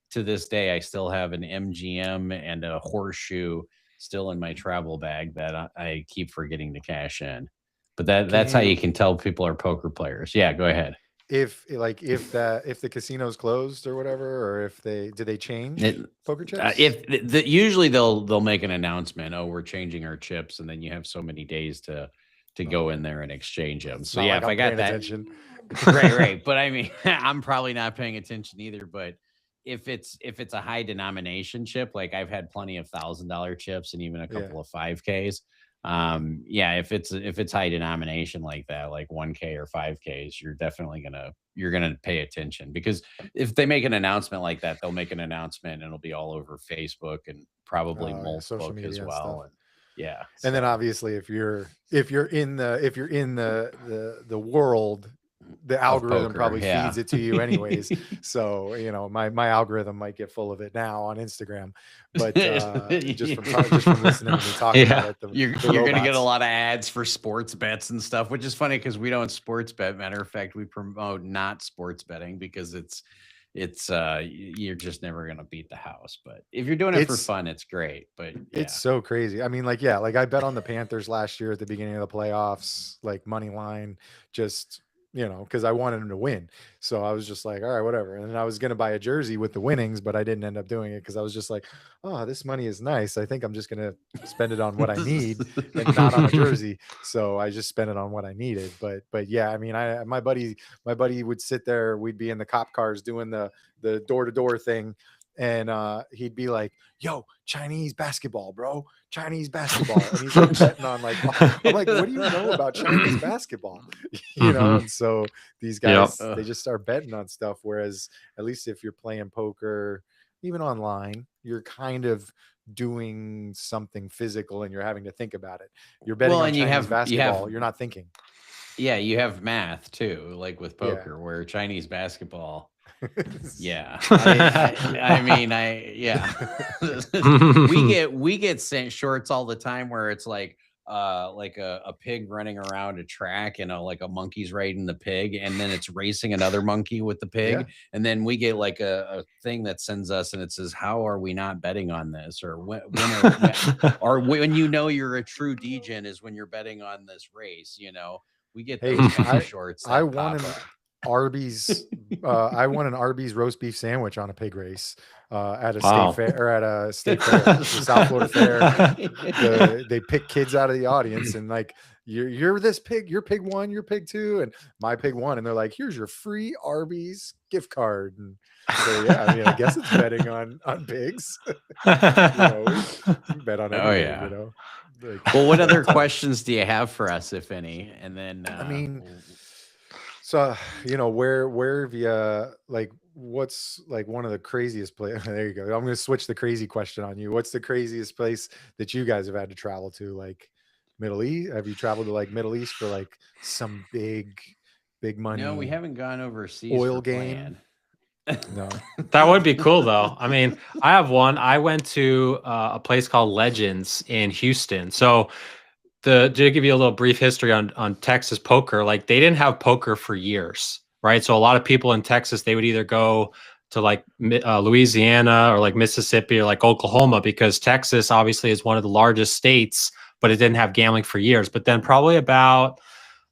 to this day, I still have an MGM and a horseshoe still in my travel bag that I keep forgetting to cash in. But that's how you can tell people are poker players. Yeah, go ahead. If the casino's closed or whatever, or do they change poker chips? Usually they'll make an announcement, oh, we're changing our chips, and then you have so many days to go in there and exchange them. So yeah, if I got that attention. right. But I mean, I'm probably not paying attention either. But if it's a high denomination chip, like I've had plenty of $1,000 chips and even a couple of 5Ks. Yeah, if it's high denomination like that, like 1K or 5Ks, you're definitely gonna pay attention, because if they make an announcement like that, they'll make an announcement and it'll be all over Facebook and probably social media as well. And yeah. And then obviously if you're in the world, the algorithm poker, probably feeds it to you anyways. So, you know, my algorithm might get full of it now on Instagram, but just from listening to me talk about it, you're going to get a lot of ads for sports bets and stuff, which is funny because we don't sports bet. Matter of fact, we promote not sports betting because it's you're just never going to beat the house. But if you're doing it for fun, it's great. But it's so crazy. I mean, like I bet on the Panthers last year at the beginning of the playoffs, like money line, just, you know, because I wanted him to win. So I was just like, all right, whatever. And then I was going to buy a jersey with the winnings, but I didn't end up doing it because I was just like, oh, this money is nice. I think I'm just going to spend it on what I need and not on a jersey. So I just spent it on what I needed. But yeah, I mean, my buddy would sit there. We'd be in the cop cars doing the door-to-door thing. And he'd be like, yo, Chinese basketball, bro, Chinese basketball. And he's like betting on like, I'm like, what do you know about Chinese basketball? You know? And so these guys, they just start betting on stuff. Whereas at least if you're playing poker, even online, you're kind of doing something physical and you're having to think about it. You're betting on Chinese basketball. You're not thinking. Yeah, you have math too, like with poker, where Chinese basketball. Yeah, I mean, we get sent shorts all the time where it's like like a pig running around a track and like a monkey's riding the pig, and then it's racing another monkey with the pig. Yeah. And then we get like a thing that sends us and it says, how are we not betting on this? Or when you know you're a true degen is when you're betting on this race, you know. We get Hey, those kind of shorts. I that won pop an up. Arby's. I won an Arby's roast beef sandwich on a pig race at a Wow. state fair, or at a state fair, the South Florida Fair. They pick kids out of the audience and like, you're this pig, your pig won, your pig two, and my pig won, and they're like, here's your free Arby's gift card. And so yeah, I mean, I guess it's betting on pigs. You know, you can bet on anything. yeah. You know. Like, Well, what other questions do you have for us, if any? And then I mean, so you know, where have you like, what's like one of the craziest place? There you go. I'm gonna switch the crazy question on you. What's the craziest place that you guys have had to travel to? Like Middle East? Have you traveled to like Middle East for like some big money? no, we haven't gone overseas oil for game? plan. No. That would be cool, though. I mean, I have one. I went to a place called Legends in Houston. So, to give you a little brief history on Texas poker, like they didn't have poker for years, right? So a lot of people in Texas, they would either go to like Louisiana or like Mississippi or like Oklahoma, because Texas obviously is one of the largest states, but it didn't have gambling for years. But then probably about,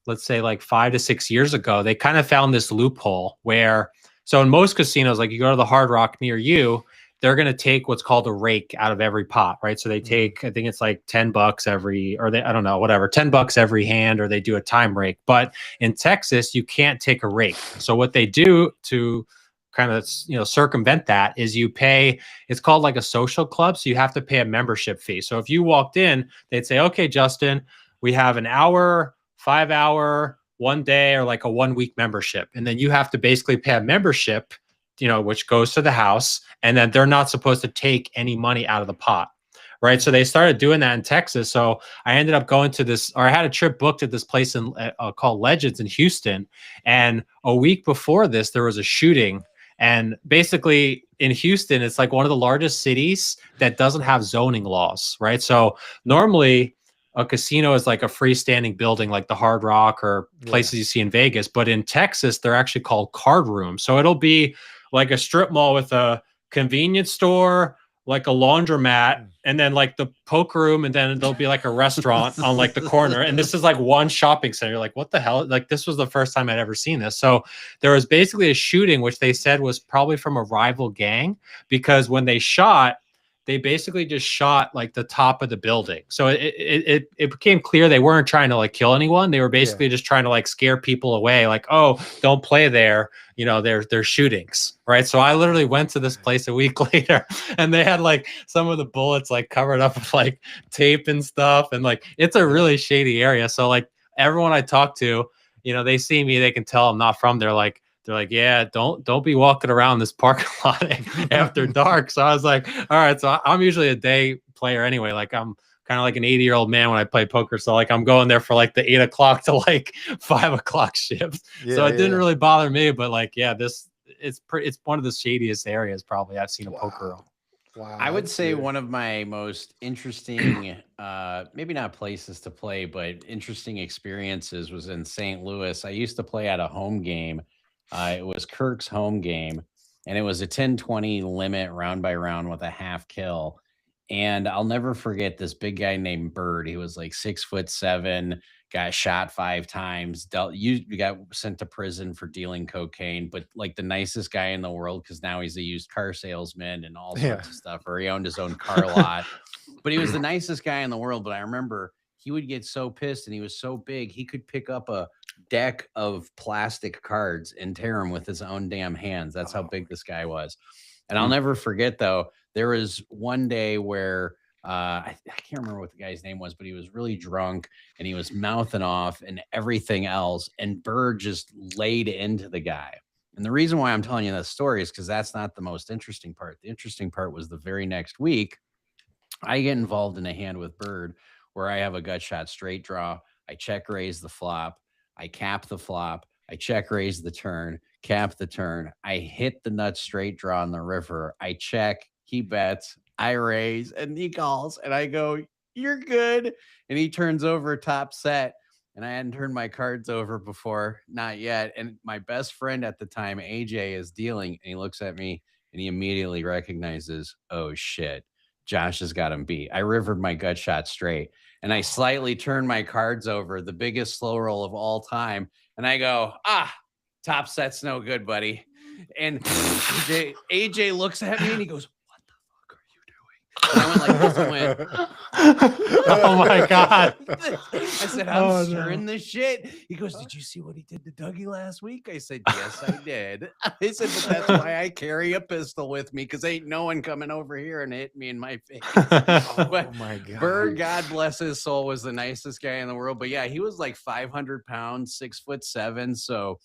let's say like 5 to 6 years ago, they kind of found this loophole where, so in most casinos, like you go to the Hard Rock near you, they're going to take what's called a rake out of every pot, right? So they take, I think it's like $10 every, or they, I don't know, whatever, $10 every hand, or they do a time rake. But in Texas, you can't take a rake. So what they do to kind of, you know, circumvent that is you pay, it's called like a social club. So you have to pay a membership fee. So if you walked in, they'd say, okay, Justin, we have an hour, 5 hour, 1 day, or like a 1 week membership. And then you have to basically pay a membership, you know, which goes to the house, and then they're not supposed to take any money out of the pot. Right. So they started doing that in Texas. So I ended up going to this, or I had a trip booked at this place in called Legends in Houston. And a week before this, there was a shooting. And basically in Houston, it's like one of the largest cities that doesn't have zoning laws. Right. So normally a casino is like a freestanding building like the Hard Rock or places you see in Vegas. But in Texas, they're actually called card rooms. So it'll be like a strip mall with a convenience store, like a laundromat, and then like the poker room, and then there'll be like a restaurant on like the corner. And this is like one shopping center. You're like, what the hell? Like, this was the first time I'd ever seen this. So there was basically a shooting, which they said was probably from a rival gang, because when they shot, they basically just shot like the top of the building. So it became clear they weren't trying to like kill anyone. They were basically just trying to like scare people away. Like, oh, don't play there. You know, there's shootings, right? So I literally went to this place a week later, and they had like some of the bullets like covered up with like tape and stuff. And like, it's a really shady area. So like everyone I talk to, you know, they see me, they can tell I'm not from there. Like, they're like, yeah, don't be walking around this parking lot after dark. So I was like, all right. So I'm usually a day player anyway. Like I'm kind of like an 80-year-old man when I play poker. So like I'm going there for like the 8 o'clock to like 5 o'clock shifts. So it didn't really bother me. But like, yeah, it's one of the shadiest areas probably I've seen a poker room. Wow. I would say one of my most interesting, maybe not places to play, but interesting experiences was in St. Louis. I used to play at a home game. It was Kirk's home game, and it was a 10-20 limit round by round with a half kill. And I'll never forget this big guy named Bird. He was like 6'7", got shot 5 times, got sent to prison for dealing cocaine, but like the nicest guy in the world, because now he's a used car salesman and all sorts of stuff, or he owned his own car lot. But he was the nicest guy in the world. But I remember he would get so pissed, and he was so big, he could pick up a deck of plastic cards and tear them with his own damn hands. That's how big this guy was. And I'll never forget, though, there was one day where I can't remember what the guy's name was, but he was really drunk and he was mouthing off and everything else. And Bird just laid into the guy. And the reason why I'm telling you that story is because that's not the most interesting part. The interesting part was the very next week, I get involved in a hand with Bird where I have a gut shot straight draw. I check raise the flop. I cap the flop. I check raise the turn, cap the turn. I hit the nut straight draw on the river. I check. He bets. I raise, and he calls, and I go, you're good. And he turns over top set. And I hadn't turned my cards over before, not yet. And my best friend at the time, AJ, is dealing. And he looks at me and he immediately recognizes, oh shit, Josh has got him beat. I rivered my gut shot straight. And I slightly turned my cards over, the biggest slow roll of all time. And I go, top set's no good, buddy. And AJ looks at me and he goes, what the fuck are you doing? And I went like this and went, oh my God. I said, I'm stirring this shit. He goes, did you see what he did to Dougie last week? I said, yes, I did. I said, but that's why I carry a pistol with me, because ain't no one coming over here and hit me in my face. Oh my God. Bird, God bless his soul, was the nicest guy in the world. But yeah, he was like 500 pounds, 6'7". So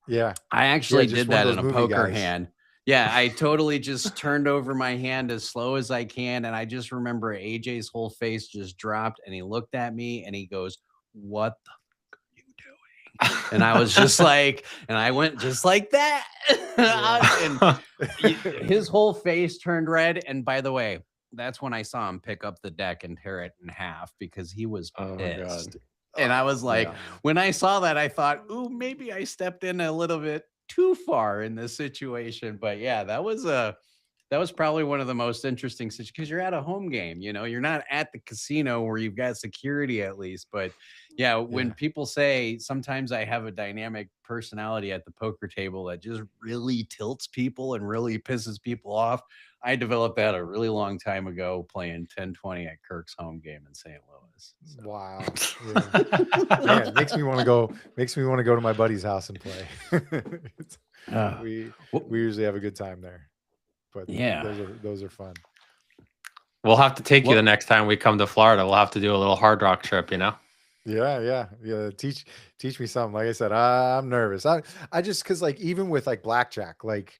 yeah, I actually just did one that of in those a movie poker guys. hand. Yeah, I totally just turned over my hand as slow as I can. And I just remember AJ's whole face just dropped and he looked at me and he goes, what the fuck are you doing? And I was just like, and I went just like that. And his whole face turned red. And by the way, that's when I saw him pick up the deck and tear it in half because he was pissed. And I was like, when I saw that, I thought, ooh, maybe I stepped in a little bit too far in this situation. But yeah, that was probably one of the most interesting situations, because you're at a home game, you're not at the casino where you've got security at least. But yeah, when people say sometimes I have a dynamic personality at the poker table that just really tilts people and really pisses people off, I developed that a really long time ago playing 1020 at Kirk's home game in St. Louis. So. Wow. Yeah. It makes me want to go to my buddy's house and play. We usually have a good time there. But yeah, those are fun. We'll have to take you the next time we come to Florida. We'll have to do a little Hard Rock trip, Yeah. Teach me something. Like I said, I'm nervous. I just, because like even with like blackjack, like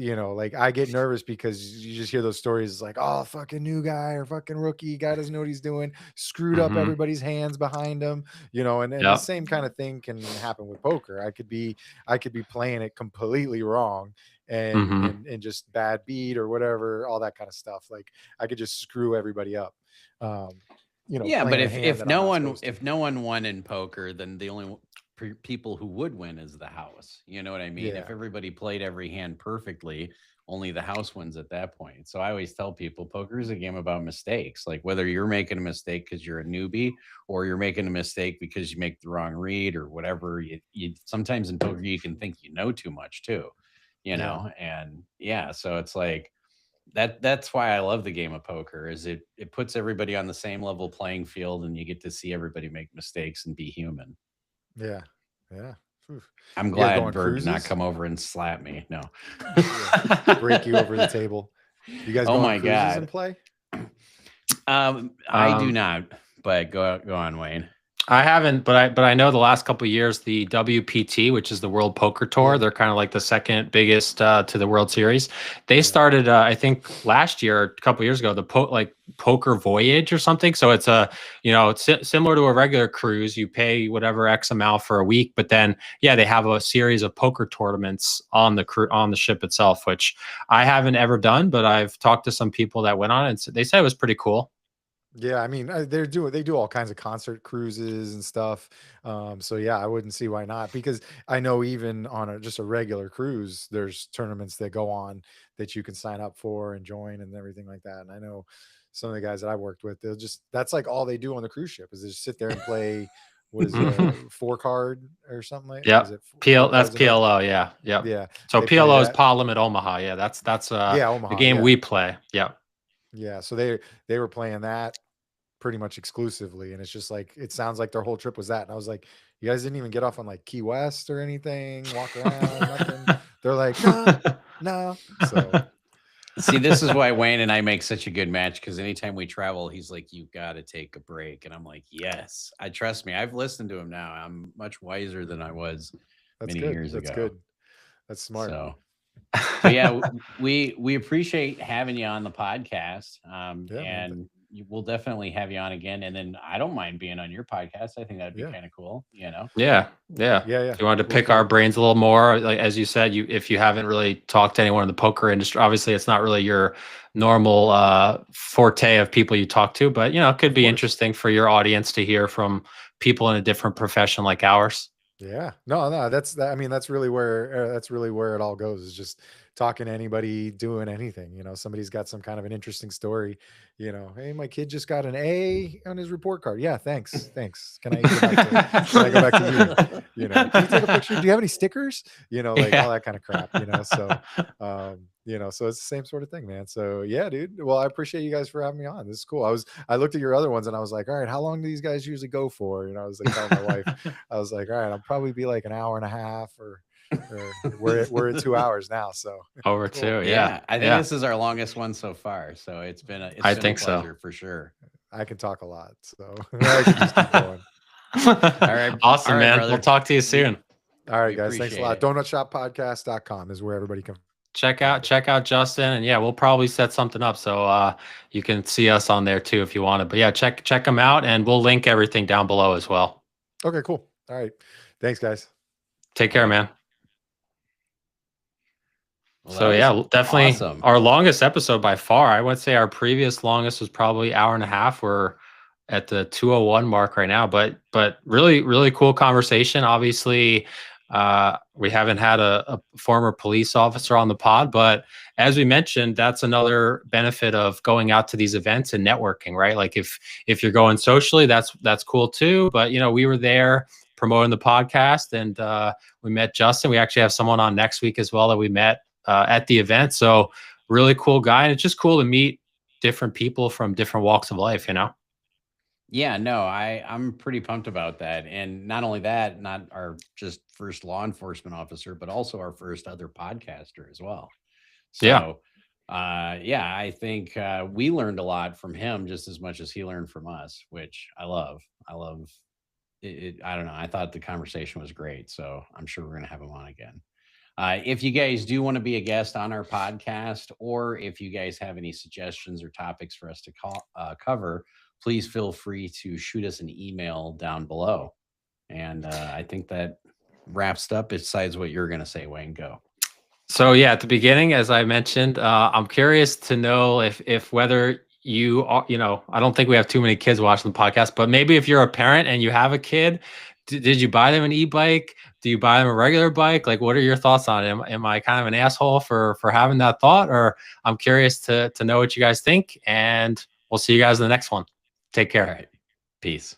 like I get nervous because you just hear those stories like, oh, fucking new guy or fucking rookie guy doesn't know what he's doing, screwed up everybody's hands behind him, and the same kind of thing can happen with poker. I could be playing it completely wrong and just bad beat or whatever, all that kind of stuff. Like I could just screw everybody up. Yeah, but if no one won in poker, then the only people who would win is the house. You know what I mean? Yeah. If everybody played every hand perfectly, only the house wins at that point. So I always tell people poker is a game about mistakes. Like whether you're making a mistake because you're a newbie or you're making a mistake because you make the wrong read or whatever. You sometimes in poker you can think you know too much too, and so it's like that's why I love the game of poker. Is it puts everybody on the same level playing field and you get to see everybody make mistakes and be human. Yeah. Oof. I'm glad Bird did not come over and slap me. No. Break you over the table. You guys go on cruises and play? I do not, but go on, Wayne. I haven't, but I know the last couple of years, the WPT, which is the World Poker Tour, they're kind of like the second biggest to the World Series. They started, I think, last year, a couple of years ago, the Poker Voyage or something. So it's it's similar to a regular cruise. You pay whatever X amount for a week, but then they have a series of poker tournaments on the ship itself, which I haven't ever done, but I've talked to some people that went on it and they said it was pretty cool. Yeah, I mean, they do all kinds of concert cruises and stuff. So yeah, I wouldn't see why not, because I know even on just a regular cruise, there's tournaments that go on that you can sign up for and join and everything like that. And I know some of the guys that I worked with, that's like all they do on the cruise ship is they just sit there and play. What is it, 4-card or something like that? That's PLO. Yeah. So PLO is Pod Limit Omaha. Yeah, that's Omaha, the game we play. Yeah, so they were playing that pretty much exclusively, and it's just like it sounds like their whole trip was that. And I was like, you guys didn't even get off on like Key West or anything, walk around, nothing. They're like, no. So see, this is why Wayne and I make such a good match, because anytime we travel, he's like, you got to take a break, and I'm like, yes, I trust me. I've listened to him now. I'm much wiser than I was many years ago. That's good. That's smart. So yeah, we appreciate having you on the podcast. And we'll definitely have you on again. And then I don't mind being on your podcast. I think that'd be Yeah. kind of cool, you know? Yeah. If you wanted to pick our brains a little more, like as you said, if you haven't really talked to anyone in the poker industry, obviously it's not really your normal forte of people you talk to, but you know, it could be interesting for your audience to hear from people in a different profession like ours. Yeah, no, that's that. I mean, that's really where it all goes, is just talking to anybody doing anything. You know, somebody's got some kind of an interesting story. You know, hey, my kid just got an A on his report card. Yeah, thanks. Can I go back to you? You know, can you take a picture? Do you have any stickers? You know, like all that kind of crap. You know, so you know, so it's the same sort of thing, man. So yeah, dude. Well, I appreciate you guys for having me on. This is cool. I looked at your other ones and I was like, all right, how long do these guys usually go for? You know, I was like telling my wife, I was like, all right, I'll probably be like an hour and a half, or we're at 2 hours now. So over cool. 2. Yeah. I think this is our longest one so far. So it's been a pleasure for sure. I can talk a lot, so I can just keep going. All right. Awesome, all right, man. Brother. We'll talk to you soon. All right, guys. Thanks a lot. DonutShopPodcast.com is where everybody can check out Justin, and yeah, we'll probably set something up so you can see us on there too if you want to. But yeah, check them out, and we'll link everything down below as well. Okay, cool. All right. Thanks, guys. Take care, man. Well, so yeah, definitely awesome. Our longest episode by far. I would say our previous longest was probably hour and a half. We're at the 2:01 mark right now, but really, really cool conversation. Obviously, we haven't had a former police officer on the pod, but as we mentioned, that's another benefit of going out to these events and networking, right? Like if you're going socially, that's cool too. But you know, we were there promoting the podcast, and we met Justin. We actually have someone on next week as well that we met at the event. So really cool guy, and it's just cool to meet different people from different walks of life, you know? Yeah, no, I'm pretty pumped about that. And not only that, not our just first law enforcement officer, but also our first other podcaster as well. So yeah, I think we learned a lot from him just as much as he learned from us, which I love. I love it. I don't know. I thought the conversation was great. So I'm sure we're going to have him on again. If you guys do want to be a guest on our podcast, or if you guys have any suggestions or topics for us to cover, please feel free to shoot us an email down below. And I think that wraps up besides what you're going to say, Wayne. Go. So yeah, at the beginning, as I mentioned, I'm curious to know if whether you are, you know, I don't think we have too many kids watching the podcast, but maybe if you're a parent and you have a kid, did you buy them an e-bike? Do you buy them a regular bike? Like, what are your thoughts on it? Am I kind of an asshole for having that thought? Or I'm curious to know what you guys think, and we'll see you guys in the next one. Take care. All right. Peace.